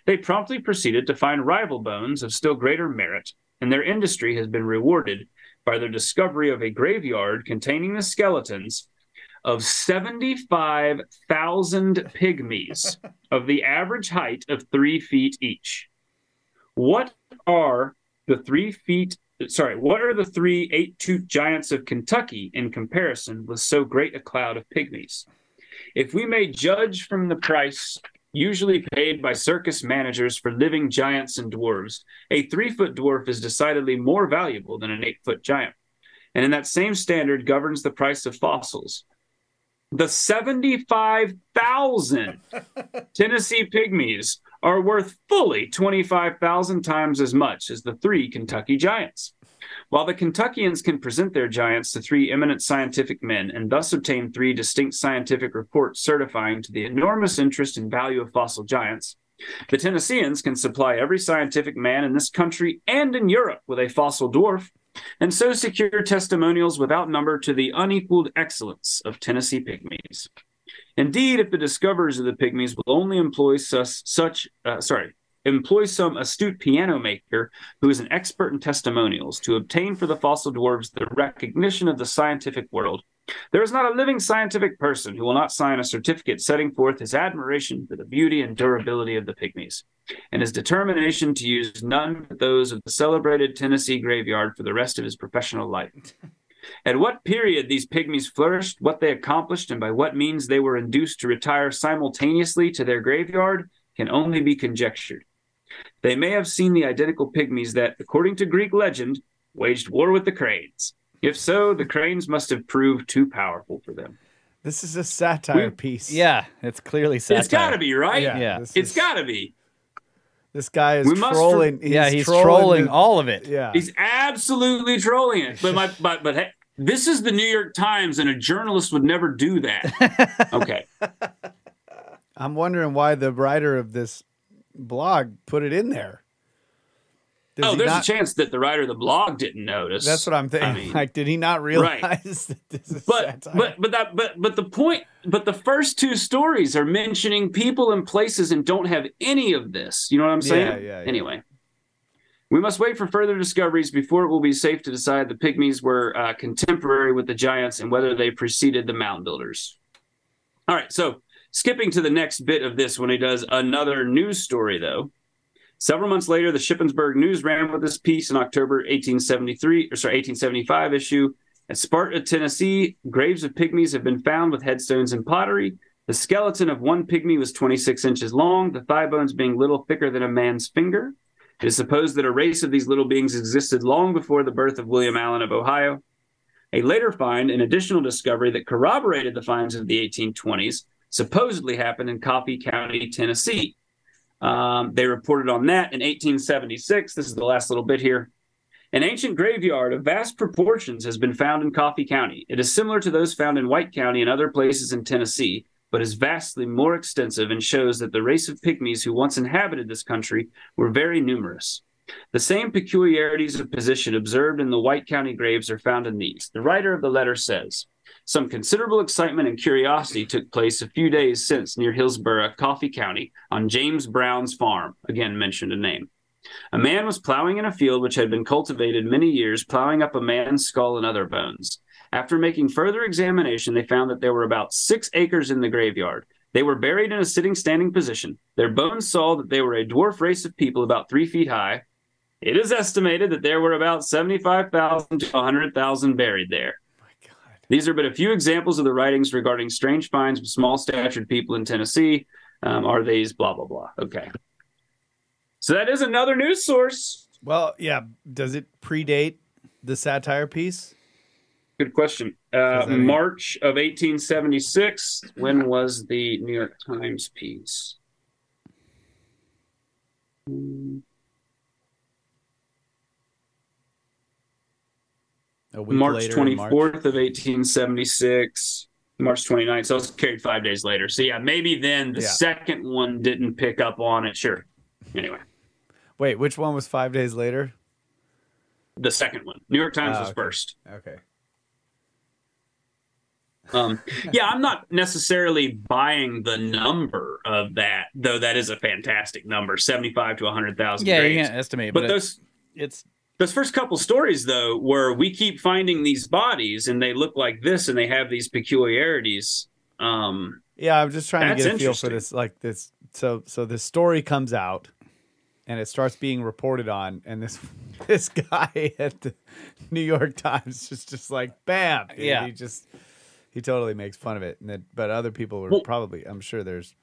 They promptly proceeded to find rival bones of still greater merit, and their industry has been rewarded by their discovery of a graveyard containing the skeletons of 75,000 pygmies of the average height of 3 feet each. What are the 3 8-toothed giants of Kentucky in comparison with so great a cloud of pygmies? If we may judge from the price usually paid by circus managers for living giants and dwarves, a 3-foot dwarf is decidedly more valuable than an 8-foot giant. And in that same standard governs the price of fossils. The 75,000 Tennessee Pygmies are worth fully 25,000 times as much as the 3 Kentucky Giants. While the Kentuckians can present their giants to 3 eminent scientific men and thus obtain 3 distinct scientific reports certifying to the enormous interest and value of fossil giants, the Tennesseans can supply every scientific man in this country and in Europe with a fossil dwarf, and so secure testimonials without number to the unequaled excellence of Tennessee Pygmies. Indeed, if the discoverers of the Pygmies will only employ some astute piano maker who is an expert in testimonials to obtain for the fossil dwarves the recognition of the scientific world, there is not a living scientific person who will not sign a certificate setting forth his admiration for the beauty and durability of the Pygmies, and his determination to use none but those of the celebrated Tennessee graveyard for the rest of his professional life. At what period these Pygmies flourished, what they accomplished, and by what means they were induced to retire simultaneously to their graveyard can only be conjectured. They may have seen the identical Pygmies that, according to Greek legend, waged war with the cranes. If so, the cranes must have proved too powerful for them. This is a satire piece. Yeah, it's clearly satire. It's got to be, right? Yeah. It's got to be. This guy is trolling. He's trolling all of it. Yeah. He's absolutely trolling it. But hey, this is the New York Times, and a journalist would never do that. Okay. I'm wondering why the writer of this blog put it in there. There's a chance that the writer of the blog didn't notice. That's what I'm thinking. I mean, did he not realize that this is satire? But the point. But the first 2 stories are mentioning people and places and don't have any of this. You know what I'm saying? Yeah. Anyway, we must wait for further discoveries before it will be safe to decide the Pygmies were contemporary with the giants and whether they preceded the mound builders. All right, so skipping to the next bit of this when he does another news story, though. Several months later, the Shippensburg News ran with this piece in October 1875 issue. At Sparta, Tennessee, graves of pygmies have been found with headstones and pottery. The skeleton of one pygmy was 26 inches long, the thigh bones being little thicker than a man's finger. It is supposed that a race of these little beings existed long before the birth of William Allen of Ohio. A later find, an additional discovery that corroborated the finds of the 1820s, supposedly happened in Coffee County, Tennessee. They reported on that in 1876. This is the last little bit here. An ancient graveyard of vast proportions has been found in Coffee County. It is similar to those found in White County and other places in Tennessee, but is vastly more extensive and shows that the race of pygmies who once inhabited this country were very numerous. The same peculiarities of position observed in the White County graves are found in these. The writer of the letter says, some considerable excitement and curiosity took place a few days since near Hillsborough, Coffee County, on James Brown's farm, again mentioned a name. A man was plowing in a field which had been cultivated many years, plowing up a man's skull and other bones. After making further examination, they found that there were about 6 acres in the graveyard. They were buried in a standing position. Their bones saw that they were a dwarf race of people about 3 feet high. It is estimated that there were about 75,000 to 100,000 buried there. My God. These are but a few examples of the writings regarding strange finds of small-statured people in Tennessee. Are these blah, blah, blah. Okay. So that is another news source. Well, yeah. Does it predate the satire piece? Good question. March of 1876. When was the New York Times piece? March 24th of 1876. March 29th. So it was carried 5 days later. So yeah, maybe then the second one didn't pick up on it. Sure. Anyway. Wait, which one was 5 days later? The second one. New York Times was first. Okay. Yeah, I'm not necessarily buying the number of that, though that is a fantastic number, 75 to 100,000 Yeah, graves. you can't estimate. But it's those first couple stories, though, where we keep finding these bodies and they look like this and they have these peculiarities. Yeah, I'm just trying to get a feel for interesting. this. Like this, so this story comes out, and it starts being reported on, and this guy at the New York Times just like bam, dude, Yeah. he totally makes fun of it, and but other people were probably, I'm sure there's.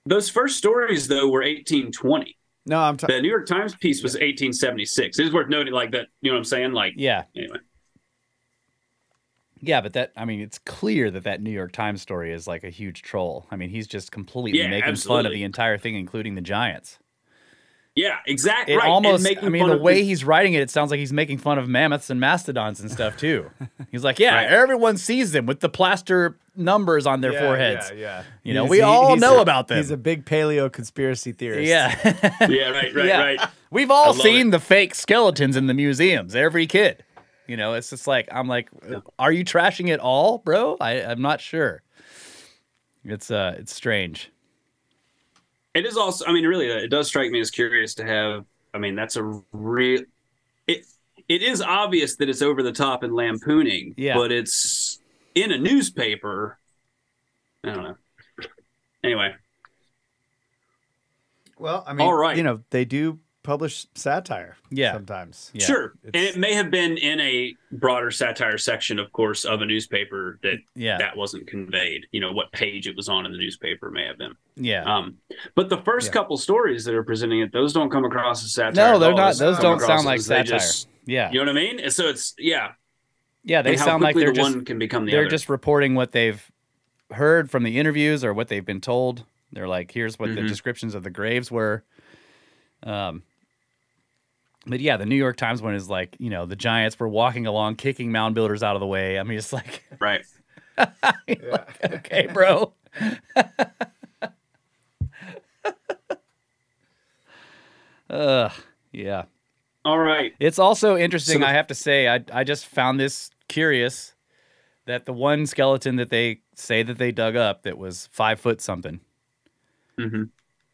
Those first stories, though, were 1820. No, I'm talking. The New York Times piece was 1876. It is worth noting, like that. You know what I'm saying? Like, yeah. Anyway. Yeah, but it's clear that New York Times story is like a huge troll. I mean, he's just completely making fun of the entire thing, including the Giants. Yeah, exactly. It right. almost, And I mean, the way he's writing it sounds like he's making fun of mammoths and mastodons and stuff too. He's like, yeah, Right. everyone sees them with the plaster numbers on their foreheads. Yeah. You know, we all know about them. He's a big paleo conspiracy theorist. Yeah. Yeah, right, Yeah. right. We've all love seen it. the fake skeletons in the museums, every kid. You know, it's just like, I'm like, are you trashing it all, bro? I'm not sure. It's strange. It is also, I mean, really, it does strike me as curious to have, I mean, that's a real, it is obvious that it's over the top and lampooning, but it's in a newspaper. I don't know. Anyway. Well, I mean, all right. You know, they do publish satire sometimes. Yeah. Sure. And it may have been in a broader satire section, of course, of a newspaper that wasn't conveyed. You know, what page it was on in the newspaper may have been. Yeah. But the first couple stories that are presenting it, those don't come across as satire. No, they're at all. not. Those don't sound like as they satire. You know what I mean? So it's, Yeah, they and how sound like quickly they're the just one can become the they're other. just reporting what they've heard from the interviews or what they've been told. They're like, here's what the descriptions of the graves were. But yeah, the New York Times one is like, you know, the Giants were walking along, kicking mound builders out of the way. I mean, it's like, right. like, okay, bro. Yeah. All right. It's also interesting, So I have to say, I just found this curious that the one skeleton that they say that they dug up that was 5 foot something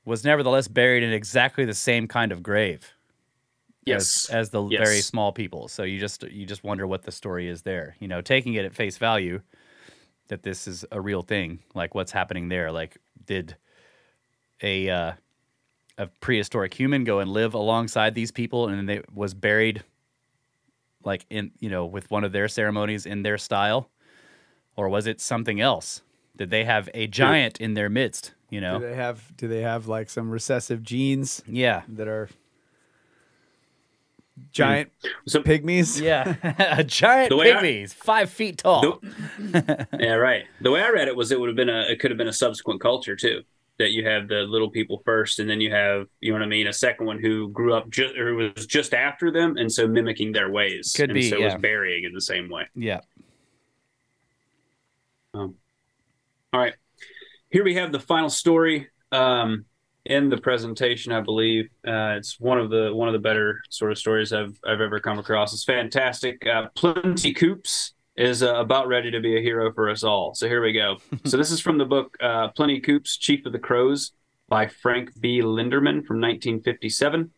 was nevertheless buried in exactly the same kind of grave. Yes. As the very small people. So you just wonder what the story is there. You know, taking it at face value that this is a real thing. Like what's happening there? Like did a prehistoric human go and live alongside these people and they was buried like in, you know, with one of their ceremonies in their style? Or was it something else? Did they have a giant in their midst, you know? Do they have like some recessive genes? Yeah. That are giant So, pygmies? Yeah. A giant The way pygmy. He's 5 feet tall. yeah, right. The way I read it was it could have been a subsequent culture too. That you have the little people first, and then you have, you know what I mean, a second one who grew up or was just after them, and so mimicking their ways. Could be, so was burying in the same way. Yeah. All right. Here we have the final story. in the presentation, I believe. It's one of the better sort of stories I've ever come across. It's fantastic. Plenty Coups is about ready to be a hero for us all. So here we go. So this is from the book Plenty Coups, Chief of the Crows by Frank B. Linderman from 1957.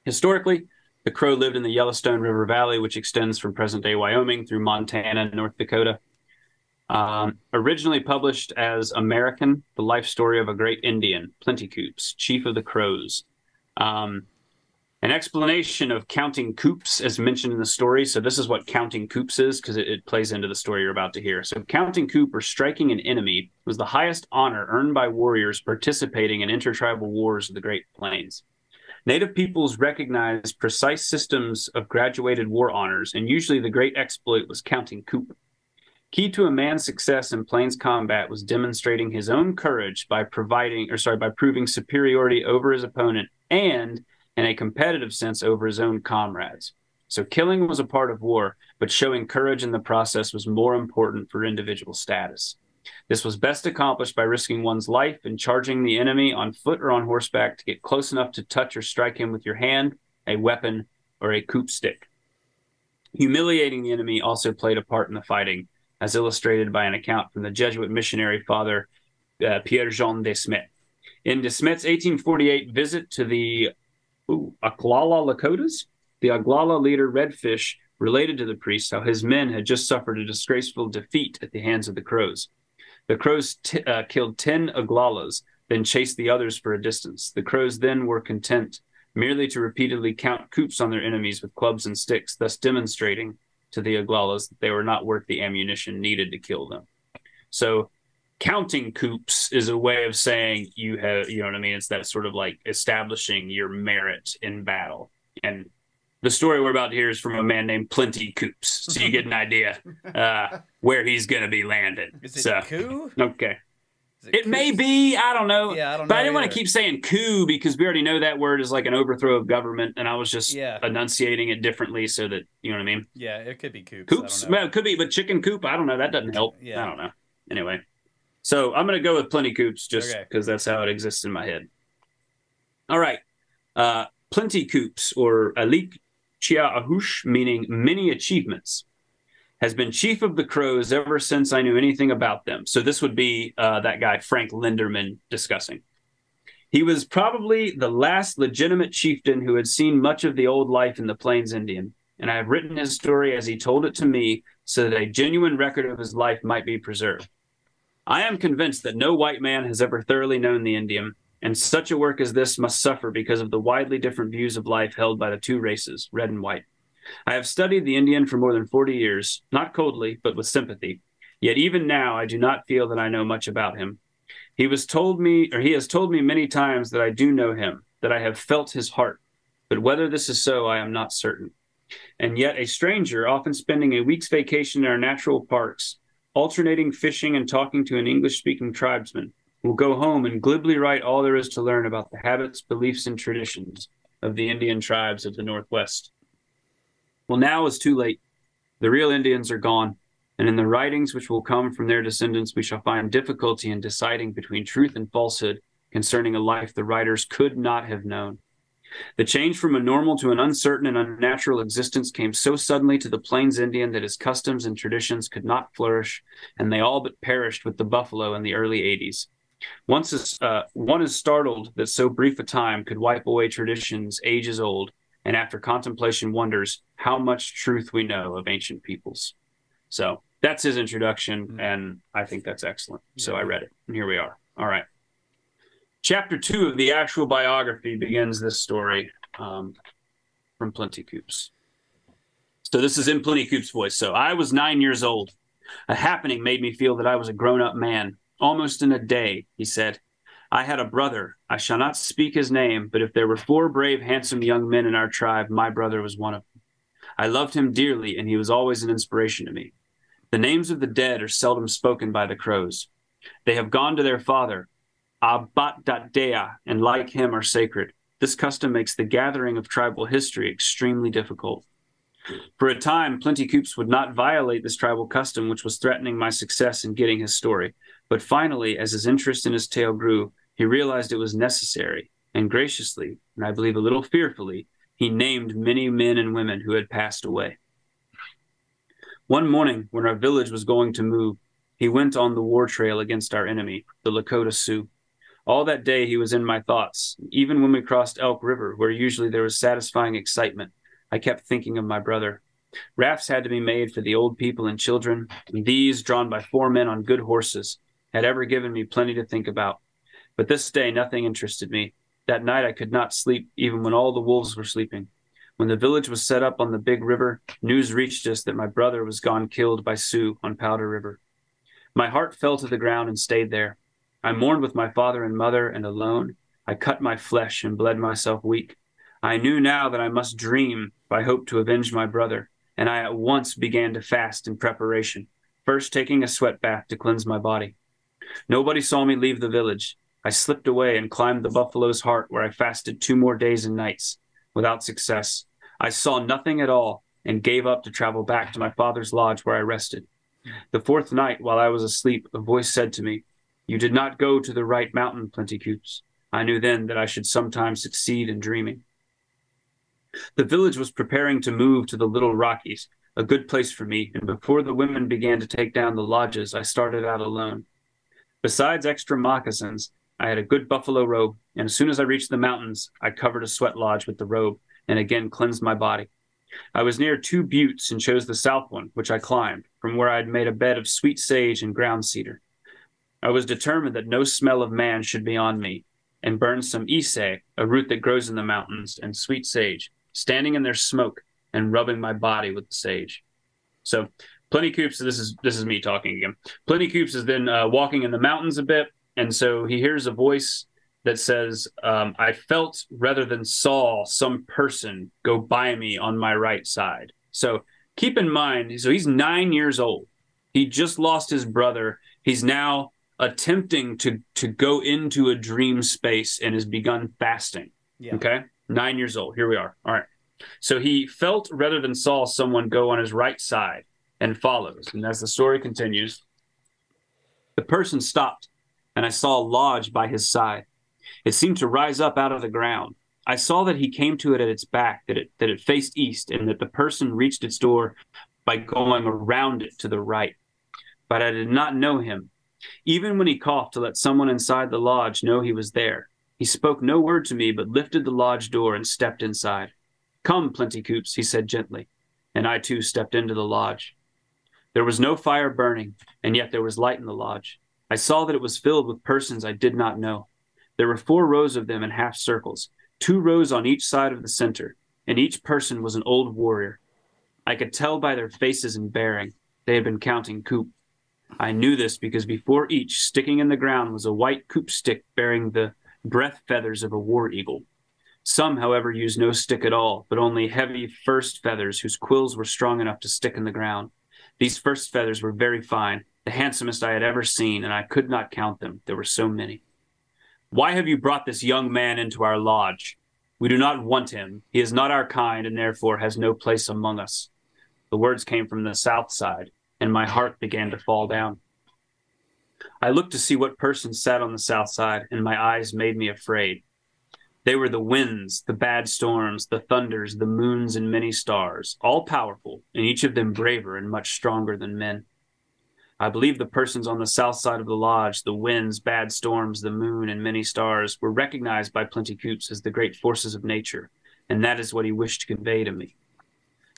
Historically, the Crow lived in the Yellowstone River Valley, which extends from present-day Wyoming through Montana and North Dakota. Originally published as American, The Life Story of a Great Indian, Plenty Coups, Chief of the Crows. An explanation of counting coups as mentioned in the story. So this is what counting coups is, because it plays into the story you're about to hear. So counting coup, or striking an enemy, was the highest honor earned by warriors participating in intertribal wars of the Great Plains. Native peoples recognized precise systems of graduated war honors, and usually the great exploit was counting coup. Key to a man's success in plains combat was demonstrating his own courage by proving superiority over his opponent and, in a competitive sense, over his own comrades. So killing was a part of war, but showing courage in the process was more important for individual status. This was best accomplished by risking one's life and charging the enemy on foot or on horseback to get close enough to touch or strike him with your hand, a weapon, or a coup stick. Humiliating the enemy also played a part in the fighting, as illustrated by an account from the Jesuit missionary father Pierre-Jean de Smet. In de Smet's 1848 visit to the Oglala Lakotas, the Oglala leader Redfish related to the priest how his men had just suffered a disgraceful defeat at the hands of the Crows. The Crows killed 10 Oglalas, then chased the others for a distance. The Crows then were content merely to repeatedly count coups on their enemies with clubs and sticks, thus demonstrating to the Oglalas that they were not worth the ammunition needed to kill them. So counting coups is a way of saying you have, you know what I mean? It's that sort of like establishing your merit in battle. And the story we're about to hear is from a man named Plenty Coups. So you get an idea where he's going to be landed. Is it coup? Okay. It may be. I don't know. Yeah, I don't know. But I didn't want to keep saying coup because we already know that word is like an overthrow of government, and I was just enunciating it differently so that, you know what I mean? Yeah, it could be coups. Coups? Well, it could be, but chicken coop? I don't know. That doesn't help. Yeah. I don't know. Anyway. So I'm going to go with Plenty Coups just because that's how it exists in my head. All right. Plenty Coups, or Alik Chia Ahush, meaning many achievements, has been chief of the Crows ever since I knew anything about them. So this would be that guy, Frank Linderman, discussing. He was probably the last legitimate chieftain who had seen much of the old life in the Plains Indian, and I have written his story as he told it to me so that a genuine record of his life might be preserved. I am convinced that no white man has ever thoroughly known the Indian, and such a work as this must suffer because of the widely different views of life held by the two races, red and white. I have studied the Indian for more than 40 years, not coldly, but with sympathy. Yet even now I do not feel that I know much about him. He has told me many times that I do know him, that I have felt his heart. But whether this is so, I am not certain. And yet a stranger, often spending a week's vacation in our natural parks, alternating fishing and talking to an English-speaking tribesman, will go home and glibly write all there is to learn about the habits, beliefs, and traditions of the Indian tribes of the Northwest. Well, now is too late. The real Indians are gone, and in the writings which will come from their descendants, we shall find difficulty in deciding between truth and falsehood concerning a life the writers could not have known. The change from a normal to an uncertain and unnatural existence came so suddenly to the Plains Indian that his customs and traditions could not flourish, and they all but perished with the buffalo in the early 80s. One is startled that so brief a time could wipe away traditions ages old, and after contemplation wonders how much truth we know of ancient peoples. So that's his introduction, and I think that's excellent. So I read it, and here we are. All right. Chapter 2 of the actual biography begins this story from Plenty Coups. So this is in Plenty Coups' voice. So I was 9 years old. A happening made me feel that I was a grown-up man. Almost in a day, he said. I had a brother. I shall not speak his name, but if there were 4 brave, handsome young men in our tribe, my brother was one of them. I loved him dearly, and he was always an inspiration to me. The names of the dead are seldom spoken by the Crows. They have gone to their father, Abat-Dat-Dea, and like him are sacred. This custom makes the gathering of tribal history extremely difficult. For a time, Plenty Coups would not violate this tribal custom, which was threatening my success in getting his story. But finally, as his interest in his tale grew, He realized it was necessary, and graciously, and I believe a little fearfully, he named many men and women who had passed away. One morning, when our village was going to move, he went on the war trail against our enemy, the Lakota Sioux. All that day he was in my thoughts. Even when we crossed Elk River, where usually there was satisfying excitement, I kept thinking of my brother. Rafts had to be made for the old people and children, and these, drawn by 4 men on good horses, had ever given me plenty to think about. But this day nothing interested me. That night I could not sleep, even when all the wolves were sleeping. When the village was set up on the big river, news reached us that my brother was gone killed by Sioux on Powder River. My heart fell to the ground and stayed there. I mourned with my father and mother, and alone, I cut my flesh and bled myself weak. I knew now that I must dream if I hoped to avenge my brother, and I at once began to fast in preparation, first taking a sweat bath to cleanse my body. Nobody saw me leave the village. I slipped away and climbed the Buffalo's Heart, where I fasted 2 more days and nights. Without success, I saw nothing at all and gave up to travel back to my father's lodge where I rested. The 4th night, while I was asleep, a voice said to me, "You did not go to the right mountain, Plenty Coups." I knew then that I should sometime succeed in dreaming. The village was preparing to move to the Little Rockies, a good place for me, and before the women began to take down the lodges, I started out alone. Besides extra moccasins, I had a good buffalo robe, and as soon as I reached the mountains, I covered a sweat lodge with the robe and again cleansed my body. I was near 2 buttes and chose the south one, which I climbed, from where I had made a bed of sweet sage and ground cedar. I was determined that no smell of man should be on me, and burned some isay, a root that grows in the mountains, and sweet sage, standing in their smoke and rubbing my body with the sage. So Plenty Coups, this is me talking again. Plenty Coups has been walking in the mountains a bit, and so he hears a voice that says, I felt rather than saw some person go by me on my right side. So keep in mind, so he's 9 years old. He just lost his brother. He's now attempting to go into a dream space and has begun fasting. Yeah. Okay? 9 years old. Here we are. All right. So he felt rather than saw someone go on his right side and follows. And as the story continues, the person stopped, and I saw a lodge by his side. It seemed to rise up out of the ground. I saw that he came to it at its back, that it faced east, and that the person reached its door by going around it to the right. But I did not know him. Even when he coughed to let someone inside the lodge know he was there, he spoke no word to me, but lifted the lodge door and stepped inside. "Come, Plenty Coups," he said gently, and I too stepped into the lodge. There was no fire burning, and yet there was light in the lodge. I saw that it was filled with persons I did not know. There were 4 rows of them in half circles, 2 rows on each side of the center, and each person was an old warrior. I could tell by their faces and bearing they had been counting coop. I knew this because before each, sticking in the ground, was a white coop stick bearing the breath feathers of a war eagle. Some, however, used no stick at all, but only heavy first feathers whose quills were strong enough to stick in the ground. These first feathers were very fine, the handsomest I had ever seen, and I could not count them. There were so many. "Why have you brought this young man into our lodge? We do not want him. He is not our kind, and therefore has no place among us." The words came from the south side, and my heart began to fall down. I looked to see what person sat on the south side, and my eyes made me afraid. They were the winds, the bad storms, the thunders, the moons, and many stars, all powerful, and each of them braver and much stronger than men. I believe the persons on the south side of the lodge, the winds, bad storms, the moon, and many stars, were recognized by Plenty Coups as the great forces of nature, and that is what he wished to convey to me.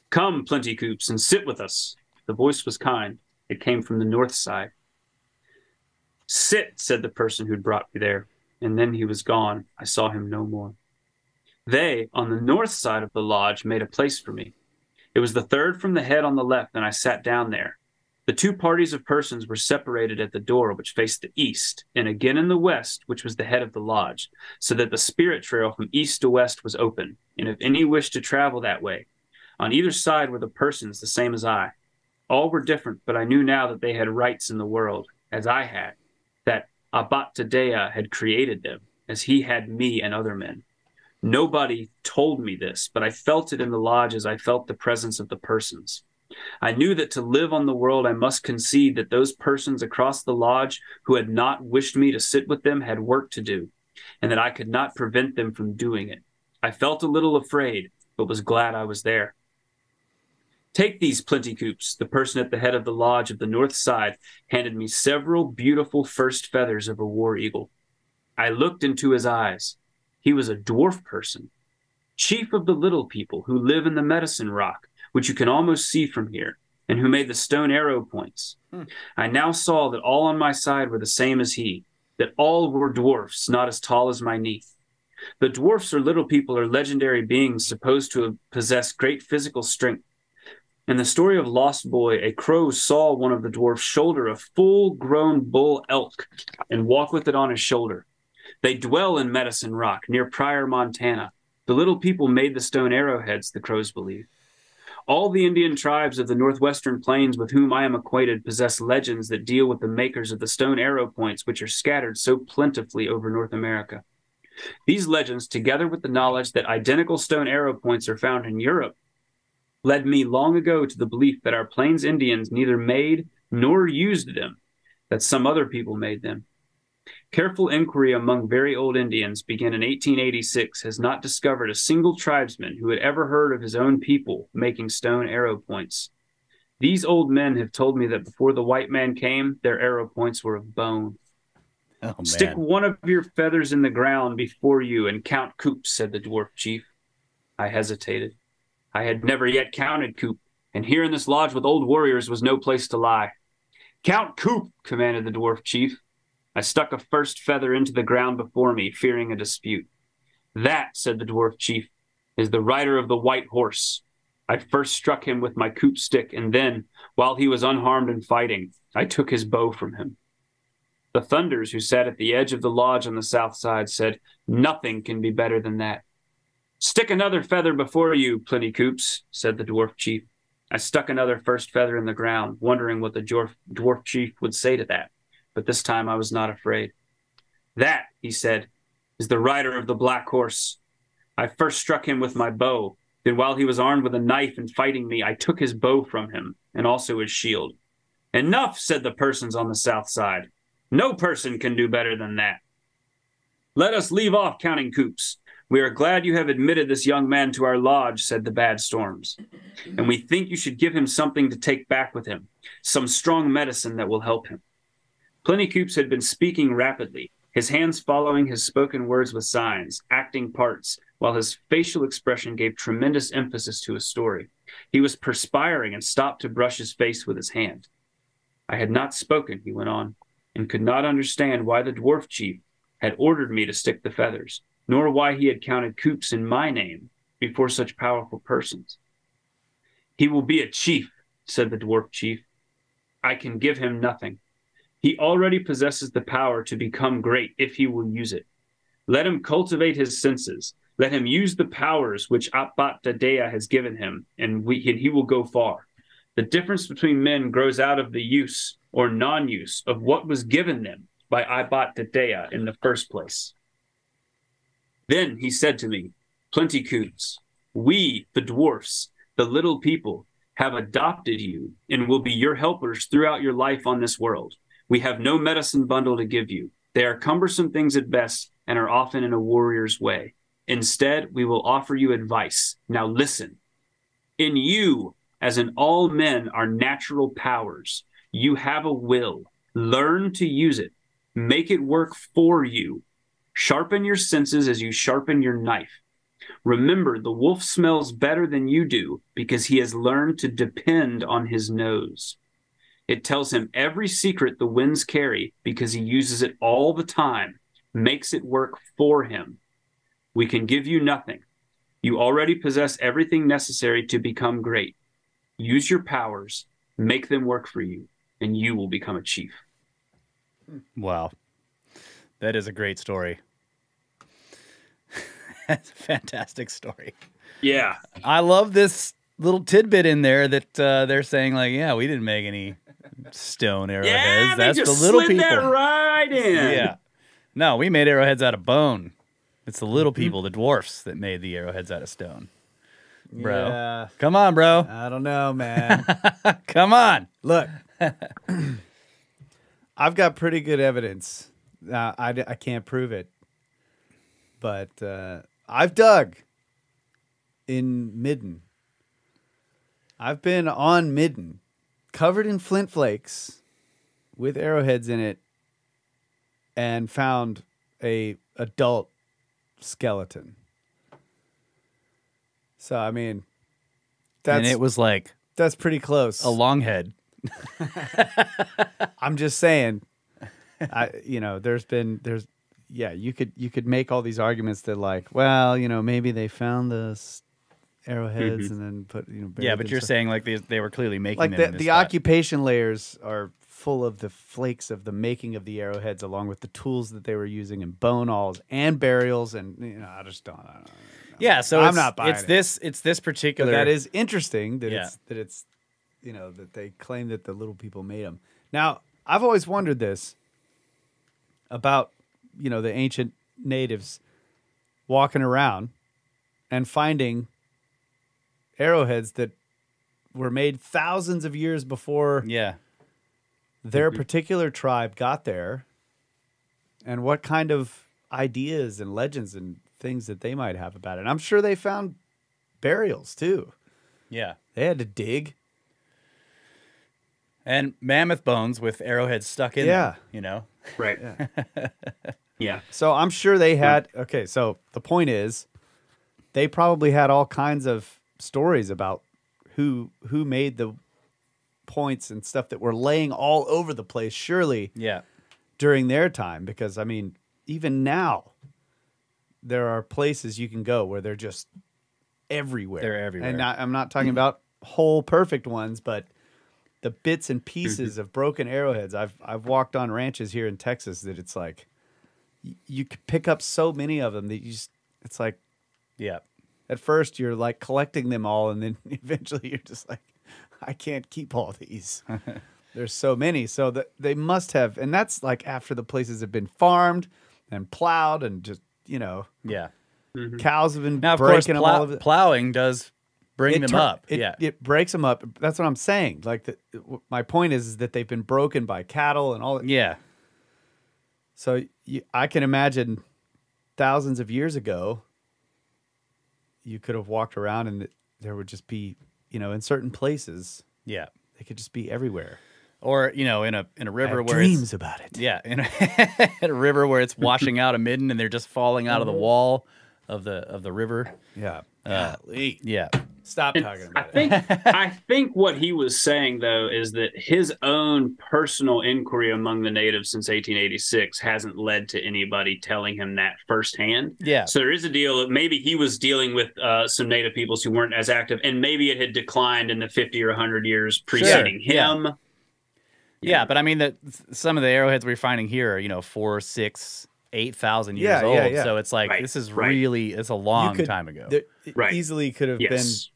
"Come, Plenty Coups, and sit with us." The voice was kind. It came from the north side. "Sit," said the person who'd brought me there, and then he was gone. I saw him no more. They, on the north side of the lodge, made a place for me. It was the 3rd from the head on the left, and I sat down there. The 2 parties of persons were separated at the door, which faced the east, and again in the west, which was the head of the lodge, so that the spirit trail from east to west was open, and if any wished to travel that way. On either side were the persons the same as I. All were different, but I knew now that they had rights in the world, as I had, that Abat Tadea had created them, as he had me and other men. Nobody told me this, but I felt it in the lodge as I felt the presence of the persons. I knew that to live on the world, I must concede that those persons across the lodge who had not wished me to sit with them had work to do, and that I could not prevent them from doing it. I felt a little afraid, but was glad I was there. Take these, Plenty-Coups. The person at the head of the lodge of the north side handed me several beautiful first feathers of a war eagle. I looked into his eyes. He was a dwarf person, chief of the little people who live in the Medicine Rock, which you can almost see from here, and who made the stone arrow points. I now saw that all on my side were the same as he, that all were dwarfs, not as tall as my knee. The dwarfs or little people are legendary beings supposed to possess great physical strength. In the story of Lost Boy, a crow saw one of the dwarfs shoulder a full-grown bull elk and walk with it on his shoulder. They dwell in Medicine Rock, near Pryor, Montana. The little people made the stone arrowheads, the crows believe. All the Indian tribes of the northwestern plains with whom I am acquainted possess legends that deal with the makers of the stone arrow points which are scattered so plentifully over North America. These legends, together with the knowledge that identical stone arrow points are found in Europe, led me long ago to the belief that our Plains Indians neither made nor used them, that some other people made them. Careful inquiry among very old Indians, began in 1886, has not discovered a single tribesman who had ever heard of his own people making stone arrow points. These old men have told me that before the white man came, their arrow points were of bone. Oh, man. Stick one of your feathers in the ground before you and count Coups, said the dwarf chief. I hesitated. I had never yet counted Coup, and here in this lodge with old warriors was no place to lie. Count Coup, commanded the dwarf chief. I stuck a first feather into the ground before me, fearing a dispute. That, said the dwarf chief, is the rider of the white horse. I first struck him with my Coup stick, and then, while he was unharmed and fighting, I took his bow from him. The Thunders, who sat at the edge of the lodge on the south side, said, Nothing can be better than that. Stick another feather before you, Plenty-Coups, said the dwarf chief. I stuck another first feather in the ground, wondering what the dwarf chief would say to that, but this time I was not afraid. That, he said, is the rider of the black horse. I first struck him with my bow. Then while he was armed with a knife and fighting me, I took his bow from him, and also his shield. Enough, said the persons on the south side. No person can do better than that. Let us leave off counting Coups. We are glad you have admitted this young man to our lodge, said the Bad Storms. And we think you should give him something to take back with him, some strong medicine that will help him. Plenty-Coups had been speaking rapidly, his hands following his spoken words with signs, acting parts, while his facial expression gave tremendous emphasis to his story. He was perspiring and stopped to brush his face with his hand. I had not spoken, he went on, and could not understand why the dwarf chief had ordered me to stick the feathers, nor why he had counted Coups in my name before such powerful persons. He will be a chief, said the dwarf chief. I can give him nothing. He already possesses the power to become great if he will use it. Let him cultivate his senses. Let him use the powers which Abat Dadea has given him, and he will go far. The difference between men grows out of the use or non-use of what was given them by Abat Dadea in the first place. Then he said to me, Plenty-Coups, we, the dwarfs, the little people, have adopted you and will be your helpers throughout your life on this world. We have no medicine bundle to give you. They are cumbersome things at best and are often in a warrior's way. Instead, we will offer you advice. Now listen. In you, as in all men, are natural powers. You have a will. Learn to use it. Make it work for you. Sharpen your senses as you sharpen your knife. Remember, the wolf smells better than you do because he has learned to depend on his nose. It tells him every secret the winds carry because he uses it all the time, makes it work for him. We can give you nothing. You already possess everything necessary to become great. Use your powers, make them work for you, and you will become a chief. Wow. That is a great story. That's a fantastic story. Yeah. I love this little tidbit in there that they're saying, like, yeah, we didn't make any stone arrowheads. Yeah, that's they just the little slid people. that right in. Yeah. No, we made arrowheads out of bone. It's the little people, the dwarfs, that made the arrowheads out of stone. bro. Yeah. Come on, bro. I don't know, man. Come on. Look, I've got pretty good evidence. I can't prove it, but I've dug in Midden. I've been on Midden, covered in flint flakes with arrowheads in it, and found a adult skeleton. So I mean, And it was like that's pretty close. a long head. I'm just saying, you could make all these arguments that like, well, maybe they found the arrowheads and then put, buried Yeah, but them you're so- saying like they were clearly making like them in the this spot. occupation layers are full of the flakes of the making of the arrowheads, along with the tools that they were using and bone awls and burials, and I just don't know. Yeah, so I'm it's, not buying it's it. this But particular. that is interesting that Yeah. it's that they claim that the little people made them. Now, I've always wondered this about the ancient natives walking around and finding arrowheads that were made thousands of years before Yeah, their particular tribe got there, and what kind of ideas and legends and things that they might have about it. And I'm sure they found burials too. yeah, They had to dig. and mammoth bones with arrowheads stuck in Yeah. them. Right. Yeah. So I'm sure they had. Okay, so the point is, they probably had all kinds of stories about who made the points and stuff that were laying all over the place. Surely Yeah, during their time, because I mean, even now, there are places you can go where they're just everywhere. They're everywhere. And I'm not talking about whole perfect ones, but the bits and pieces of broken arrowheads. I've walked on ranches here in Texas that it's like you could pick up so many of them that it's like yeah, at first you're like collecting them all, and then eventually you're just like, I can't keep all these. There's so many. So that they must have, and that's like after the places have been farmed and plowed and just, yeah. cows have been Now, of course, breaking them all over the, plowing does bring them up. Yeah, It breaks them up. That's what I'm saying. Like my point is that they've been broken by cattle and all that. yeah, So I can imagine thousands of years ago, you could have walked around and there would just be, in certain places, yeah. they could just be everywhere. Or in a I river have where dreams it's, about it. yeah, in a river where it's washing out a midden and they're just falling out of the wall of the river. Yeah. Golly. Yeah, Stop And talking I about it. think I think what he was saying though is that his own personal inquiry among the natives since 1886 hasn't led to anybody telling him that firsthand. Yeah. So there is a deal of maybe he was dealing with some native peoples who weren't as active, and maybe it had declined in the 50 or 100 years preceding yeah. him. yeah. But I mean some of the arrowheads we're finding here are 4, 6, 8,000 years Yeah, old. yeah, yeah. So it's like Right, this is right. really it's a long You could- time ago. There Right. easily could have Yes.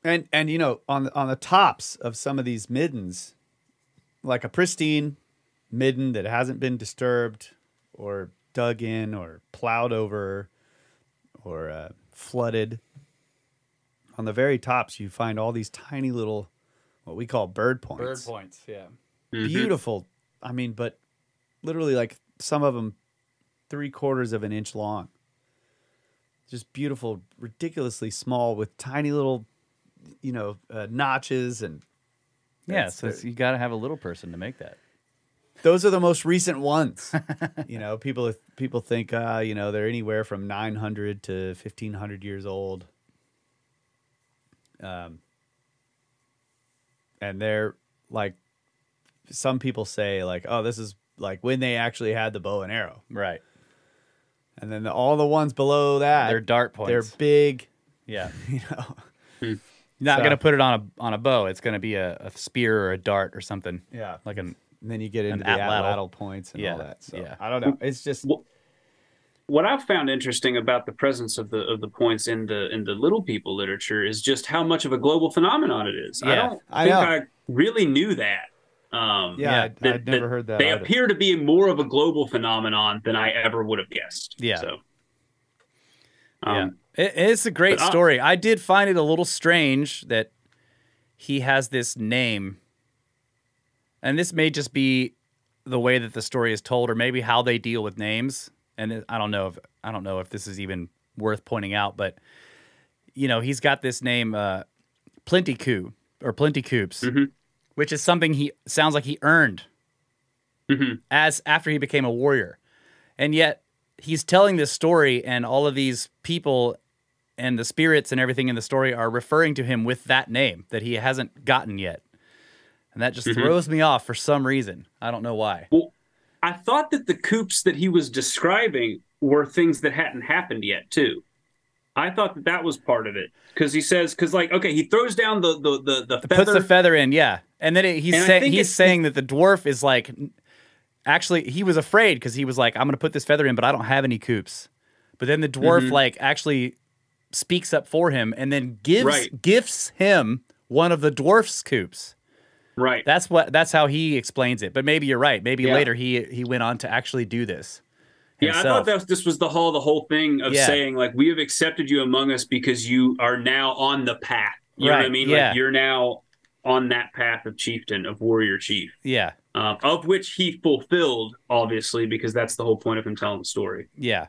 been, and on the tops of some of these middens, like a pristine midden that hasn't been disturbed or dug in or plowed over or flooded. On the very tops, you find all these tiny little, what we call bird points. points. Yeah. Beautiful. I mean, but literally like some of them 3/4 of an inch long. Just beautiful, ridiculously small with tiny little, notches, and Yeah. That's So the- you got to have a little person to make that. those are the most recent ones. People think they're anywhere from 900 to 1,500 years old. And they're like, some people say like, oh, this is like when they actually had the bow and arrow. Right. And then all the ones below that, They're dart points. they're big, Yeah. Hmm. You're not So- going to put it on a bow. It's going to be a spear or a dart or something. Yeah. Like an And then you get into the atlatl. atlatl points and all Yeah, that. So yeah. I don't know. It's just What I've found interesting about the presence of the points in the Little People literature is just how much of a global phenomenon it is. I Yeah, don't I think know. I really knew that. yeah. I'd never heard that. They either. appear to be more of a global phenomenon than I ever would have guessed. Yeah. So, Yeah. It's a great But, story. I did find it a little strange that he has this name, and this may just be the way that the story is told, or maybe how they deal with names. And I don't know if this is even worth pointing out, but he's got this name, Plenty Coup or Plenty Coops, which is something he sounds like he earned as after he became a warrior, and yet he's telling this story, and all of these people and the spirits and everything in the story are referring to him with that name that he hasn't gotten yet. And that just throws me off for some reason. I don't know why. Well, I thought that the coups that he was describing were things that hadn't happened yet, too. I thought that was part of it. Because he says, he throws down the feather. Puts the feather in, yeah. And then he's saying that the dwarf is like, actually, he was afraid because he was like, I'm going to put this feather in, but I don't have any coups. But then the dwarf, actually speaks up for him and then gifts him one of the dwarf's coups. Right. That's how he explains it. But maybe you're right. Maybe later he went on to actually do this himself. Yeah, I thought this was the whole thing of saying, like, we have accepted you among us because you are now on the path. You know what I mean? Yeah. Like, you're now on that path of chieftain, of warrior chief. Yeah. Of which he fulfilled, obviously, because that's the whole point of him telling the story. Yeah.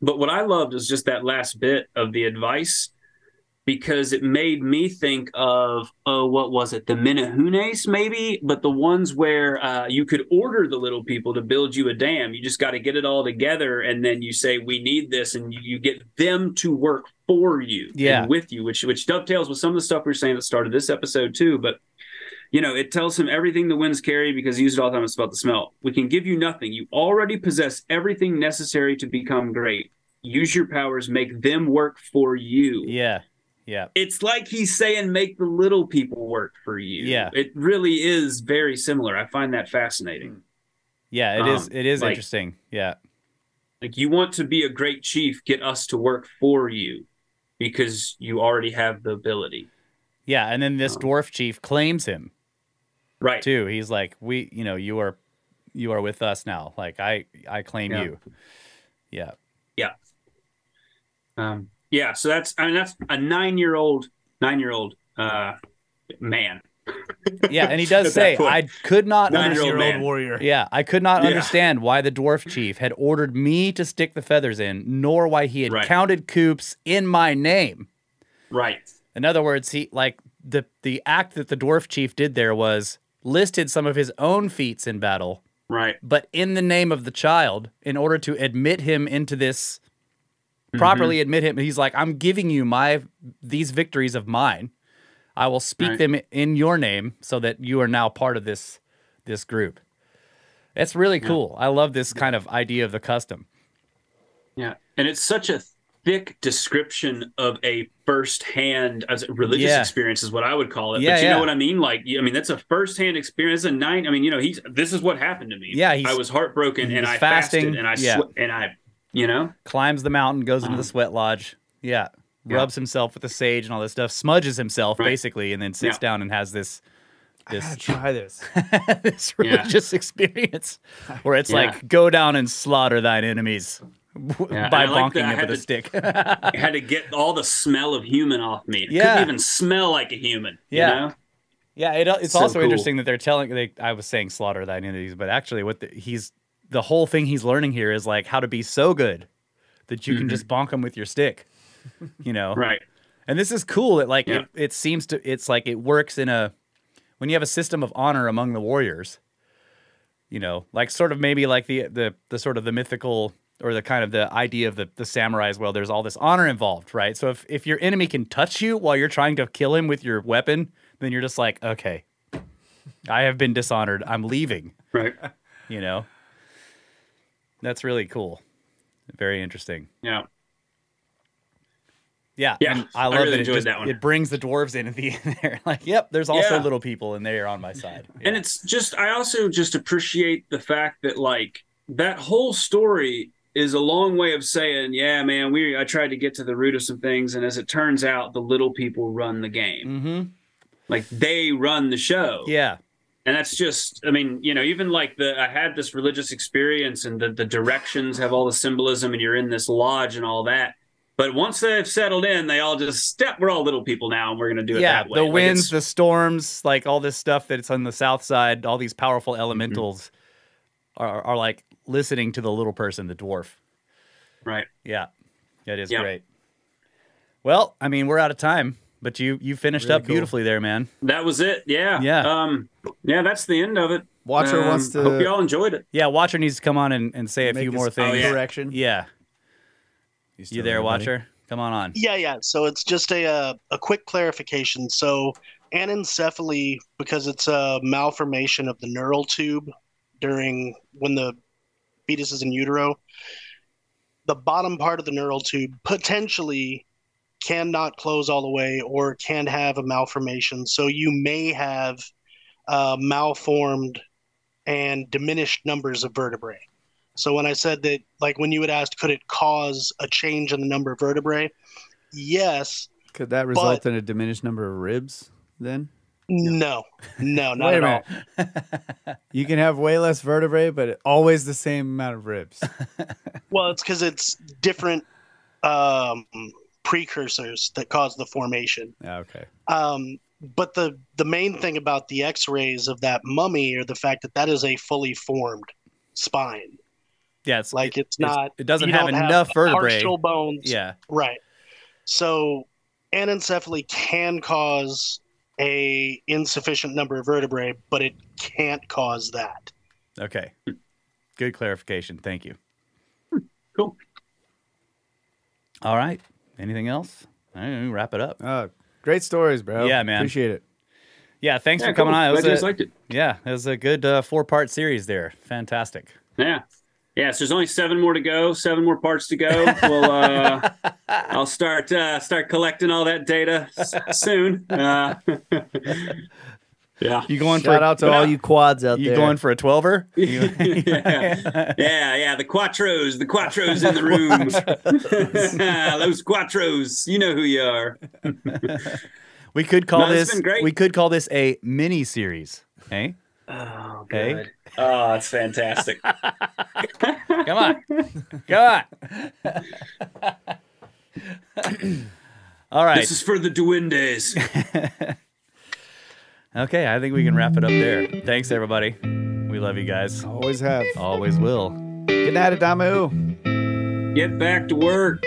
But what I loved was just that last bit of the advice, because it made me think of, what was it? The Menahunes, maybe? But the ones where you could order the little people to build you a dam. You just got to get it all together, and then you say, we need this, and you get them to work for you and with you, which dovetails with some of the stuff we were saying that started this episode too. But, it tells him everything the winds carry, because he used it all the time. It's about the smell. We can give you nothing. You already possess everything necessary to become great. Use your powers, make them work for you. Yeah. Yeah. It's like he's saying, make the little people work for you. Yeah. It really is very similar. I find that fascinating. Yeah, it is interesting. Yeah. Like, you want to be a great chief, get us to work for you because you already have the ability. Yeah, and then this dwarf chief claims him. Right. Too. He's like, you are with us now. Like, I claim you. Yeah. Yeah. Yeah, so that's a 9-year-old man. Yeah, and he does say, I could not 9-year-old warrior. Yeah, I could not understand why the dwarf chief had ordered me to stick the feathers in, nor why he had counted coups in my name. Right. In other words, he the act that the dwarf chief did there was listed some of his own feats in battle. Right. But in the name of the child, in order to admit him into this, properly admit him, he's like, I'm giving you these victories of mine. I will speak them in your name so that you are now part of this group. It's really cool. I love this kind of idea of the custom. Yeah. And it's such a thick description of a firsthand religious experience is what I would call it. Yeah, but you know what I mean? Like, that's a firsthand experience. This is what happened to me. Yeah. I was heartbroken and I fasting, fasted and I climbs the mountain, goes into the sweat lodge. Yeah. Rubs himself with the sage and all this stuff, smudges himself basically, and then sits down and has this I gotta try this. this religious experience where it's like, go down and slaughter thine enemies by bonking them with a stick. I had to get all the smell of human off me. It Yeah. couldn't even smell like a human. Yeah. You know? Yeah, it's So also cool. interesting that they're telling. I was saying slaughter thine enemies, but actually, the whole thing he's learning here is like how to be so good that you can just bonk them with your stick. Right. And this is cool. That it seems to. It's like it works when you have a system of honor among the warriors. Like sort of maybe like the sort of the mythical or the kind of the idea of the samurai as well. There's all this honor involved, right? So if your enemy can touch you while you're trying to kill him with your weapon, then you're just like, okay, I have been dishonored. I'm leaving. Right. That's really cool. Very interesting. Yeah. Yeah. Yeah. And I love really that enjoyed that one. it brings the dwarves in at the end there. Like, yep, there's also little people and they are on my side. Yeah. And it's just, I also just appreciate the fact that like that whole story is a long way of saying, yeah, man, I tried to get to the root of some things. And as it turns out, the little people run the game. Mm-hmm. Like they run the show. Yeah. And that's just, even like I had this religious experience and the directions have all the symbolism and you're in this lodge and all that. But once they've settled in, they all just we're all little people now, and we're going to do it Yeah, that way. the Like, winds, it's- the storms, like all this stuff that's on the south side, all these powerful elementals are like listening to the little person, the dwarf. right. Yeah, it is Yeah. great. Well, I mean, we're out of time, but you finished Really up cool. beautifully there, man. That was it. Yeah. Yeah. Yeah, that's the end of it. Watcher wants to- Hope you all enjoyed it. Yeah, Watcher needs to come on and say a Make few his more things. yeah. correction. Yeah. You You there, Watcher? Come on. Yeah. So it's just a quick clarification. So anencephaly, because it's a malformation of the neural tube when the fetus is in utero, the bottom part of the neural tube potentially cannot close all the way or can have a malformation. So you may have malformed and diminished numbers of vertebrae. So when I said that, like when you had asked, could it cause a change in the number of vertebrae? Yes. Could that result in a diminished number of ribs then? No, not Wait at a all. minute. You can have way less vertebrae, but always the same amount of ribs. Well, it's because it's different precursors that cause the formation. Okay. But the main thing about the X-rays of that mummy are the fact that is a fully formed spine. Yeah, It's not. it doesn't you have don't enough vertebrae. Partial bones. Yeah. Right. So anencephaly can cause a insufficient number of vertebrae, but it can't cause that. Okay. Good clarification. Thank you. Cool. All right. Anything else? I don't know, wrap it up. Great stories, bro. Yeah, man. Appreciate it. Yeah, thanks Yeah, for coming cool. on. It Glad you was guys liked it. Yeah, it was a good 4-part series there. Fantastic. Yeah. Yeah, so there's only 7 more to go, 7 more parts to go. We'll I'll start collecting all that data soon. Yeah. You going Shout for out to all you quads out you there. going for a 12er? yeah, the Quattros in the room. Los Quattros, you know who you are. We could call No, it's this been great. we could call this a mini series. Hey? Oh, Hey? good. Oh, it's fantastic. Come on. Come on. All right. This is for the Duendes. Okay, I think we can wrap it up there. Thanks everybody. We love you guys. Always have. Always will. Good night, Adamu. Get back to work.